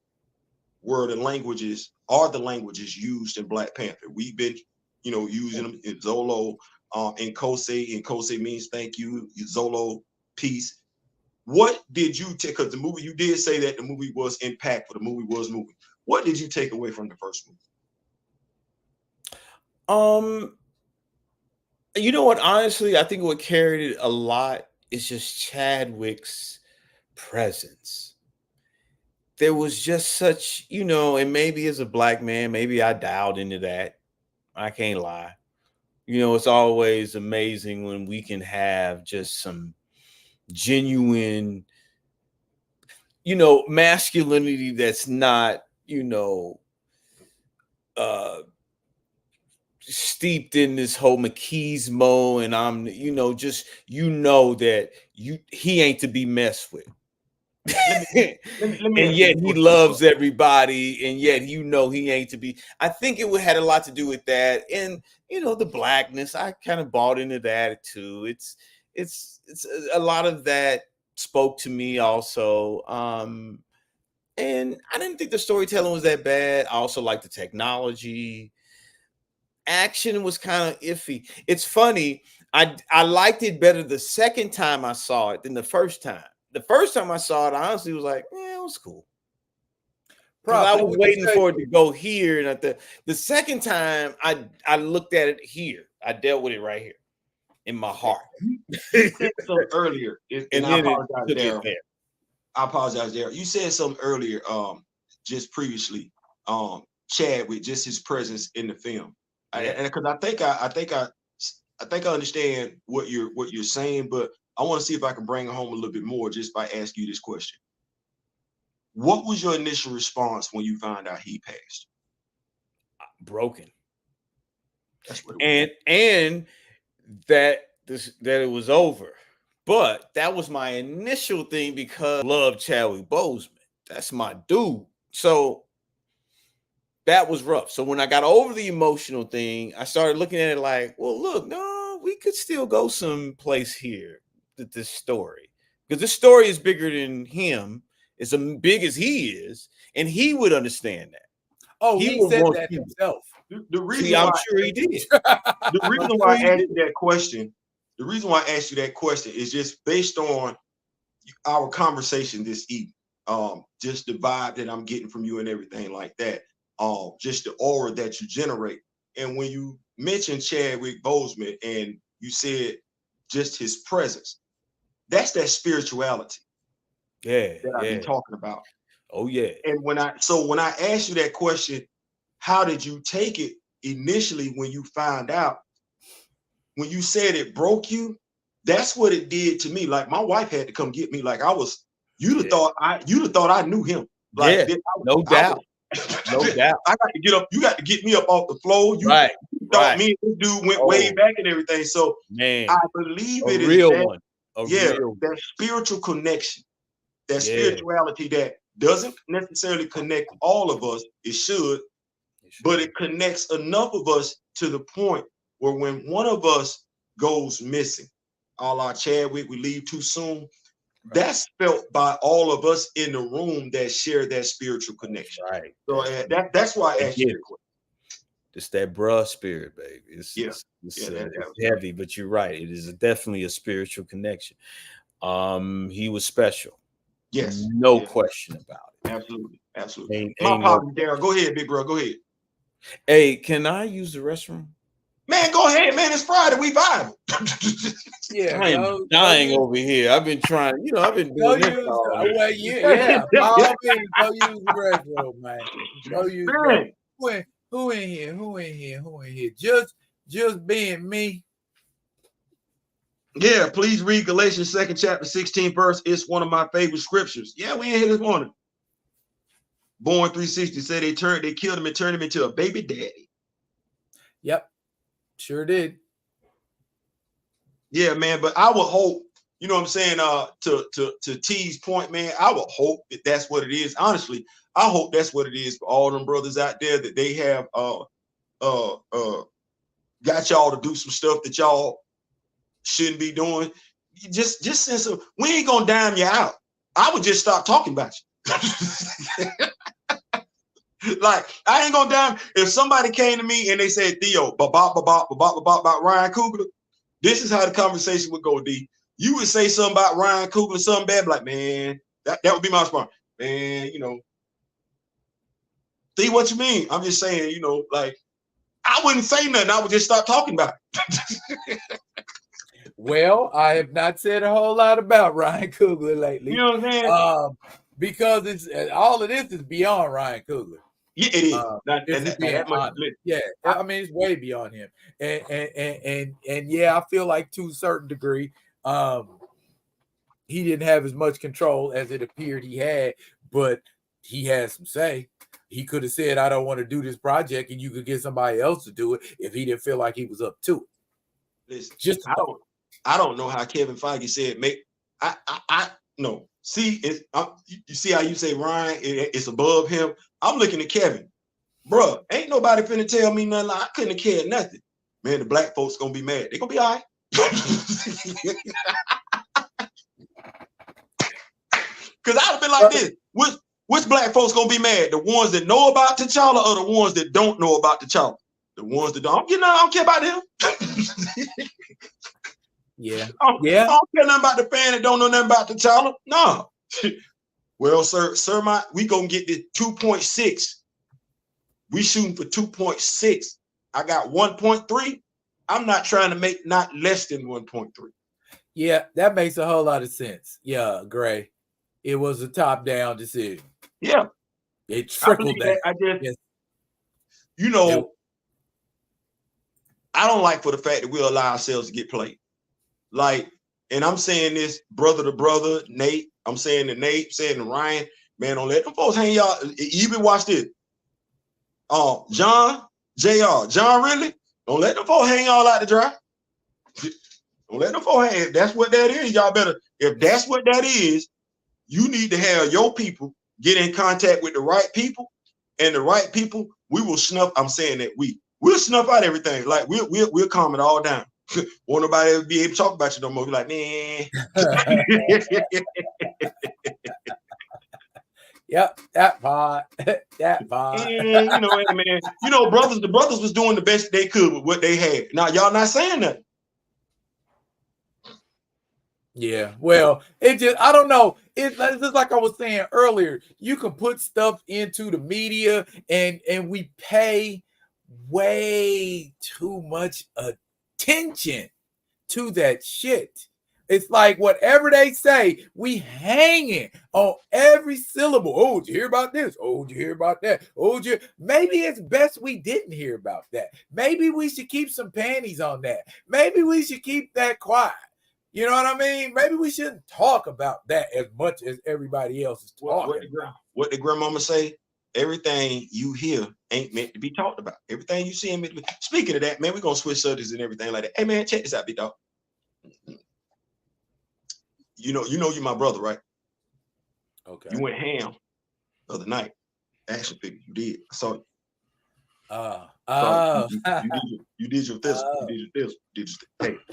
are the languages used in Black Panther. We've been, using them in Zolo, in Kosei, and Kosei means thank you, Zolo, peace. What did you take? Because the movie, you did say that the movie was impactful, the movie was moving. What did you take away from the first movie? You know what? Honestly, I think what carried it a lot is just Chadwick's presence. There was just such, and maybe as a Black man, maybe I dialed into that. I can't lie. It's always amazing when we can have just some genuine, masculinity that's not, steeped in this whole machismo, and I'm, that he ain't to be messed with. And yet he loves everybody, and yet he ain't to be. I think it had a lot to do with that, and the Blackness. I kind of bought into that too. It's a lot of that spoke to me also. And I didn't think the storytelling was that bad. I also liked the technology. Action was kind of iffy. It's funny. I liked it better the second time I saw it than the first time. The first time I saw it, I honestly was like, it was cool. I was waiting for it to go here. And the second time I looked at it here. I dealt with it right here in my heart. You said something earlier, and I apologize, Daryl. I apologize, Daryl. You said something earlier, just previously, Chad, with just his presence in the film. And because I think I understand what you're saying, but I want to see if I can bring it home a little bit more just by asking you this question. What was your initial response when you found out he passed? Broken. That's what it was. And that it was over. But that was my initial thing because I love Chadwick Boseman. That's my dude. So that was rough. So when I got over the emotional thing, I started looking at it like, well, look, no, we could still go someplace here with this story, because this story is bigger than him. It's as big as he is, and he would understand that. Oh, he would said want that you. himself. The reason See, I'm why sure he did. the reason why I asked you that question, the reason why I asked you that question is just based on our conversation this evening. Just the vibe that I'm getting from you and everything like that. Just the aura that you generate. And when you mentioned Chadwick Boseman and you said just his presence, that's that spirituality Yeah, that I've been talking about. Oh yeah. And when I asked you that question, how did you take it initially when you found out? When you said it broke you, that's what it did to me. Like my wife had to come get me. Like you'd have thought I knew him. Like no doubt. No doubt. I got to get up. You got to get me up off the floor. You thought me and this dude went way back and everything. So man, I believe it is real that, one. That spiritual connection, that spirituality that doesn't necessarily connect all of us. It should, but it connects enough of us to the point where when one of us goes missing, a la Chadwick, we leave too soon. That's felt by all of us in the room that share that spiritual connection. Right. So that's why I asked you the question. It's that bruh spirit, baby. It's heavy, but you're right. It is definitely a spiritual connection. He was special. Yes. No question about it. Absolutely. My apologies, Daryl. Go ahead, big bro. Go ahead. Hey, can I use the restroom? Man, go ahead, man. It's Friday. We vibe. I am dying over here. I've been trying, I've been doing this. By all means, go use the restroom, man. Go use who in here? Just being me. Yeah, please read Galatians 2nd chapter 16th verse. It's one of my favorite scriptures. Yeah, we in here this morning. Born 360 said they killed him and turned him into a baby daddy. Yep, sure did. Yeah, man. But I would hope, you know what I'm saying? To T's point, man, I would hope that that's what it is. Honestly, I hope that's what it is for all them brothers out there, that they have got y'all to do some stuff that y'all shouldn't be doing. Just sense of, we ain't gonna dime you out. I would just stop talking about you. Like, I ain't gonna dime. If somebody came to me and they said, Theo, about Ryan Coogler, this is how the conversation would go, D. You would say something about Ryan Coogler, something bad, like, man, that would be my response. Man, see what you mean? I'm just saying, like, I wouldn't say nothing. I would just start talking about it. Well, I have not said a whole lot about Ryan Coogler lately. You know what I'm saying? Because it's all of this is beyond Ryan Coogler. Yeah, it is. Yeah, I mean, it's way beyond him. And yeah, I feel like to a certain degree, he didn't have as much control as it appeared he had, but he had some say. He could have said, I don't want to do this project, and you could get somebody else to do it if he didn't feel like he was up to it. Listen, I don't know how Kevin Feige said, no. See, you see how you say Ryan, it's above him. I'm looking at Kevin. Bruh, ain't nobody finna tell me nothing. I couldn't have cared nothing. Man, the black folks gonna be mad. They gonna be all right. Because I'd have been like this. Which black folks gonna be mad? The ones that know about T'Challa or the ones that don't know about T'Challa? The ones that don't. I don't care about them. Yeah. I don't care nothing about the fan that don't know nothing about T'Challa. No. Well, sir, we gonna get this 2.6. We shooting for 2.6. I got 1.3. I'm not trying to make not less than 1.3. Yeah, that makes a whole lot of sense. Yeah, Gray. It was a top-down decision. Yeah. It trickled down. I don't like for the fact that we allow ourselves to get played. Like, and I'm saying this brother to brother, Nate. I'm saying to Nate, saying to Ryan, man, don't let them folks hang y'all. Even watch this. John, really? Don't let them folks hang y'all out to dry. Don't let them folks hang. If that's what that is, y'all better. If that's what that is, you need to have your people get in contact with the right people and the right people, we will snuff. I'm saying that we'll snuff out everything. Like we'll calm it all down. Won't nobody ever be able to talk about you no more. Be like, man. Yep, that part. That part. And, you know, hey, man, you know, the brothers was doing the best they could with what they had. Now y'all not saying nothing. Yeah, well, it just, I don't know. It's just like I was saying earlier. You can put stuff into the media, and we pay way too much attention to that shit. It's like whatever they say, we hanging on every syllable. Oh, did you hear about this? Oh, did you hear about that? Oh, maybe it's best we didn't hear about that. Maybe we should keep some panties on that. Maybe we should keep that quiet. You know what I mean? Maybe we shouldn't talk about that as much as everybody else is talking. What did grandmama say? Everything you hear ain't meant to be talked about. Everything you see ain't meant to be. Speaking of that, man, we're gonna switch subjects and everything like that. Hey man, check this out, big dog. You know you're my brother, right? Okay. You went ham the other night. Action figure. You did. I saw you. You did your thistle. You did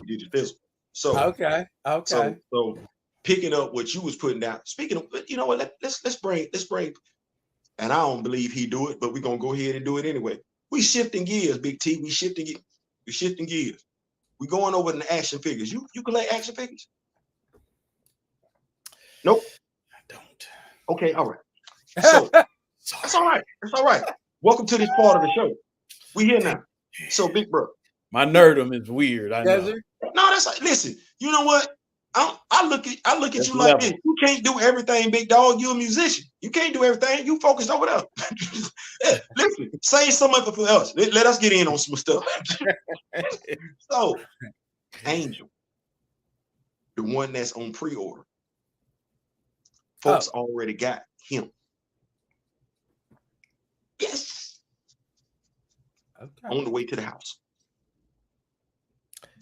your thistle. So okay. So picking up what you was putting down. Speaking of, you know what? Let's bring. And I don't believe he do it, but we're gonna go ahead and do it anyway. We shifting gears, Big T. We shifting gears. We going over the action figures. You collect action figures? Nope. I don't. Okay, all right. So that's all right. That's all right. Welcome to this part of the show. We here now. So, big bro. My nerdum is weird. I know. No, that's like, listen. You know what? I look at That's you like level. this. You can't do everything, big dog. You're a musician. You can't do everything. You focused over there. Listen, say something for us. Let us get in on some stuff. So, Angel, the one that's on pre-order, folks already got him. Yes. Okay. On the way to the house.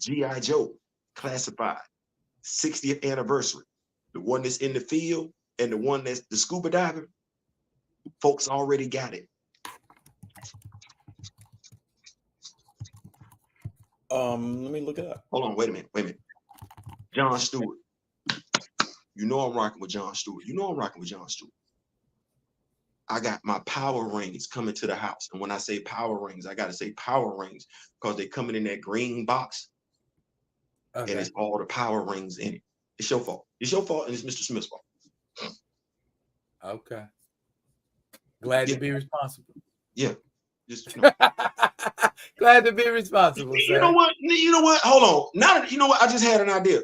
G.I. Joe, classified, 60th anniversary. The one that's in the field and the one that's the scuba diver, folks already got it. Let me look it up. Hold on, wait a minute. John Stewart. You know I'm rocking with John Stewart. I got my power rings coming to the house. And when I say power rings, I got to say power rings because they're coming in that green box. Okay. And it's all the power rings in it. It's your fault. It's your fault and it's Mr. Smith's fault. Okay. Glad to be responsible. Yeah. Just, you know. Glad to be responsible. You know what? Hold on. Now, you know what? I just had an idea.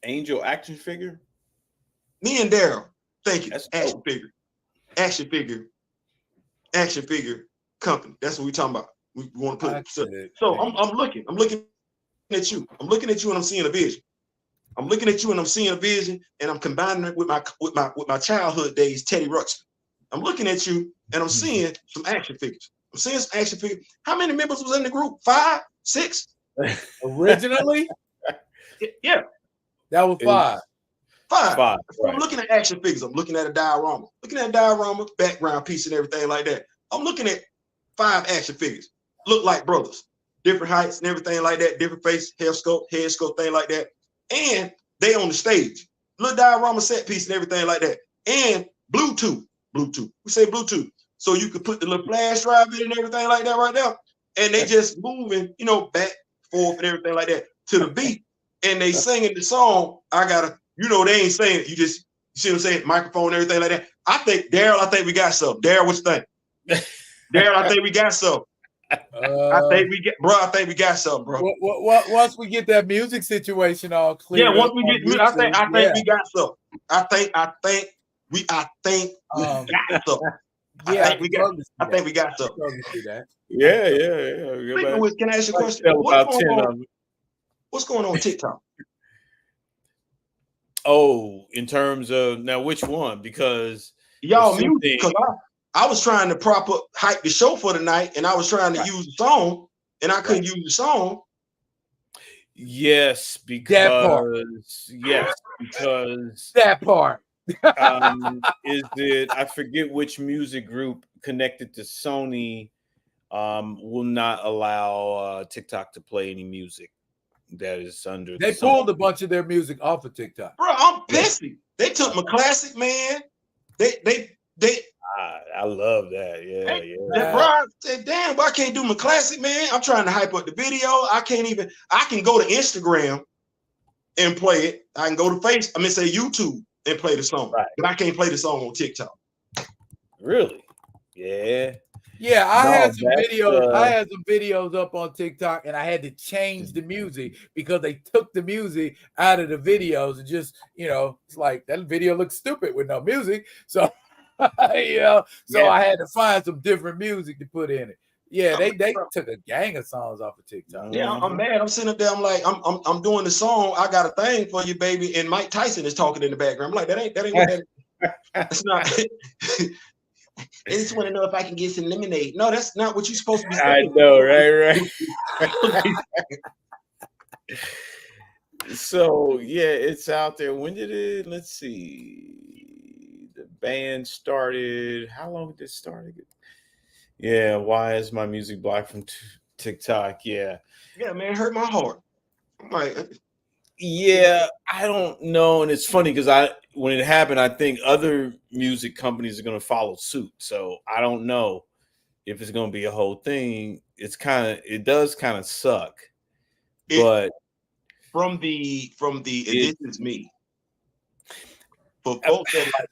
Angel action figure. Me and Daryl. Thank you. That's Action figure company. That's what we're talking about. We want to put it. So I'm looking at you. I'm looking at you and I'm seeing a vision. And I'm combining it with my childhood days, Teddy Ruxpin. I'm looking at you and I'm seeing some action figures. How many members was in the group? 5, 6? Originally? Yeah. That was 5. 5. Right. I'm looking at action figures. I'm looking at a diorama. Background piece and everything like that. I'm looking at 5 action figures. Look like brothers. Different heights and everything like that. Different face, head sculpt, thing like that. And they on the stage. Little diorama set piece and everything like that. And Bluetooth. We say Bluetooth. So you could put the little flash drive in and everything like that right now. And they just moving, back, forth and everything like that to the beat. And they singing the song. They ain't saying it. You see what I'm saying? Microphone and everything like that. Daryl, I think we got something. Daryl, what you think? Daryl, I think we got something. I think we got something, bro. Once we get that music situation all clear. Yeah, once we get music, I think we got something. I think we got something. I think we got something. Yeah. Speaking of which, can I ask you a question? What's going on with TikTok? Oh, in terms of now, which one? Because y'all music, because I was trying to proper hype the show for the night, and I was trying to use the song, and I couldn't use the song. Yes, That part. because That part. is it? I forget which music group connected to Sony will not allow TikTok to play any music that is under They the Sony. pulled a bunch of their music off of TikTok. Bro, I'm pissed. They took my classic, man. They I love that. Yeah. bro, I said, damn, why I can't do my classic, man? I'm trying to hype up the video. I can go to Instagram and play it. I can go to YouTube and play the song. Right. But I can't play the song on TikTok. Really? Yeah. Yeah, I had some videos. I uh, had some videos up on TikTok, and I had to change the music because they took the music out of the videos and just, it's like that video looks stupid with no music. So, I had to find some different music to put in it. Yeah, they took a gang of songs off of TikTok. Yeah, I'm mad. I'm sitting up there. I'm like, I'm doing the song. I got a thing for you, baby. And Mike Tyson is talking in the background. I'm like, that ain't what that is. That's not. I just want to know if I can get some lemonade. No, that's not what you're supposed to be saying. I know, right. So yeah, it's out there. When did it? Let's see. The band started. How long did it start? Yeah. Why is my music blocked from TikTok? Yeah. Yeah, man, it hurt my heart. I'm like, yeah, I don't know, and it's funny because when it happened, I think other music companies are going to follow suit. So I don't know if it's going to be a whole thing. It does kind of suck, but from the this is me. For folks that like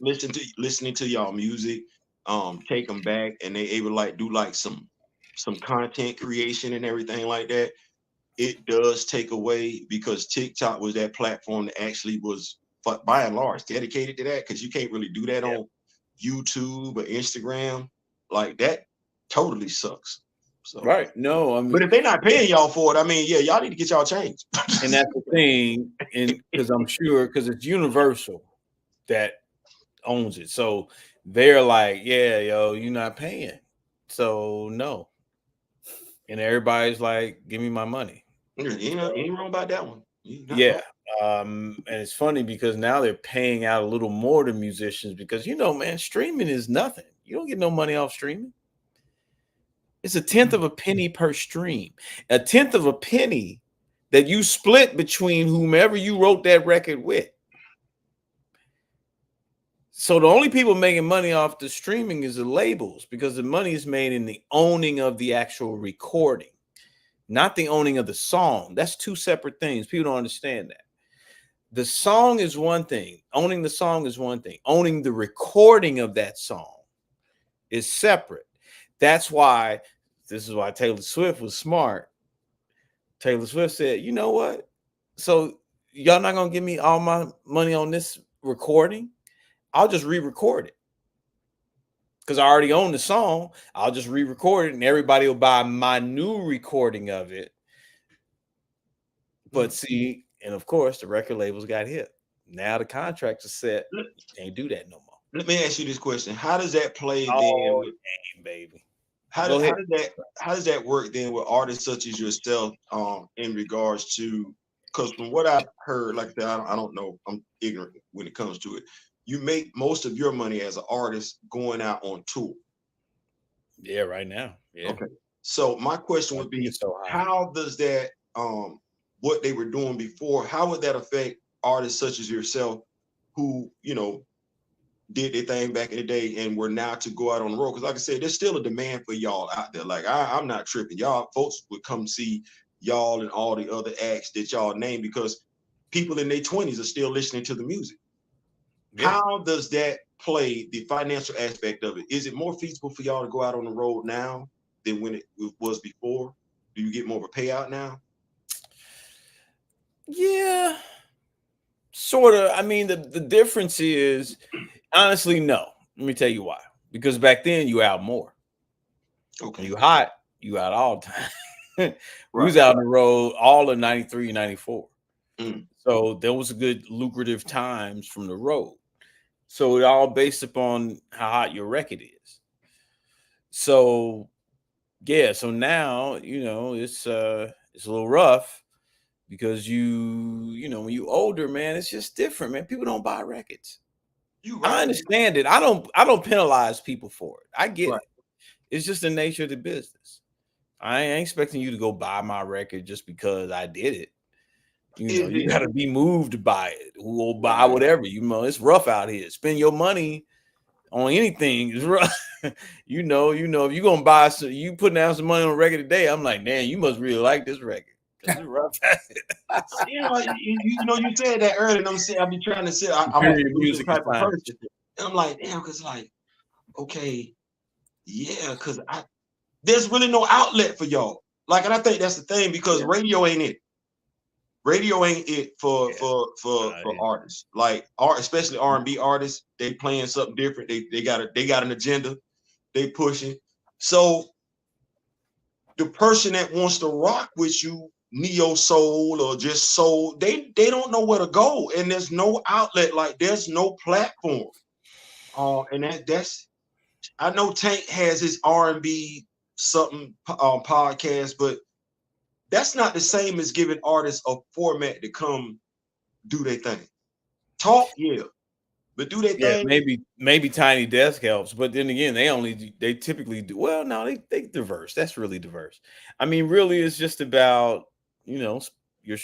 listening to y'all music, take them back and they able to like do like some content creation and everything like that. It does take away because TikTok was that platform that actually was, by and large, dedicated to that, because you can't really do that on YouTube or Instagram. Like, that totally sucks. So, right. No, I mean, but if they're not paying y'all for it, I mean, yeah, y'all need to get y'all changed. And that's the thing, and because I'm sure, because it's Universal that owns it. So they're like, yeah, yo, you're not paying. So no. And everybody's like, give me my money. You ain't wrong about that one. Yeah. And it's funny because now they're paying out a little more to musicians because, man, streaming is nothing. You don't get no money off streaming. It's a tenth of a penny per stream. A tenth of a penny that you split between whomever you wrote that record with. So the only people making money off the streaming is the labels, because the money is made in the owning of the actual recording, not the owning of the song. That's two separate things. People don't understand that. The song is one thing. Owning the song is one thing. Owning the recording of that song is separate. This is why Taylor Swift was smart. Taylor Swift said, you know what? So y'all not going to give me all my money on this recording? I'll just re-record it. Because I already own the song. I'll just re-record it and everybody will buy my new recording of it. But see, and of course, the record labels got hit. Now the contracts are set. You can't do that no more. Let me ask you this question. How does that play then? Dang, baby. How does that work then with artists such as yourself in regards to, because from what I've heard, like that, I don't know, I'm ignorant when it comes to it. You make most of your money as an artist going out on tour. Yeah, right now. Yeah. Okay. So my question would be, how does that what they were doing before, how would that affect artists such as yourself who, did their thing back in the day and were now to go out on the road? Because like I said, there's still a demand for y'all out there. Like I'm not tripping. Y'all folks would come see y'all and all the other acts that y'all name because people in their 20s are still listening to the music. Yeah. How does that play the financial aspect of it? Is it more feasible for y'all to go out on the road now than when it was before? Do you get more of a payout now? Yeah, sort of. I mean, the difference is, honestly, no. Let me tell you why. Because back then you out more. Okay. When you hot, you out all the time. We was out on the road all of 93, 94. So there was a good lucrative times from the road. So it all based upon how hot your record is. So yeah, so now, it's a little rough because you know, when you older, man, it's just different, man. People don't buy records. You I right. understand it. I don't penalize people for it. I get Right. it. It's just the nature of the business. I ain't expecting you to go buy my record just because I did it. You know, you got to be moved by it. Who will buy whatever? You know, it's rough out here. Spend your money on anything is rough. you know, if you're gonna buy some, you putting down some money on a record today. I'm like, man, you must really like this record. It's rough. You know, you said that earlier. And I'm saying, I be trying to say I'm a music type of person. And I'm like, damn, because like, okay, yeah, because there's really no outlet for y'all. Like, and I think that's the thing, because radio ain't it. Radio ain't it for artists. Like especially R&B artists, they playing something different. They got an agenda, they pushing. So the person that wants to rock with you, neo soul or just soul, they don't know where to go, and there's no outlet. Like, there's no platform. And that's I know Tank has his R&B something podcast, but that's not the same as giving artists a format to come do their thing. Talk, yeah, but do their thing. Maybe Tiny Desk helps, but then again, they typically do well. No, they diverse. That's really diverse. I mean, really, it's just about, you know, your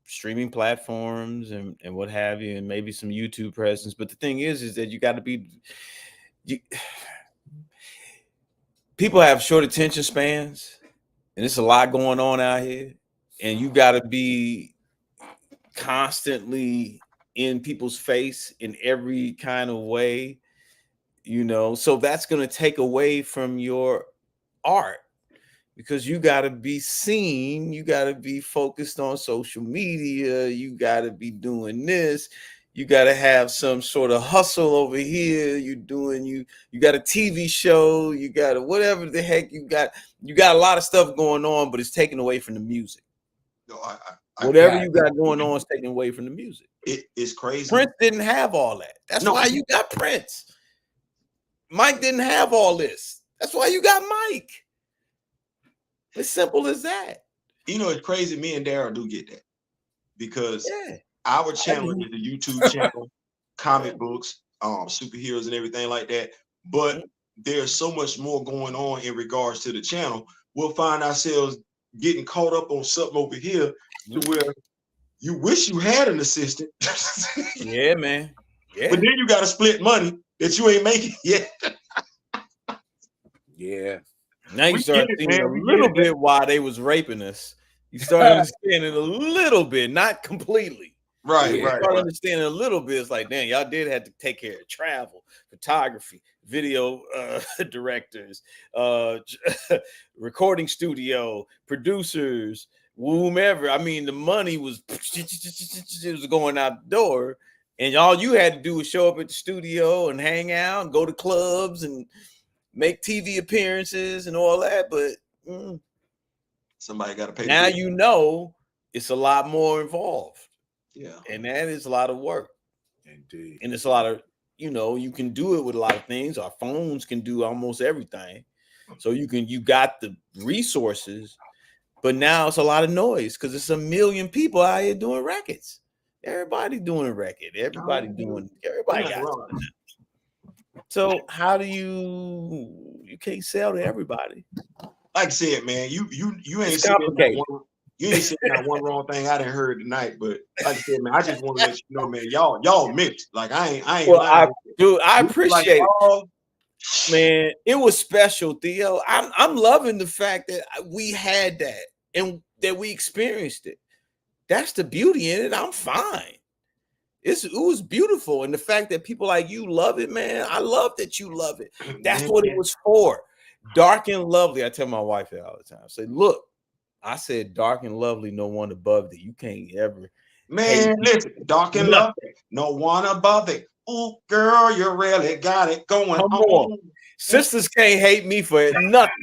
streaming platforms and what have you, and maybe some YouTube presence. But the thing is that you got to be. People have short attention spans, and it's a lot going on out here, and you got to be constantly in people's face in every kind of way, you know. So that's going to take away from your art, because you got to be seen, you got to be focused on social media, you got to be doing this, you got to have some sort of hustle over here, you got a TV show, you got whatever the heck you got a lot of stuff going on, but it's taken away from the music. No, whatever you got going on is taken away from the music. It's crazy. Prince didn't have all that. That's why you got Prince. Mike didn't have all this. That's why you got Mike. As simple as that. You know, it's crazy. Me and Daryl do get that, because our channel is a YouTube channel, comic books, superheroes and everything like that. But there's so much more going on in regards to the channel. We'll find ourselves getting caught up on something over here to where you wish you had an assistant. Yeah, man. Yeah. But then you got to split money that you ain't making yet. Yeah. Now you start thinking a little bit why they was raping us. You start understanding a little bit, not completely. Right. Start understanding a little bit. It's like, damn, y'all did have to take care of travel, photography, video directors, recording studio, producers, whomever. I mean, the money was it was going out the door, and all you had to do was show up at the studio and hang out and go to clubs and make TV appearances and all that. But somebody got to pay. Now you know it's a lot more involved. Yeah, and that is a lot of work. Indeed. And it's a lot of, you know, you can do it with a lot of things. Our phones can do almost everything. So you got the resources, but now it's a lot of noise because it's a million people out here doing records. Everybody doing a record. Everybody got something. So how do you can't sell to everybody? Like I said, man, you ain't saying you ain't saying that one wrong thing I didn't heard tonight, but like I said, man, I just want to let you know, man, y'all mixed. Like I ain't well, lying. I appreciate it. Man, it was special, Theo. I'm loving the fact that we had that and that we experienced it. That's the beauty in it. I'm fine. It was beautiful. And the fact that people like you love it, man, I love that you love it. That's what it was for. Dark and lovely. I tell my wife that all the time. I say, look, I said dark and lovely, no one above it. You can't ever. Man, listen, dark and lovely, no one above it. Ooh, girl, you really got it going on. Sisters can't hate me for nothing.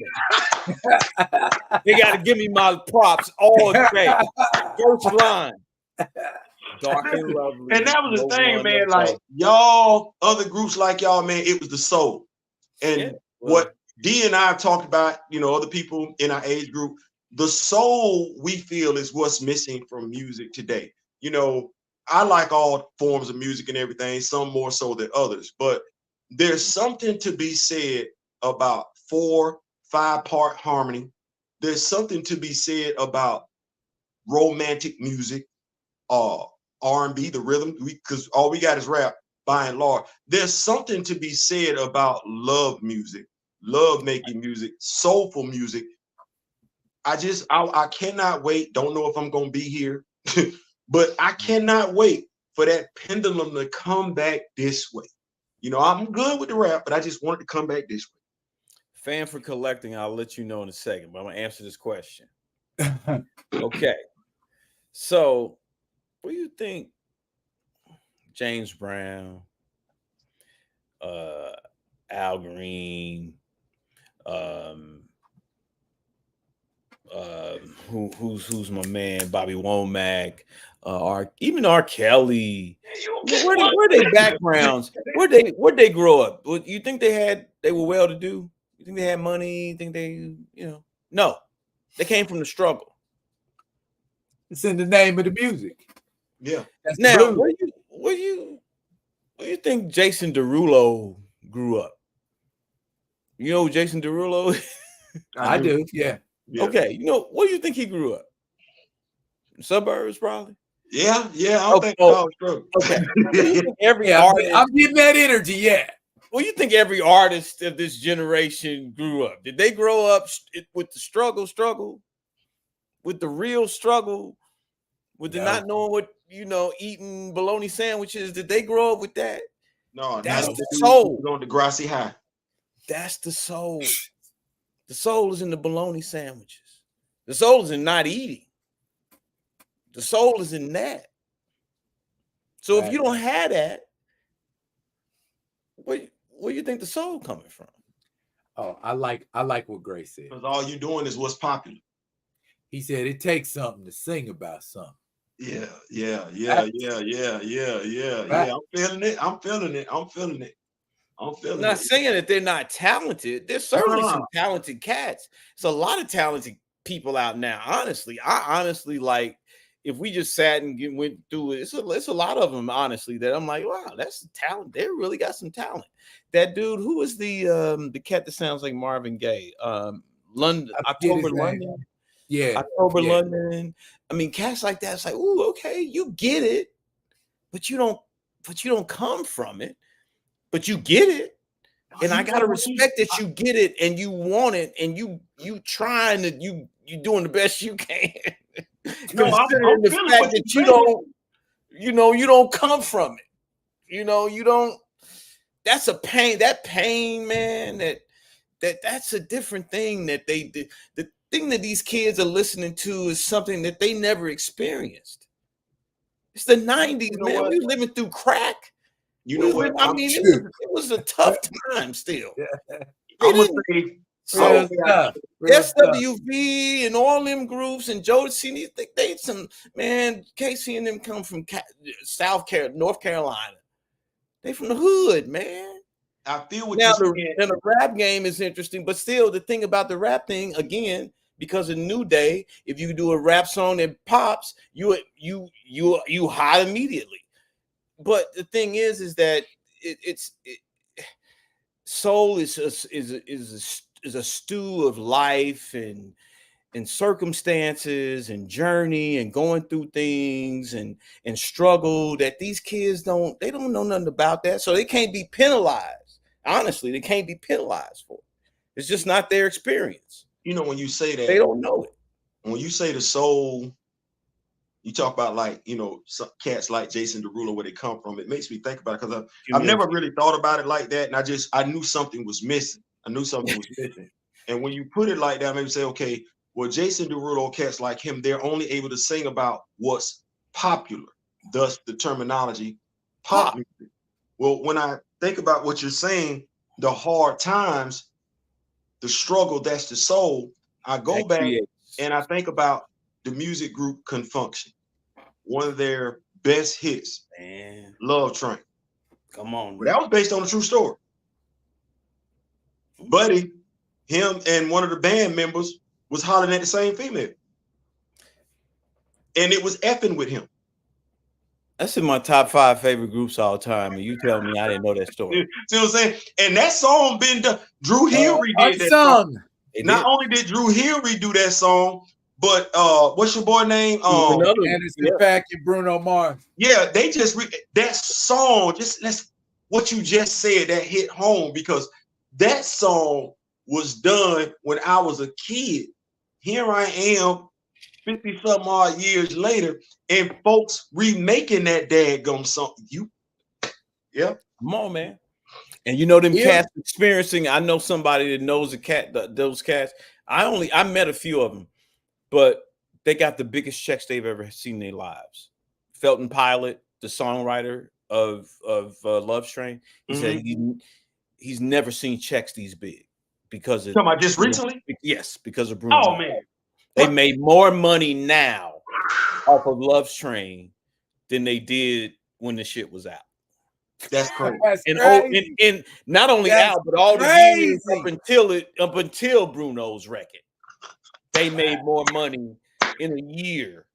They got to give me my props all day. First line. Dark and lovely. And that was the thing, man. Like y'all, other groups like y'all, man, it was the soul. And what D and I talked about, you know, other people in our age group, the soul we feel is what's missing from music today. You know, I like all forms of music and everything, some more so than others, but there's something to be said about 4-5 part harmony. There's something to be said about romantic music, R&B, the rhythm, because all we got is rap by and large. There's something to be said about love music, love making music, soulful music. I cannot wait. Don't know if I'm gonna be here, but I cannot wait for that pendulum to come back this way. You know, I'm good with the rap, but I just want it to come back this way. Fan for collecting, I'll let you know in a second, but I'm gonna answer this question. Okay. So what do you think James Brown, Al Green, who's my man, Bobby Womack, even R. Kelly, where they backgrounds? Where they grow up? You think they were well to do? You think they had money? You think they, no, they came from the struggle. It's in the name of the music. Yeah. That's now, where you think Jason Derulo grew up? You know who Jason Derulo is? I do, yeah. Okay, where do you think he grew up? Suburbs, probably. Yeah. I don't think all struggle. Okay. Every artist, I'm getting that energy. Yeah. Well, you think every artist of this generation grew up? Did they grow up with the struggle, with the real struggle, with the not knowing what eating bologna sandwiches? Did they grow up with that? No, that's the soul. On the grassy high. That's the soul. The soul is in the bologna sandwiches. The soul is in not eating. The soul is in that. So if you don't have that, where do you think the soul coming from? Oh, I like what Gray said. Because all you're doing is what's popular. He said it takes something to sing about something. Yeah. I'm feeling it. I'm not saying that they're not talented. There's certainly some talented cats. There's a lot of talented people out now. Honestly, I honestly like. If we just sat and went through it, it's a lot of them, honestly, that I'm like, wow, that's talent. They really got some talent. That dude, who is the cat that sounds like Marvin Gaye? London, October London. Yeah. October London. I mean, cats like that, it's like, ooh, okay, you get it, but you don't come from it, but you get it. And I gotta respect that you get it and you want it and you trying to you doing the best you can. No, considering the fact that you don't come from it. You don't. That's a pain. That pain, man. That's a different thing. That the thing that these kids are listening to is something that they never experienced. It's the 90s, man. What? We were living through crack. It was a tough time still. I'm gonna say. SWV and all them groups and Joe Cini, they some man. Casey and them come from North Carolina. They from the hood, man. I feel what now the rap game is interesting, but still the thing about the rap thing again, because of New Day, if you do a rap song that pops, you hot immediately. But the thing is that soul is a stew of life and circumstances and journey and going through things and struggle that these kids don't know nothing about that. So they can't be penalized. Honestly, they can't be penalized for it. It's just not their experience. When you say that, they don't know it. When you say the soul, you talk about some cats like Jason Derulo, where they come from. It makes me think about it because I've never really thought about it like that. And I knew something was missing. And when you put it like that, maybe say, okay, well, Jason Derulo, cats like him, they're only able to sing about what's popular, thus the terminology pop music. Well, when I think about what you're saying, the hard times, the struggle, that's the soul, I go back and I think about the music group Confunction. One of their best hits, man, Love Train. Come on. But that was based on a true story. Buddy, him and one of the band members was hollering at the same female. And it was effing with him. That's in my top 5 favorite groups all time, and you tell me I didn't know that story. See what I'm saying? And that song been done. Drew Hill redid that song. Not only did Drew Hill redo that song, but what's your boy name? Anderson .Paak and Bruno Mars. Yeah, they just that song. That's what you just said. That hit home because that song was done when I was a kid. Here I am, 50-something odd years later, and folks remaking that daggum song. Yeah. Come on, man. And you know them cats experiencing. I know somebody that knows those cats. I met a few of them, but they got the biggest checks they've ever seen in their lives. Felton Pilot, the songwriter of Love Train, he said he's never seen checks these big because of. Talking about just recently? Yes, because of Bruno. Oh man, they made more money now off of Love Train than they did when the shit was out. That's crazy. And not only out, but all the years up until Bruno's record, they made more money in a year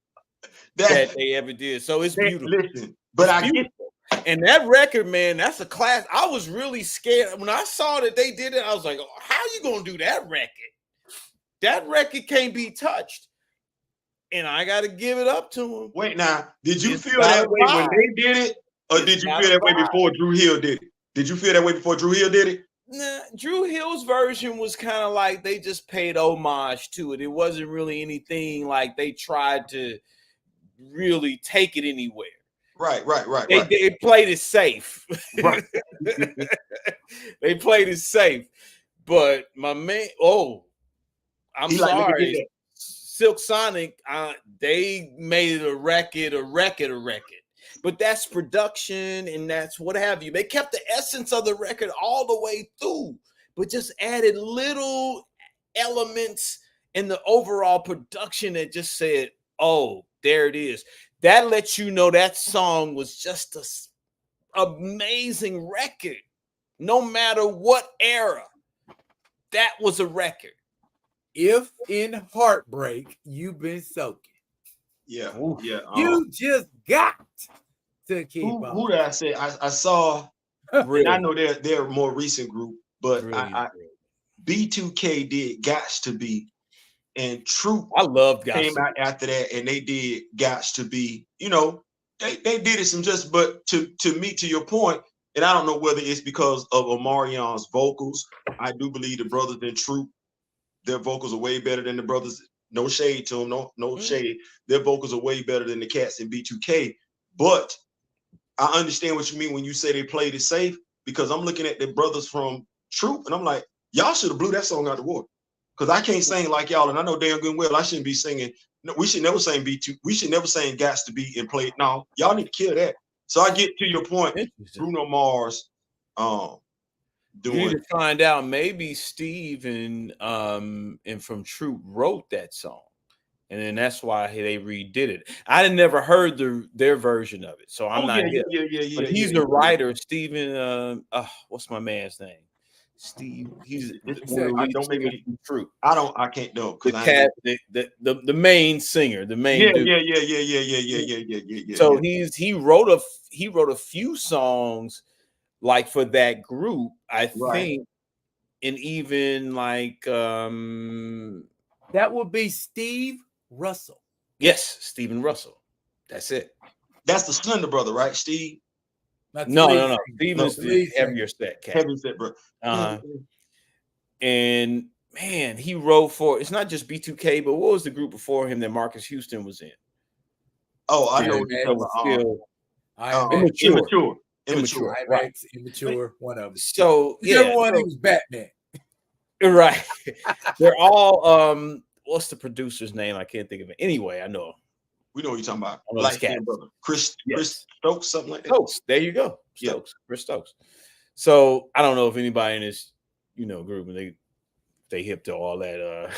that they ever did. So it's beautiful. Listen, but I get and that record, man, that's a class. I was really scared when I saw that they did it. I was like, oh, how you gonna do that record? That record can't be touched. And I got to give it up to him. Wait, now, did you feel that way when they did it? Or did you feel that way before Drew Hill did it? Did you feel that way before Drew Hill did it? Nah, Drew Hill's version was kind of like they just paid homage to it. It wasn't really anything like they tried to really take it anywhere. Right. They played it safe. Right. They played it safe. But my man, I'm sorry. Silk Sonic, they made a record. But that's production and that's what have you. They kept the essence of the record all the way through, but just added little elements in the overall production that just said, oh, there it is. That lets you know that song was just an amazing record. No matter what era, that was a record. If in heartbreak, you've been soaking. Yeah. You just got to keep on. Who did I say? I saw, really? And I know they're a more recent group, but B2K did Gots to Be, and Troop I love Gots came out after that, and they did Gots to Be. You know, they did it some just, but to me, to your point, and I don't know whether it's because of Omarion's vocals. I do believe the brothers in Troop, their vocals are way better than the brothers. No shade to them, no shade. Their vocals are way better than the cats in B2K. But I understand what you mean when you say they played it safe, because I'm looking at the brothers from Troop and I'm like, y'all should have blew that song out the water. Because I can't sing like y'all, and I know damn good and well I shouldn't be singing. No, we should never sing B2. We should never sing Gots to Be and play it. No, y'all need to kill that. So I get to your point. Bruno Mars, you need to find out. Maybe Steve and from Troop wrote that song, and then that's why they redid it. I had never heard their version of it, so I'm not here. Yeah. But he's the writer, Steven. What's my man's name? Steve. He's don't make me Troop. I can't know because the main singer, the main dude. Yeah. So he wrote a few songs like for that group, I think, and even like that would be Steve Russell. Yes, Stephen Russell. That's it. That's the Slender brother, right? Steve. No. Stephen's the heavier set cat. Heavier set, bro. And man, he wrote for, it's not just B2K, but what was the group before him that Marcus Houston was in? Oh, I know what you're talking about. Immature, one of them. So one was Batman. Right. They're all what's the producer's name? I can't think of it. Anyway, I know. We know what you're talking about. Like brother. Chris Stokes, something like that. Stokes. There you go. Stokes. Yeah. Chris Stokes. So I don't know if anybody in this, group, they hip to all that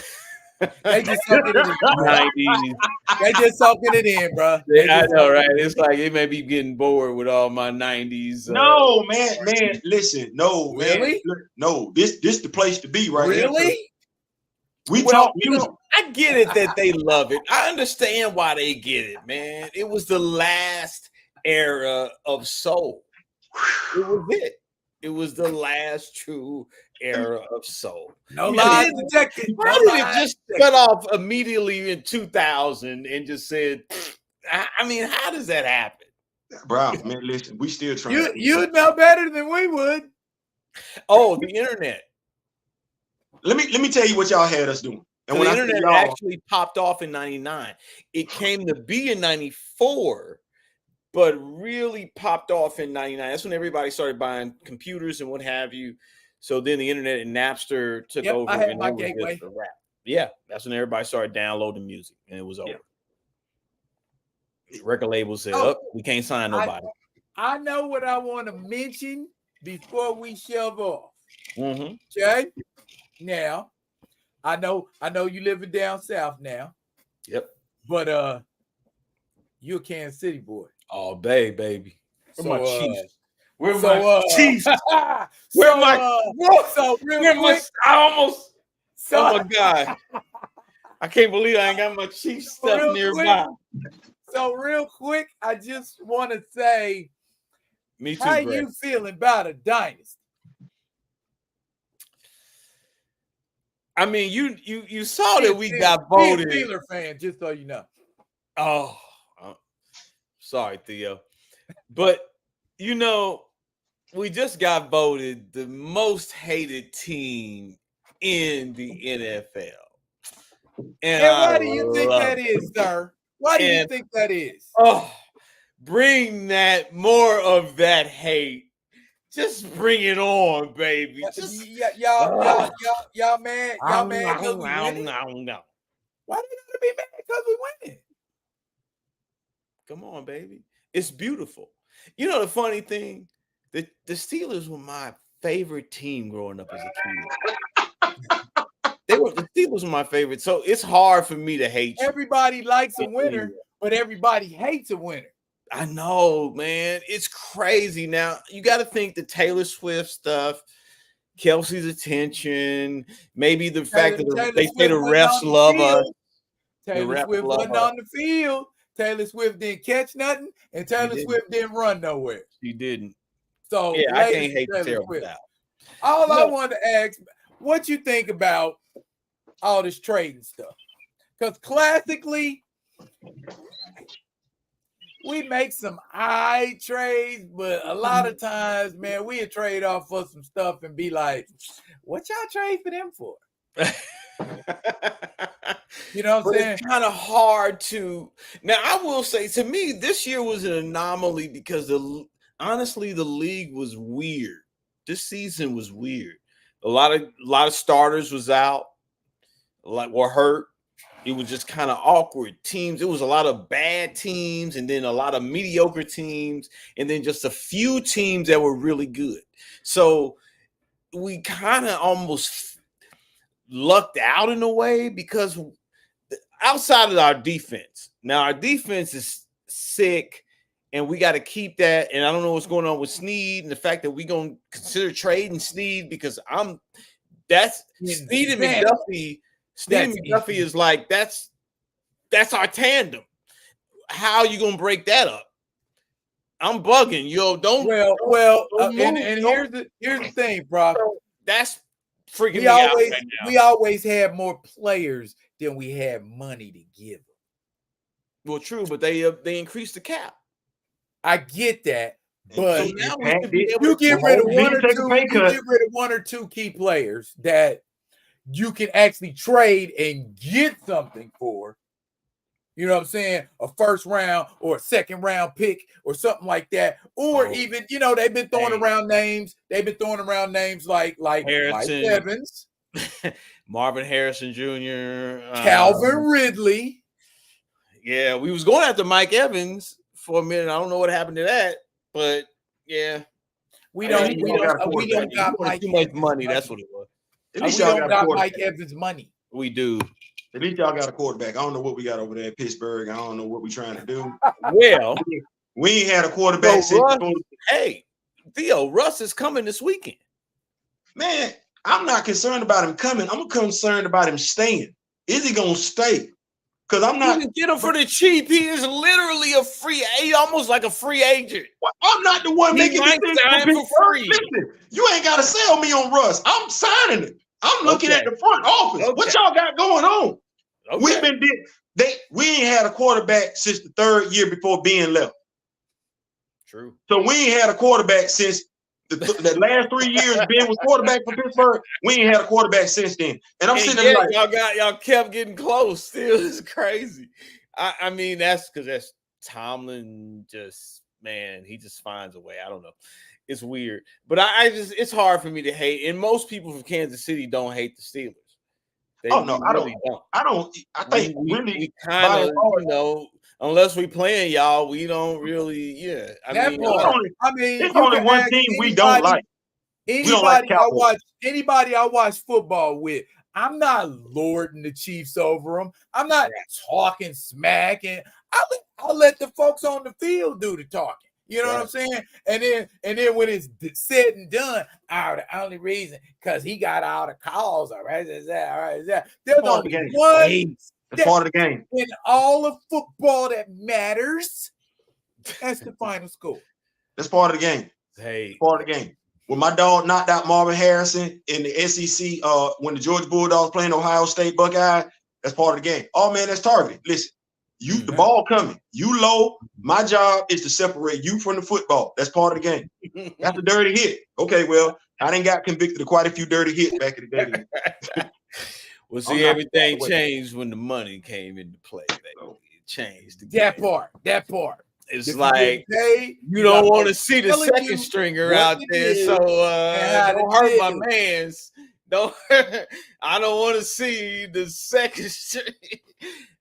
they just soaking it in. 90s. They just soaking it in, bro. I know, right? It's like they may be getting bored with all my 90s. No, man, listen, no, really, man, no. This the place to be, right? Really? We Well, talk music. I get it that they love it. I understand why they get it, man. It was the last era of soul. It was it. It was the last true era of soul. No And lies then- detected. Why No did it lies just detected. cut off immediately in 2000 and just said, I mean, how does that happen? Bro, man, listen, we still trying. You'd know better than we would. Oh, the internet. Let me tell you what y'all had us doing. And So when the I say internet y'all, actually popped off in 99. It came to be in 94, but really popped off in 99. That's when everybody started buying computers and what have you. So then the internet and Napster took Yep, over. I had and my it was just gateway. a wrap. Yeah, that's when everybody started downloading music and it was over. Record label said, Oh, we can't sign nobody. I know what I want to mention before we shove off. Mm-hmm. Okay. Now, I know you living down south now. Yep. But you're a Kansas City boy. All day, baby. Where my Chiefs? Where my Chiefs? Where real quick. Oh my God. I can't believe I ain't got my Chiefs stuff nearby. So real quick, I just want to say, Me too, how Greg. you feeling about a dynasty? I mean, you saw that we got voted. Steeler fan, just so you know. Oh, sorry, Theo. But we just got voted the most hated team in the NFL. And why do you think that is, sir? Why do you think that is? Oh, bring that more of that hate. Just bring it on, baby. Y'all mad? Y'all mad because we winning? No. Why do you gotta be mad because we winning? Come on, baby. It's beautiful. You know the funny thing? The Steelers were my favorite team growing up as a kid. The Steelers were my favorite, so it's hard for me to hate you. Everybody likes a winner, but everybody hates a winner. I know, man. It's crazy. Now, you got to think the Taylor Swift stuff, Kelsey's attention, maybe the fact that they say the refs love us. Taylor Swift wasn't on the field. Taylor Swift didn't catch nothing, and Taylor Swift didn't run nowhere. She didn't. So yeah, I can't hate the terrible Swift. out. All I wanted to ask, what you think about all this trading stuff? Because classically, we make some eye trades, but a lot of times, man, we trade off for some stuff and be like, what y'all trade for them for? You know what I'm saying? It's kind of hard to. Now, I will say, to me, this year was an anomaly because honestly, the league was weird. This season was weird. A lot of starters was out, were hurt. It was just kind of awkward teams. It was a lot of bad teams and then a lot of mediocre teams and then just a few teams that were really good. So we kind of almost lucked out in a way because outside of our defense, now our defense is sick and we got to keep that. And I don't know what's going on with Snead and the fact that we're going to consider trading Snead because Snead and McDuffie. Steve McDuffie is like that's our tandem. How are you gonna break that up? I'm bugging, yo. Don't. Here's the thing, bro. That's freaking me out right now. We always had more players than we had money to give them. Well, true, but they increased the cap. I get that, but so now you get rid of one or two key players that you can actually trade and get something for. You know what I'm saying? A first round or a second round pick or something like that. Or even, they've been throwing around names. They've been throwing around names like Harrison, Mike Evans, Marvin Harrison Jr., Calvin Ridley. Yeah, we was going after Mike Evans for a minute. I don't know what happened to that, but yeah. We don't got Mike too much money. That's what it was. At least we y'all don't got Mike Evans money. We do. At least y'all got a quarterback. I don't know what we got over there at Pittsburgh. I don't know what we're trying to do. Well, we ain't had a quarterback since. Hey, Theo, Russ is coming this weekend. Man, I'm not concerned about him coming. I'm concerned about him staying. Is he gonna stay? Because I'm not. You can get him for the cheap. He is literally a free, almost like a free agent. I'm not the one making decisions for free. Listen, you ain't got to sell me on Russ. I'm signing it. I'm looking at the front office. What y'all got going on? We ain't had a quarterback since the 3rd year before Ben left. True. So we ain't had a quarterback since the last 3 years Ben was quarterback for Pittsburgh. We ain't had a quarterback since then. And I'm sitting there like, y'all kept getting close. Still, it's crazy. I mean, that's because that's Tomlin. Just man, he just finds a way. I don't know. It's weird, but I just it's hard for me to hate. And most people from Kansas City don't hate the Steelers. I don't. I think we kind of, you know, unless we playing y'all, we don't really. Yeah, I mean, it's only one team we don't like. Anybody I watch football with, I'm not lording the Chiefs over them. I'm not talking smack, and I'll let the folks on the field do the talking. You know what I'm saying? And then when it's said and done, the only reason because he got all the calls. All right, is that? There's only one. It's part of the game. In all of football that matters, that's the final score. That's part of the game. Hey, part of the game. When my dog knocked out Marvin Harrison in the SEC, when the Georgia Bulldogs playing Ohio State Buckeye, that's part of the game. Oh man, that's targeted. Listen, the ball coming. You low. My job is to separate you from the football. That's part of the game. That's a dirty hit. Okay, well, I done got convicted of quite a few dirty hits back in the day. Well, see, everything changed when the money came into play. Baby. It changed. That part. It's like you don't want to see the second stringer out there, so don't hurt my man's. I don't want to see the second string.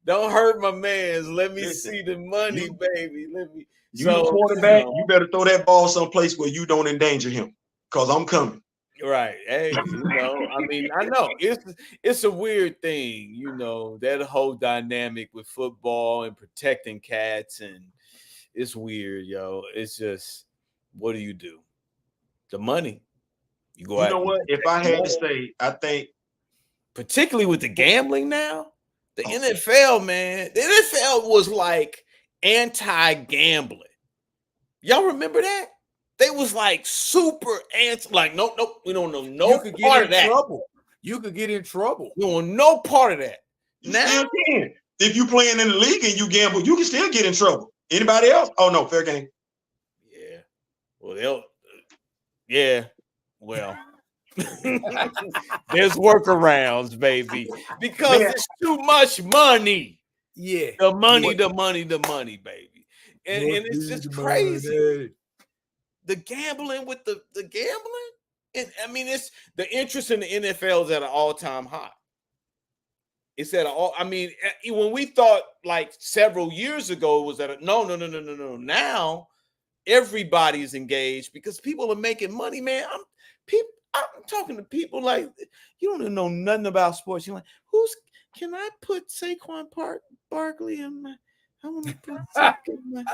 Don't hurt my man's. Let me see the money, baby. The quarterback, you better throw that ball someplace where you don't endanger him, because I'm coming. Right. Hey, I mean, I know it's a weird thing, that whole dynamic with football and protecting cats, and it's weird, yo. It's just, what do you do? The money. You go out. You know what? If I had to say, I think, particularly with the gambling now, the NFL, man, the NFL was like anti-gambling. Y'all remember that? They was like super anti, like, nope, we don't know no part of that. You could get in trouble. We don't want no part of that. You still can. If you playing in the league and you gamble, you can still get in trouble. Anybody else? Oh no, fair game. Yeah. Well, well. There's workarounds, baby, because it's too much money. Yeah, the money, baby, and it's just crazy. The gambling with the gambling, and I mean, it's the interest in the NFL is at an all-time high. It's at all. I mean, when we thought like several years ago it was at no. Now everybody's engaged because people are making money, man. I'm talking to people like, you don't even know nothing about sports. You're like, can I put Saquon Barkley in my? I want to put Saquon in my.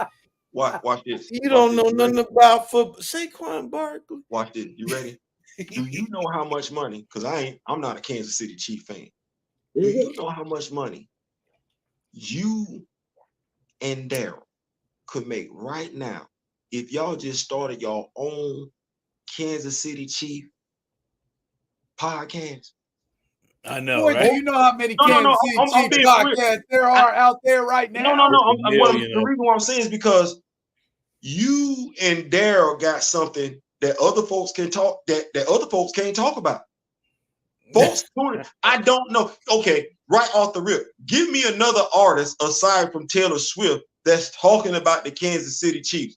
Watch this. You don't know nothing about football. Saquon Barkley. Watch this. You ready? Do you know how much money? Because I'm not a Kansas City Chief fan. Do you know how much money you and Daryl could make right now if y'all just started your own Kansas City Chief podcast? I know, boy, right? Do you know how many Kansas City Chief podcasts there are out there right now? No. The reason why I'm saying is because you and Daryl got something that other folks can talk that other folks can't talk about. Folks, I don't know. Okay, right off the rip, give me another artist aside from Taylor Swift that's talking about the Kansas City Chiefs.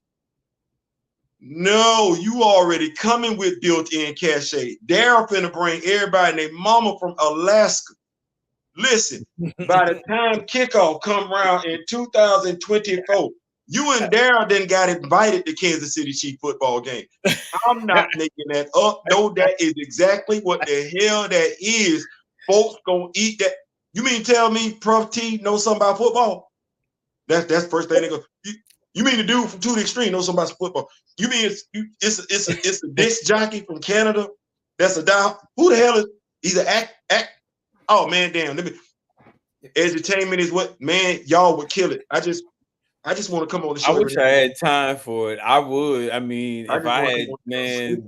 No, you already coming with built-in cachet. Daryl finna bring everybody and their mama from Alaska. Listen, by the time kickoff come around in 2024, you and Daryl then got invited to Kansas City Chief football game. I'm not making that up. No, that is exactly what the hell that is. Folks gonna eat that. You mean tell me Prof T knows something about football? That's the first thing they go. You mean the dude from To the Extreme knows something about football? You mean it's a disc jockey from Canada that's a die. Who the hell is he's an act? Oh man, damn. Edutainment is what, man, y'all would kill it. I just want to come on the show. I wish I had time for it. I would. I mean, if I had, man,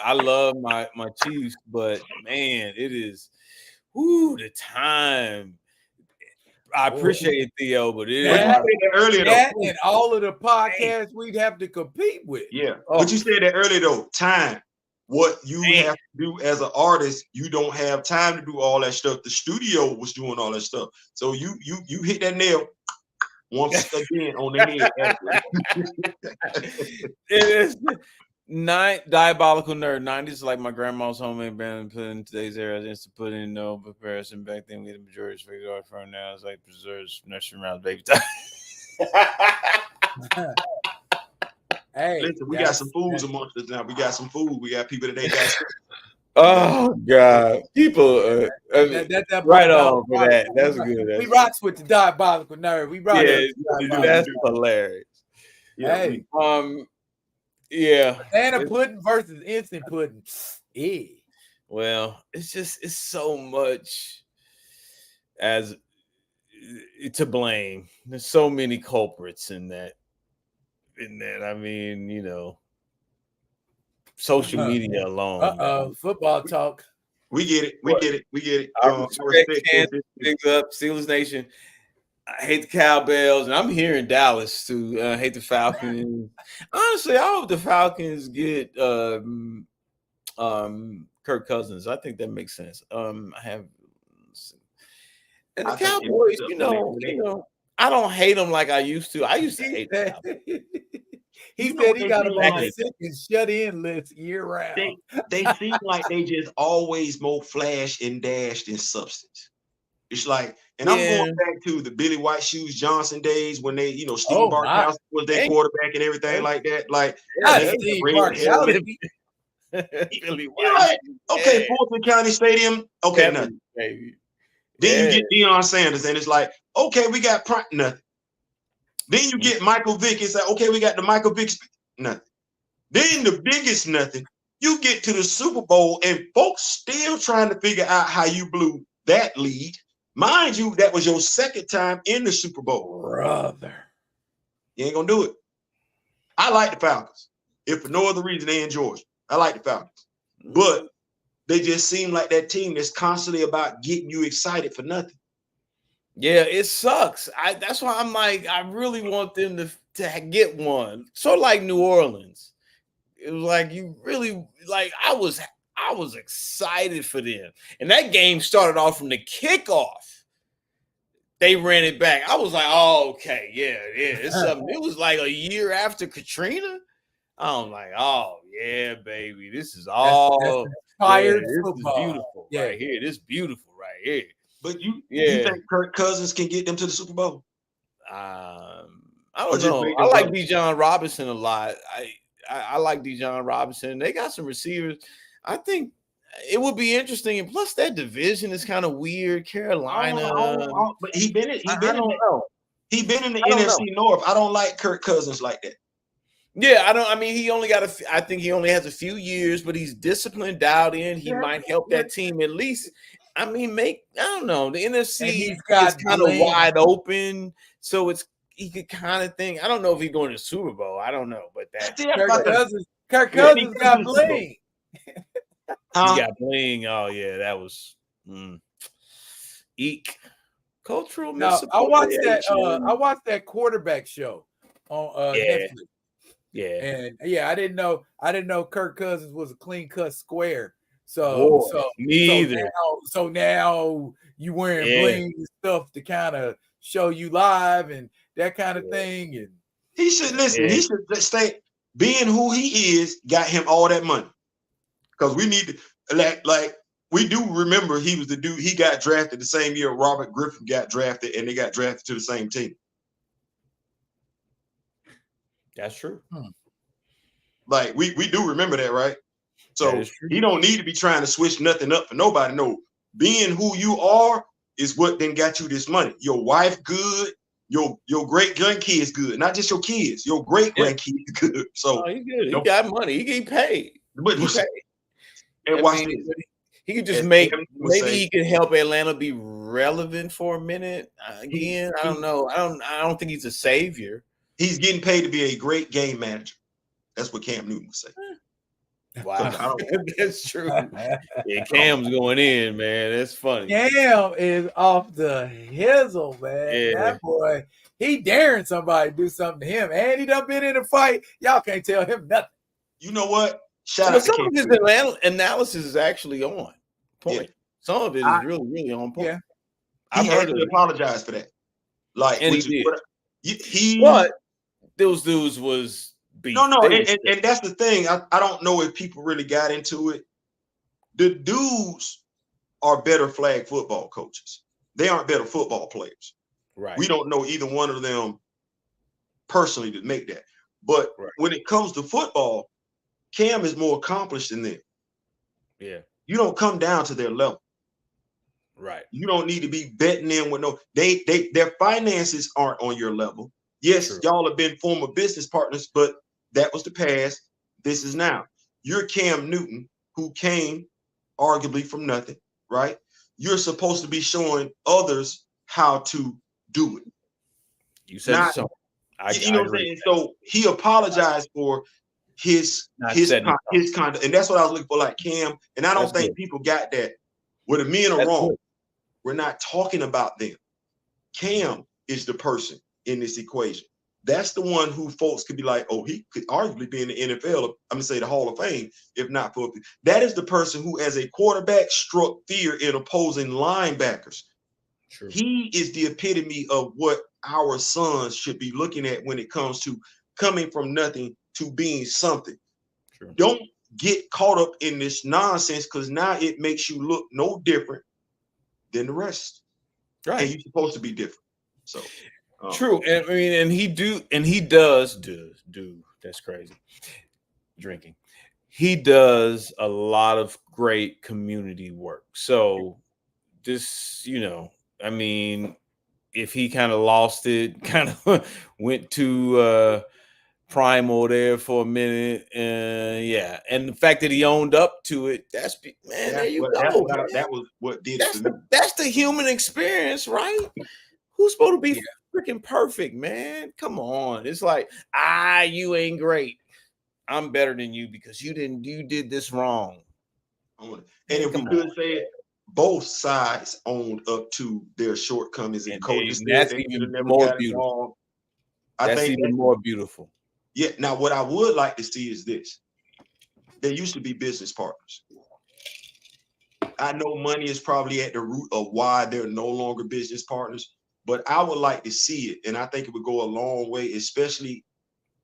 I love my Chiefs, but man, it is the time. I appreciate it, Theo, but it that, is earlier that and all of the podcasts we'd have to compete with. Yeah. But you said that earlier though, time. What you have to do as an artist, you don't have time to do all that stuff. The studio was doing all that stuff. So you hit that nail once again on the head. It is Diabolical Nerd. 90s like my grandma's homemade band put in today's era. It's to put in no comparison. Back then we had the majority of figured art from now. It's like preserves nursery around baby time. Hey, listen, we got some fools amongst us now. We got some food. We got people that ain't got. Oh God, people, that right on for that. That's good. We rocks with the Diabolical Nerd. We rock. Yeah, that's hilarious. Yeah, hey, yeah. Banana pudding versus instant pudding. Yeah. Well, it's so much as to blame. There's so many culprits in that. I mean, you know, social media alone. Football talk. We get it. We get it. I respect Kansas. Big up, Steelers Nation. I hate the Cowbells, and I'm here in Dallas too. I hate the Falcons. Honestly, I hope the Falcons get Kirk Cousins. I think that makes sense. And the Cowboys, you know, I don't hate them like I used to. I used to hate them. He said he got a sick and shut in list year round. They seem like they just always more flash and dash than substance. It's like, and I'm going back to the Billy White Shoes Johnson days when they, you know, Steve Bartkowski was their quarterback and everything like that. Like, Steve Bartkowski. Billy White. Okay, Fulton County Stadium. Okay, nothing. Then you get Deion Sanders, and it's like, okay, we got nothing. Then you get Michael Vick. It's like, okay, we got the Michael Vick, nothing. Then the biggest nothing. You get to the Super Bowl, and folks still trying to figure out how you blew that lead. Mind you, that was your second time in the Super Bowl. Brother. You ain't gonna do it. I like the Falcons. If for no other reason, they in Georgia. I like the Falcons. But they just seem like that team that's constantly about getting you excited for nothing. Yeah, it sucks. That's why I'm like, I really want them to get one. Sort of like New Orleans. It was like you really like I was excited for them. And that game started off from the kickoff. They ran it back. I was like, oh, okay, yeah, it's something. It was like a year after Katrina. I'm like, oh yeah, baby. This is all fired. This is beautiful right here. This is beautiful right here. But you think Kirk Cousins can get them to the Super Bowl? I don't know. I like Bijan Robinson a lot. I like Bijan Robinson. They got some receivers. I think it would be interesting. And plus, that division is kind of weird. Carolina. But he been in the NFC North. I don't like Kirk Cousins like that. Yeah, I mean, I think he only has a few years, but he's disciplined, dialed in. He might help that team at least. I mean, I don't know. The NFC is kind of wide open, so he could kind of think. I don't know if he's going to the Super Bowl. I don't know, but Kirk Cousins got bling. He got bling. Oh yeah, that was eek. Cultural. No, I watched that quarterback show on Netflix. Yeah, and I didn't know Kirk Cousins was a clean cut square. So now you wearing bling and stuff to kind of show you live and that kind of thing. And he should listen. He should stay being who he is. Got him all that money because we need to like we do remember he was the dude. He got drafted the same year Robert Griffin got drafted, and they got drafted to the same team. That's true. Like we do remember that, right? So he don't need to be trying to switch nothing up for nobody. No, being who you are is what then got you this money. Your wife good, your great grandkids good, not just your kids. Your great grandkids good. So he good. He got money. He get paid. But And watch this. He could just As make, Cam would maybe say, he could help Atlanta be relevant for a minute. Again, I don't know. I don't think he's a savior. he's getting paid to be a great game manager. That's what Cam Newton would say. Wow, that's true. Yeah, Cam's going in, man. That's funny. Cam is off the hizzle, man. Yeah. That boy, he daring somebody to do something to him, and he done been in a fight. Y'all can't tell him nothing. You know what? Shout But out to some Cam. of his analysis is actually on point. Yeah. Some of it is really, really on point. Yeah. He actually apologized for that. Like, And which he is did. But those dudes was beef. No, and that's the thing. I don't know if people really got into it. The dudes are better flag football coaches. They aren't better football players. Right. We don't know either one of them personally to make that. But when it comes to football, Cam is more accomplished than them. Yeah. You don't come down to their level. Right. You don't need to be betting them with their finances aren't on your level. Yes, y'all have been former business partners, but that was the past. This is now. You're Cam Newton, who came arguably from nothing, right? You're supposed to be showing others how to do it. You said so. You know what I'm saying? So he apologized for his conduct, and that's what I was looking for, like Cam. And I don't think people got that. Where the men are wrong, we're not talking about them. Cam is the person in this equation. That's the one who folks could be like, oh, he could arguably be in the NFL. I'm gonna say the Hall of Fame, if not for that is the person who, as a quarterback, struck fear in opposing linebackers. True. He is the epitome of what our sons should be looking at when it comes to coming from nothing to being something. True. Don't get caught up in this nonsense, because now it makes you look no different than the rest. Right. And you're supposed to be different. So true. And I mean, and he does do that's crazy. Drinking. He does a lot of great community work. So this, you know, I mean, if he kind of lost it, kind of went to Primal there for a minute, yeah, and the fact that he owned up to it, there you go. That was what did it for me. That's the human experience, right? Who's supposed to be freaking perfect, man? Come on. It's like, you ain't great. I'm better than you because you did this wrong. And if we could say it, both sides owned up to their shortcomings, and coaches. That's even more beautiful. That's even more beautiful. Yeah. Now, what I would like to see is this. There used to be business partners. I know money is probably at the root of why they're no longer business partners, but I would like to see it. And I think it would go a long way, especially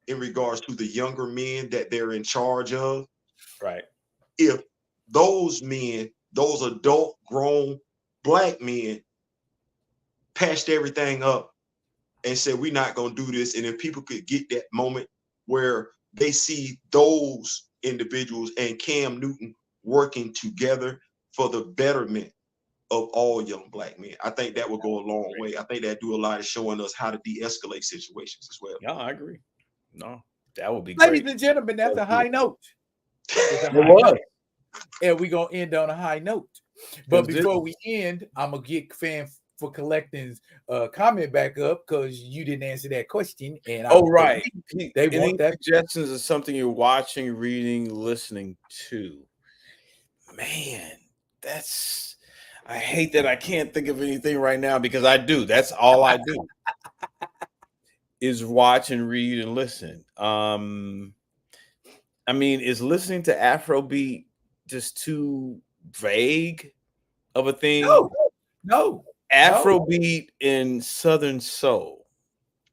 in regards to the younger men that they're in charge of. Right. If those men, those adult grown black men, patched everything up and said, we're not going to do this. And if people could get that moment where they see those individuals and Cam Newton working together for the betterment of all young black men, I think that will go a long way. I think that do a lot of showing us how to de-escalate situations as well. Yeah, I agree. No, that would be Ladies great. and gentlemen, that's a high note. And we're going to end on a high note. But before we end, I'm going to get Fan for Collecting's comment back up, because you didn't answer that question. And right. They want that. Suggestions of something you're watching, reading, listening to. Man, I hate that I can't think of anything right now, because I do. That's all I do is watch and read and listen. I mean, is listening to Afrobeat just too vague of a thing? No. Afrobeat and Southern Soul.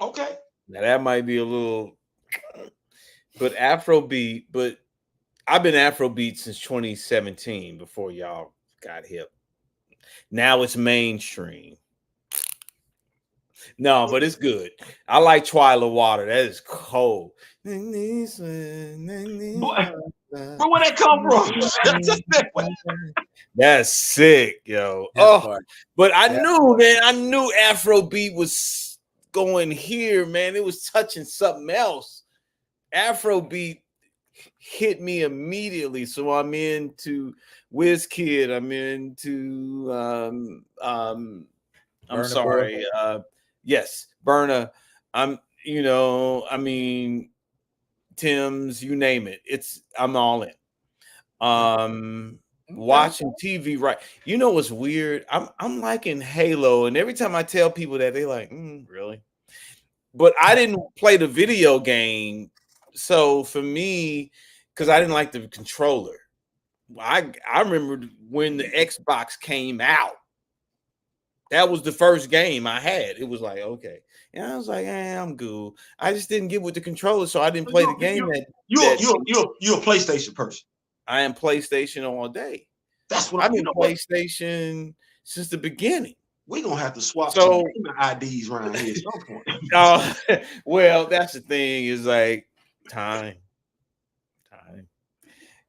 Okay. Now that might be a little, but Afrobeat, but I've been Afrobeat since 2017 before y'all got hip. Now it's mainstream. No, but it's good. I like Twyla Water. That is cold. Boy, where that come from? That's sick, yo. But I knew Afrobeat was going here, man. It was touching something else. Afrobeat, hit me immediately. So I'm into WizKid. I'm into I'm Burna sorry. Yes, Burna. I mean, Tim's, you name it. I'm all in. Watching TV, right? You know what's weird? I'm liking Halo, and every time I tell people that, they like, really? But I didn't play the video game, so for me, because I didn't like the controller. I remember when the Xbox came out. That was the first game I had. It was like, okay. And I was like, I'm good. I just didn't get with the controller, so I didn't play the game. You're a PlayStation person. I am PlayStation all day. That's what I've been PlayStation since the beginning. We're gonna have to swap some IDs around here at some point. Well, that's the thing, is like time.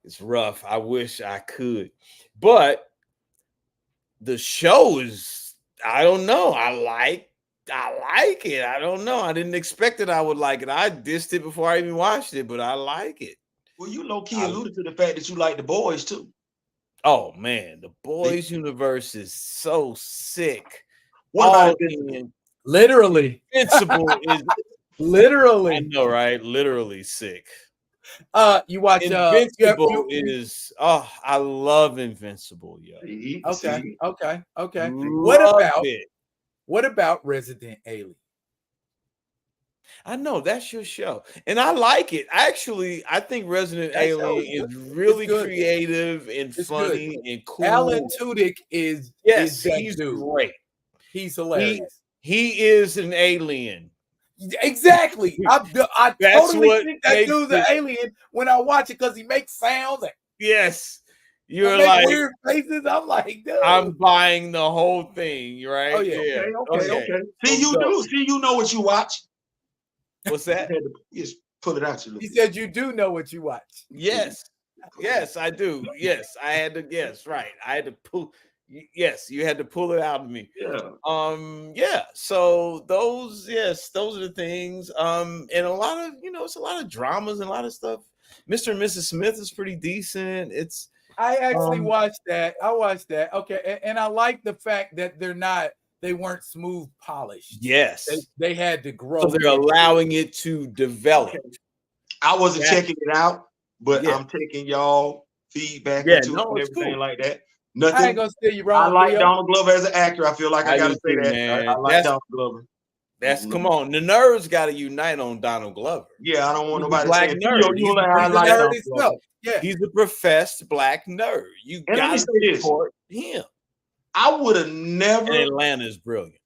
It's rough. I wish I could, but the show is, I don't know. I like it. I don't know. I didn't expect that I would like it. I dissed it before I even watched it, but I like it. Well, you low-key alluded to the fact that you like The Boys too. Oh man, The Boys universe is so sick. What about Invincible? Literally. Invincible is literally. I know, right? Literally sick. You watch Invincible is I love Invincible, yo. Okay. Love What about Resident Alien? I know that's your show, and I like it. Actually, I think Resident Alien is really creative and funny and cool. Alan Tudyk is he's great. He's hilarious. He is an alien. Exactly. I totally think that dude's an alien when I watch it, because he makes sounds. Yes. You're like weird faces. I'm like, dude. I'm buying the whole thing, right? Oh yeah. Okay. See, you know what you watch. What's that? Just pull it out. He said you do know what you watch. Yes, I do. Yes, I had to. Yes, right. I had to pull. Yes, you had to pull it out of me. Yeah. So those are the things. And a lot of, it's a lot of dramas and a lot of stuff. Mr. and Mrs. Smith is pretty decent. I actually watched that. I watched that. Okay, and I like the fact that they weren't smooth polished. Yes. They had to grow. So they're allowing it to develop. I wasn't checking it out, but I'm taking y'all feedback into it and everything like that. Nothing. I ain't gonna steer you wrong. I like Donald Glover as an actor. I feel like I gotta say that. Man. I like Donald Glover. Come on. The nerds gotta unite on Donald Glover. Yeah, I don't want nobody black saying nerd. you like I like Donald Glover. Yeah. He's a professed black nerd. You gotta support him. I would have never. And Atlanta is brilliant.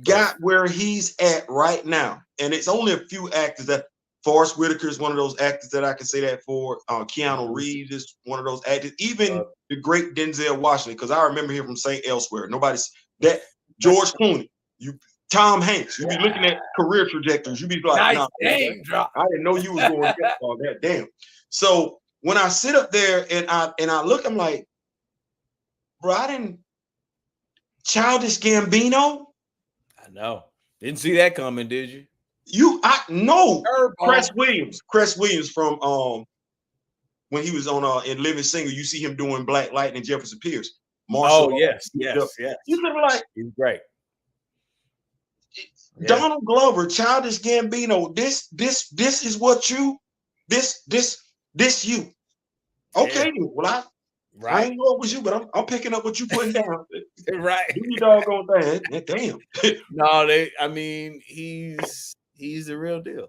Got where he's at right now, and it's only a few actors that. Forrest Whitaker is one of those actors that I can say that for. Keanu Reeves is one of those actors. Even the great Denzel Washington, because I remember him from St. Elsewhere. Nobody's that. George Clooney, Tom Hanks. You be looking at career trajectories. You be like, nice name drop. I didn't know you was going to get all that. Damn. So when I sit up there and I look, I'm like, bro, I didn't. Childish Gambino. I know. Didn't see that coming, did you? I know Cress Williams from when he was on in Living Single. You see him doing Black Lightning, Jefferson Pierce. Marshall, yes. You look like he's great. Donald Glover, Childish Gambino. This is what you this you. Okay, well I ain't know it was you, but I'm picking up what you putting down. Right. Do your doggone thing. Damn. No, he's the real deal.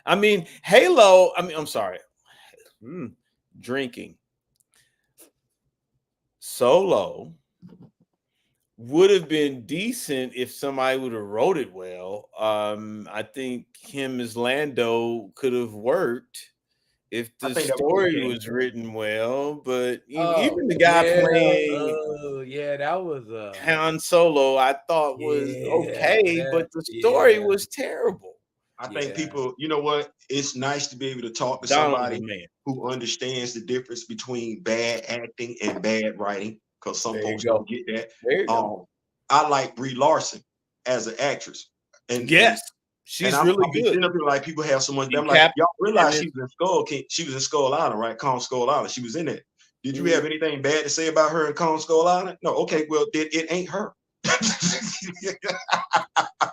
I mean, Halo, I'm sorry. Drinking. Solo would have been decent if somebody would have wrote it well. I think him as Lando could have worked if the story was written well, but even the guy playing that was Han Solo, I thought was okay, but the story was terrible. I think people, you know what? It's nice to be able to talk to somebody who understands the difference between bad acting and bad writing, because some folks don't get that. I like Brie Larson as an actress. And She's and really I'm good. sitting up here like people have so much. She I'm like, capped- y'all realize and she was in Skull. She was in Skull Island, right? Kong Skull Island. She was in it. Did you Mhm. have anything bad to say about her in Kong Skull Island? No. Okay. Well, it ain't her.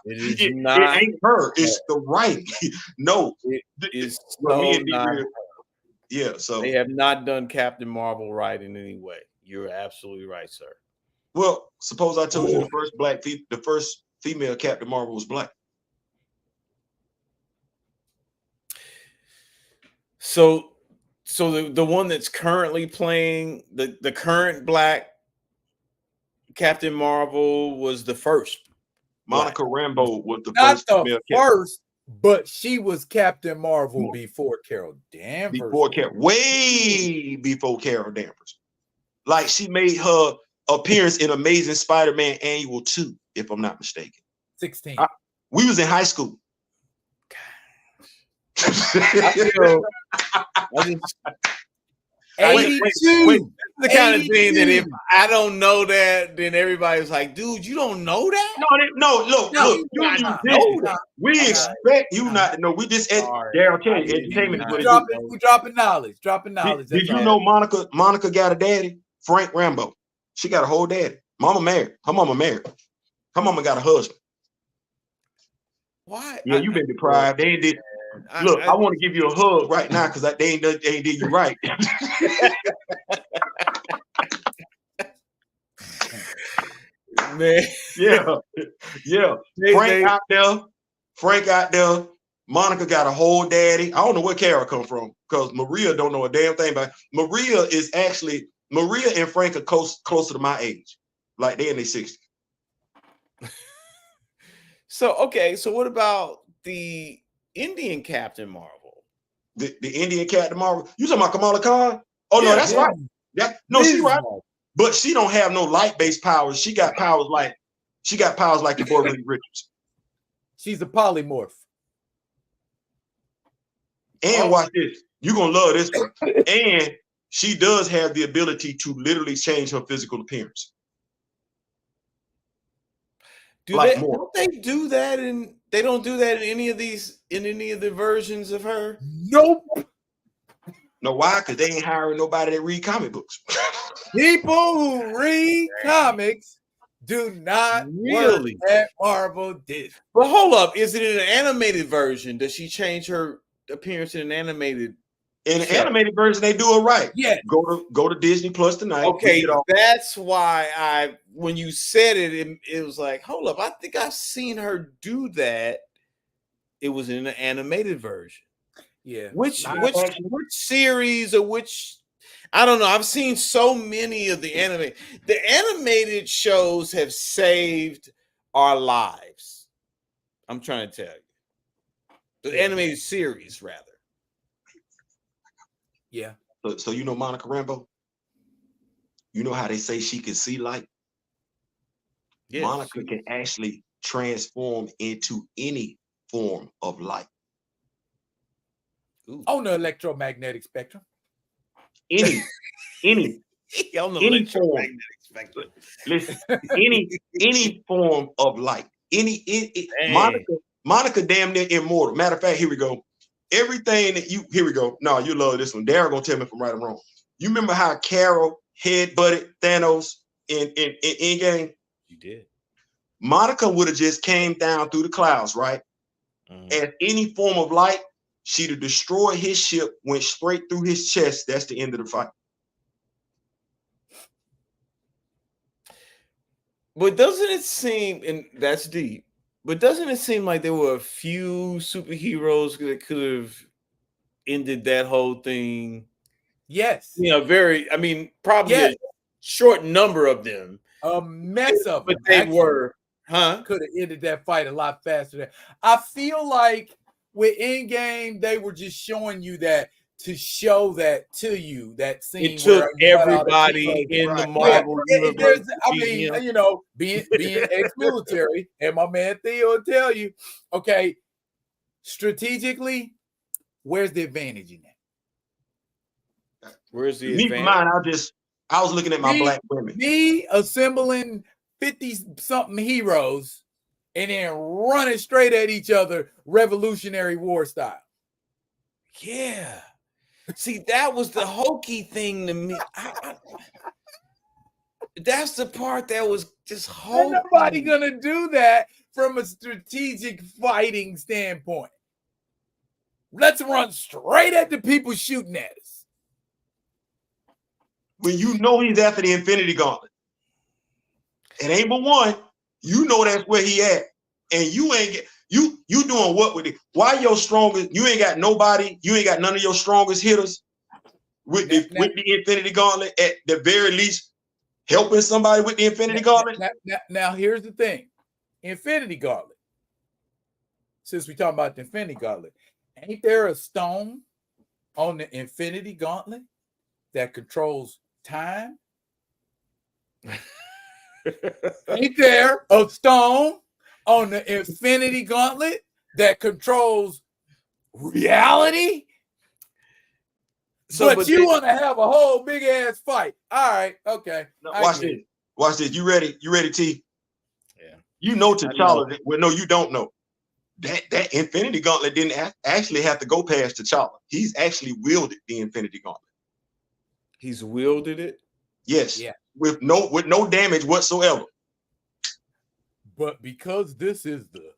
It is It not. ain't her. It's the writing. No. It is Well, me so and not. D-Real, yeah. So They have not done Captain Marvel right in any way. You're absolutely right, sir. well, suppose I told you the first female Captain Marvel was black. So the one that's currently playing the current black Captain Marvel was the first. Monica Rambeau was the Not first the female first, but she was Captain Marvel before Carol Danvers. way before Carol Danvers. Like she made her appearance in Amazing Spider-Man Annual 2, if I'm not mistaken. 16. We was in high school. I feel, I just, 82. wait, the kind of thing that 82. if I don't know that, then everybody's like, dude, you don't know that? Look, No, we expect you not to know. We just Daryl tell you, entertainment is what it is. We dropping knowledge. Did you know Monica got a daddy? Frank Rambo. She got a whole daddy. Mama married. Her mama married. Her mama got a husband. Why? Yeah, you've been deprived. They ain't did. Look, I want to give you a hug right now because they ain't did you right. Man. Yeah. Frank out there. Monica got a whole daddy. I don't know where Kara come from because Maria don't know a damn thing about it. Maria and Frank are closer to my age. Like they in their 60s. So what about the Indian Captain Marvel? The Indian Captain Marvel. You talking about Kamala Khan? Oh no, that's right. She right. But she don't have no light-based powers. She got powers like your boy Willie Richards. She's a polymorph. And watch this. You're gonna love this one. And she does have the ability to literally change her physical appearance. Don't they do that in they don't do that in any of the versions of her? Nope. No, why? Because they ain't hiring nobody that read comic books. People who read comics do not really work at Marvel Disney. But hold up, is it in an animated version? Does she change her appearance in an animated? In the animated version, they do it right. Yeah. Go to Disney Plus tonight. Okay, that's why when you said it was like, hold up, I think I've seen her do that. It was in an animated version. Yeah. Which series or which? I don't know. I've seen so many of the anime. The animated shows have saved our lives. I'm trying to tell you. The animated series, rather. Yeah. So you know Monica Rambeau? You know how they say she can see light? Yes. Monica can actually transform into any form of light. Ooh. On the electromagnetic spectrum. Any on the electromagnetic spectrum. Listen, any form of light. Monica damn near immortal. Matter of fact, here we go. Everything that here we go. No, you love this one. Darryl gonna tell me if I'm right or wrong. You remember how Carol headbutted Thanos in Endgame? You did. Monica would have just came down through the clouds, right? As any form of light, she'd have destroyed his ship, went straight through his chest. That's the end of the fight. But doesn't it seem, and that's deep, but doesn't it seem like there were a few superheroes that could have ended that whole thing? Yes. Probably a short number of them. A mess of them. But they could have ended that fight a lot faster. I feel like with Endgame, they were just showing you that to show that to you, that scene. It took everybody in the Marvel universe. Being ex-military, and my man Theo will tell you, okay, strategically, where's the advantage in that? Where's the advantage? Mine, I was looking at my black women. Me assembling 50-something heroes and then running straight at each other, Revolutionary War style. Yeah. See, that was the hokey thing to me. That's the part that was just hokey. Ain't nobody gonna do that from a strategic fighting standpoint. Let's run straight at the people shooting at us. When you know he's after the Infinity Gauntlet, it ain't but one. You know that's where he at, and you ain't get you doing what with it? Why your strongest? You ain't got nobody. You ain't got none of your strongest hitters with the Infinity Gauntlet. At the very least, helping somebody with the Infinity Gauntlet. Now here's the thing: Infinity Gauntlet. Since we talking about the Infinity Gauntlet, ain't there a stone on the Infinity Gauntlet that controls time? Ain't there a stone on the Infinity Gauntlet that controls reality? So, but you want to have a whole big ass fight. All right, okay. No, watch this. Watch this. You ready? You ready, T? Yeah. You know T'Challa. Well, no, you don't know. That Infinity Gauntlet didn't actually have to go past T'Challa. He's actually wielded the Infinity Gauntlet. He's wielded it? Yes. Yeah. With no damage whatsoever. But because this is the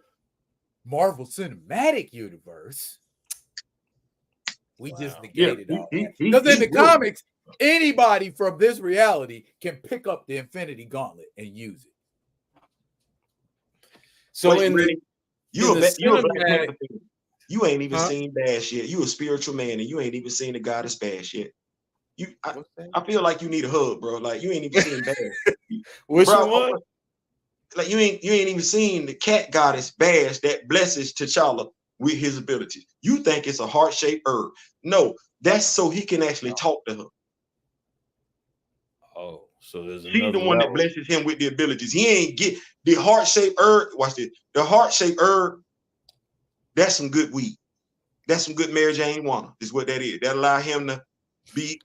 Marvel Cinematic Universe, we just negated all that. Because in the comics, anybody from this reality can pick up the Infinity Gauntlet and use it. So you ain't even seen Bash yet. You a spiritual man and you ain't even seen the goddess Bash yet. I feel like you need a hug, bro. Like you ain't even seen Bash. Which one? Like you ain't even seen the cat goddess Bash that blesses T'Challa with his abilities. You think it's a heart-shaped herb. No, that's so he can actually talk to her. Oh, so there's She's the one that blesses him with the abilities. He ain't get the heart-shaped herb. Watch this. The heart-shaped herb, that's some good weed. That's some good Mary Jane Wanna, is what that is. That allow him to be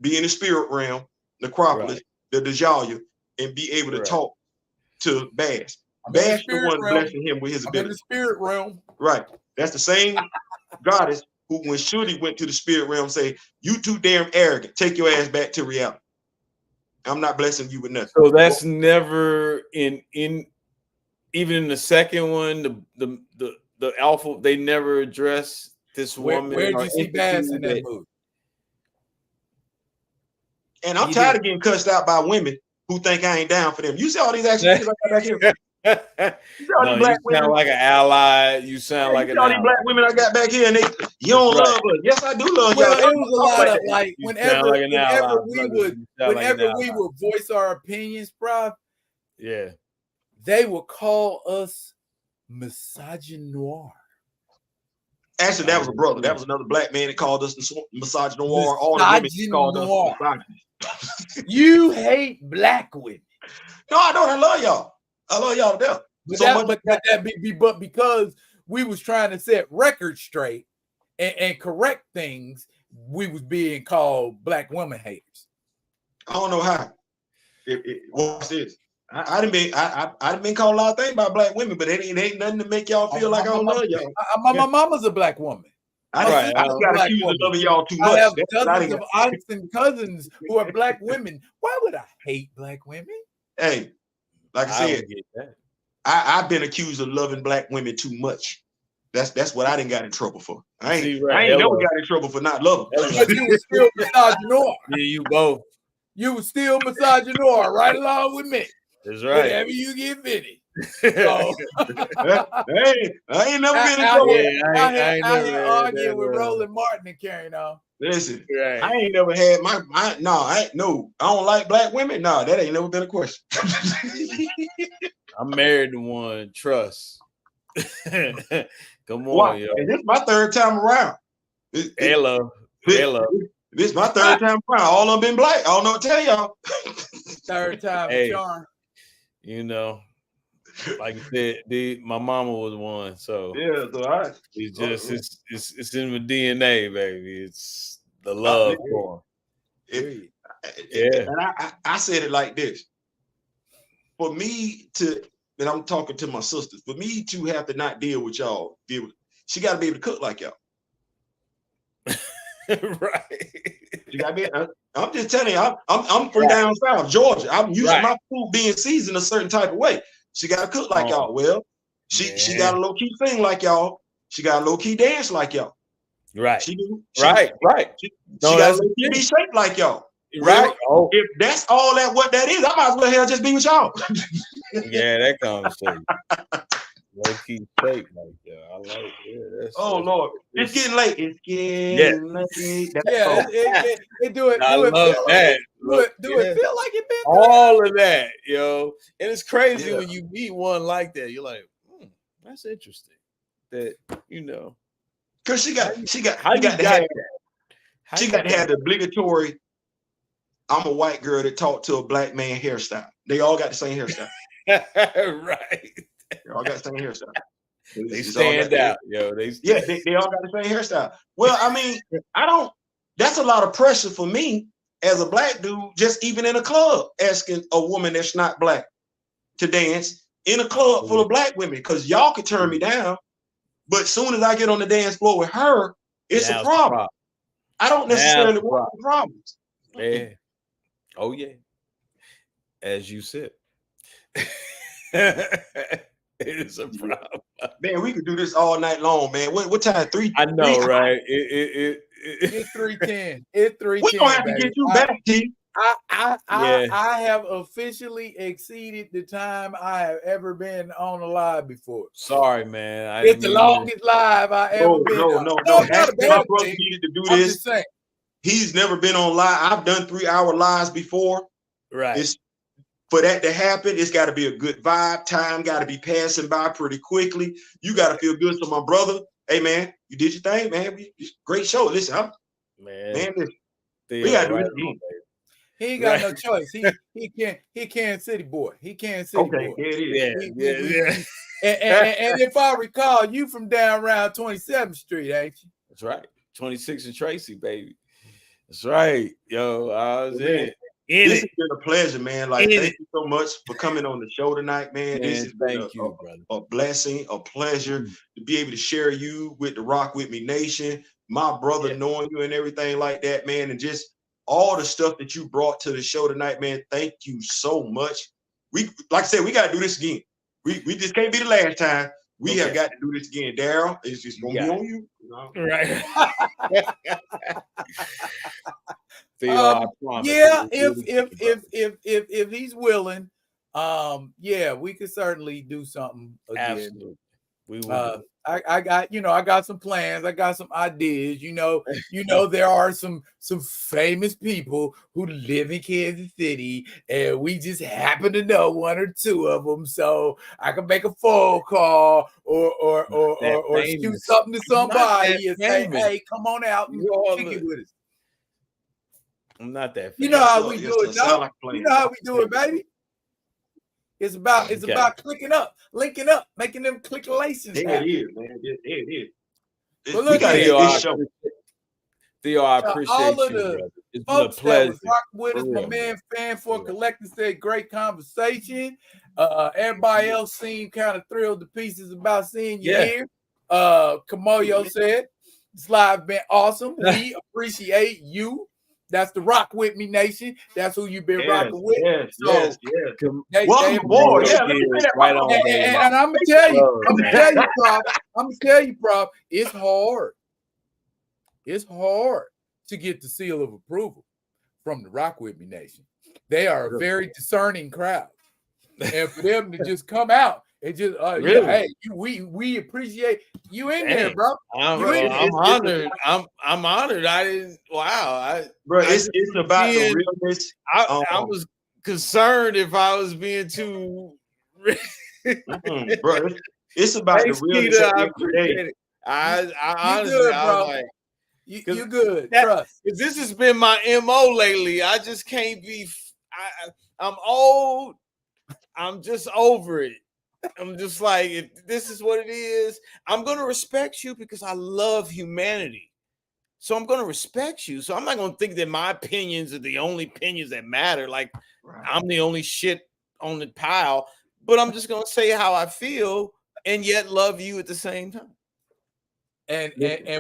in the spirit realm, Necropolis, the Djalia, and be able to talk to Bash. Bash the one blessing him with his ability. In the spirit realm. Right. That's the same goddess who, when Shuri went to the spirit realm, say, "You too damn arrogant. Take your ass back to reality. I'm not blessing you with nothing." So that's never in even in the second one, the alpha, they never address this woman. Where'd you see Bash in that movie? And I'm tired of getting cussed out by women who think I ain't down for them. You see all these action figures I got back here? You sound like an ally. You sound like an ally. All these black women I got back here, and you don't love us. Yes, I do love y'all. It was a lot of like whenever we would voice our opinions, Prof. Yeah, they would call us misogynoir. Actually, that was a brother. That was another black man that called us misogynoir. All the women called us misogynist. You hate black women. No, I don't. I love y'all. I love y'all to death. But because we was trying to set records straight and correct things, we was being called black women haters. I don't know how. What's this? I done been called a lot of things by black women, but it ain't nothing to make y'all feel like I don't love y'all. My mama's a black woman. I got accused of loving y'all too much. I have dozens of aunts and cousins who are black women. Why would I hate black women? Hey, like I said, I've been accused of loving black women too much. That's what I didn't got in trouble for. I ain't never got in trouble for not loving. But you were still misogynoir. Yeah, you both. You were still misogynoir right along with me. That's right. Whenever you get fitted. So, I ain't never been in trouble. I ain't arguing with Roland Martin and carrying on. Listen, I ain't never had I don't like black women. No, that ain't never been a question. I'm married to one. Trust. Come on, wow. yo. And this is my third time around. Hello. This is my third time around. All of them been black. I don't know what to tell y'all. Third time charm. You know, like you said, my mama was one. So yeah, so it's just it's in my DNA, baby. It's the love for him. And I said it like this. For me to and I'm talking to my sisters, for me to have to not deal with y'all, she got to be able to cook like y'all. Right. She got to be. I'm just telling you, I'm from down south, Georgia. I'm used to my food being seasoned a certain type of way. She got to cook like y'all. Well, she got a low key sing like y'all. She got a low key dance like y'all. Right. She do. Right. She got a low key be shaped like y'all. Right. Well, if that's all that what that is, I might as well hell just be with y'all. Yeah, that conversation. Low key shape like that. I like it. Yeah, Lord, it's getting late. It's getting late. It do it. I do it love feel that. Like, do it feel like it been all of that, yo. And it's crazy when you meet one like that. You're like, that's interesting. That because she got how you got to have the obligatory. I'm a white girl that talked to a black man hairstyle. They all got the same hairstyle. Right. They all got the same hairstyle. They stand out, yo. They all got the same hairstyle. Well, I mean, that's a lot of pressure for me as a black dude, just even in a club, asking a woman that's not black to dance in a club full of black women, because y'all could turn me down. But as soon as I get on the dance floor with her, it's a problem. I don't necessarily want the problems. Yeah. Oh, yeah. As you said. It is a problem. Man, we could do this all night long, man. What time? 3? I know, right? It's 3:10. It's 3:10. We're gonna have to get you back, T. I have officially exceeded the time I have ever been on a live before. Sorry, man. It's the longest live I ever been. No. Actually, my brother needed to do this. I'm just saying. He's never been on live. I've done 3-hour lives before. Right. For that to happen, it's got to be a good vibe. Time got to be passing by pretty quickly. You got to feel good. So, my brother, hey man, you did your thing, man. Great show. Listen, listen, we got to do it again. He ain't got no choice. He Kansas City boy. He Kansas City boy. Yeah. And if I recall, you from down around 27th Street, ain't you? That's right. 26 and Tracy, baby. That's right. Yo, I was in it. This has been a pleasure, man. Like, thank you so much for coming on the show tonight, man. This has been a blessing, a pleasure to be able to share you with the Rock With Me Nation, my brother, knowing you and everything like that, man, and just all the stuff that you brought to the show tonight, man. Thank you so much. Like I said, we got to do this again. We just can't be the last time. We have got to do this again. Daryl, it's just gonna be on you. Right. If he's willing, we could certainly do something again. Absolutely. We will. I got some plans. I got some ideas. There are some famous people who live in Kansas City, and we just happen to know one or two of them. So I can make a phone call or shoot something to somebody and say, "Hey, come on out and kick it with us." I'm not that famous. You know how we do it, no? You know how we do it, baby. It's about clicking up, linking up, making them clickalations happen. It is, man. It is. But look, Theo, I appreciate all of you, the brother. It's folks been a pleasure. That was rocking with us, my man Fan for Collecting said great conversation. Everybody else seemed kind of thrilled to pieces about seeing you here. Kamoyo said this live been awesome. We appreciate you. That's the Rock With Me Nation. That's who you've been rocking with. Yes. Welcome aboard. And I'm gonna tell you, Prof, it's hard. It's hard to get the seal of approval from the Rock With Me Nation. They are a very discerning crowd. And for them to just come out and just hey, we appreciate you in there, bro. I'm honored. I'm honored. I didn't. Wow, it's about the realness. I was concerned if I was being too. Bro, it's about the realness. I appreciate it. I honestly, good, I was like, you're good. Trust. Because this has been my MO lately. I just can't be. I'm old. I'm just over it. I'm just like, if this is what it is, I'm going to respect you because I love humanity. So I'm going to respect you. So I'm not going to think that my opinions are the only opinions that matter. Like I'm the only shit on the pile. but I'm just gonna say how I feel and yet love you at the same time. And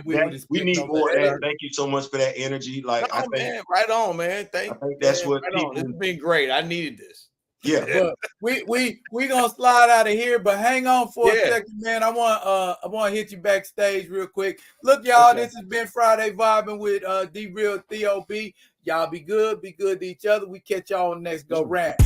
we need more of that. Thank you so much for that energy. Like, I think, man, right on, man. I think that's what right people. This has been great. I needed this. Yeah, but we gonna slide out of here, but hang on for a second, man. I want to hit you backstage real quick. Look, y'all, this has been Friday Vibing with D Real Theo B. Y'all be good to each other. We catch y'all on the next go round.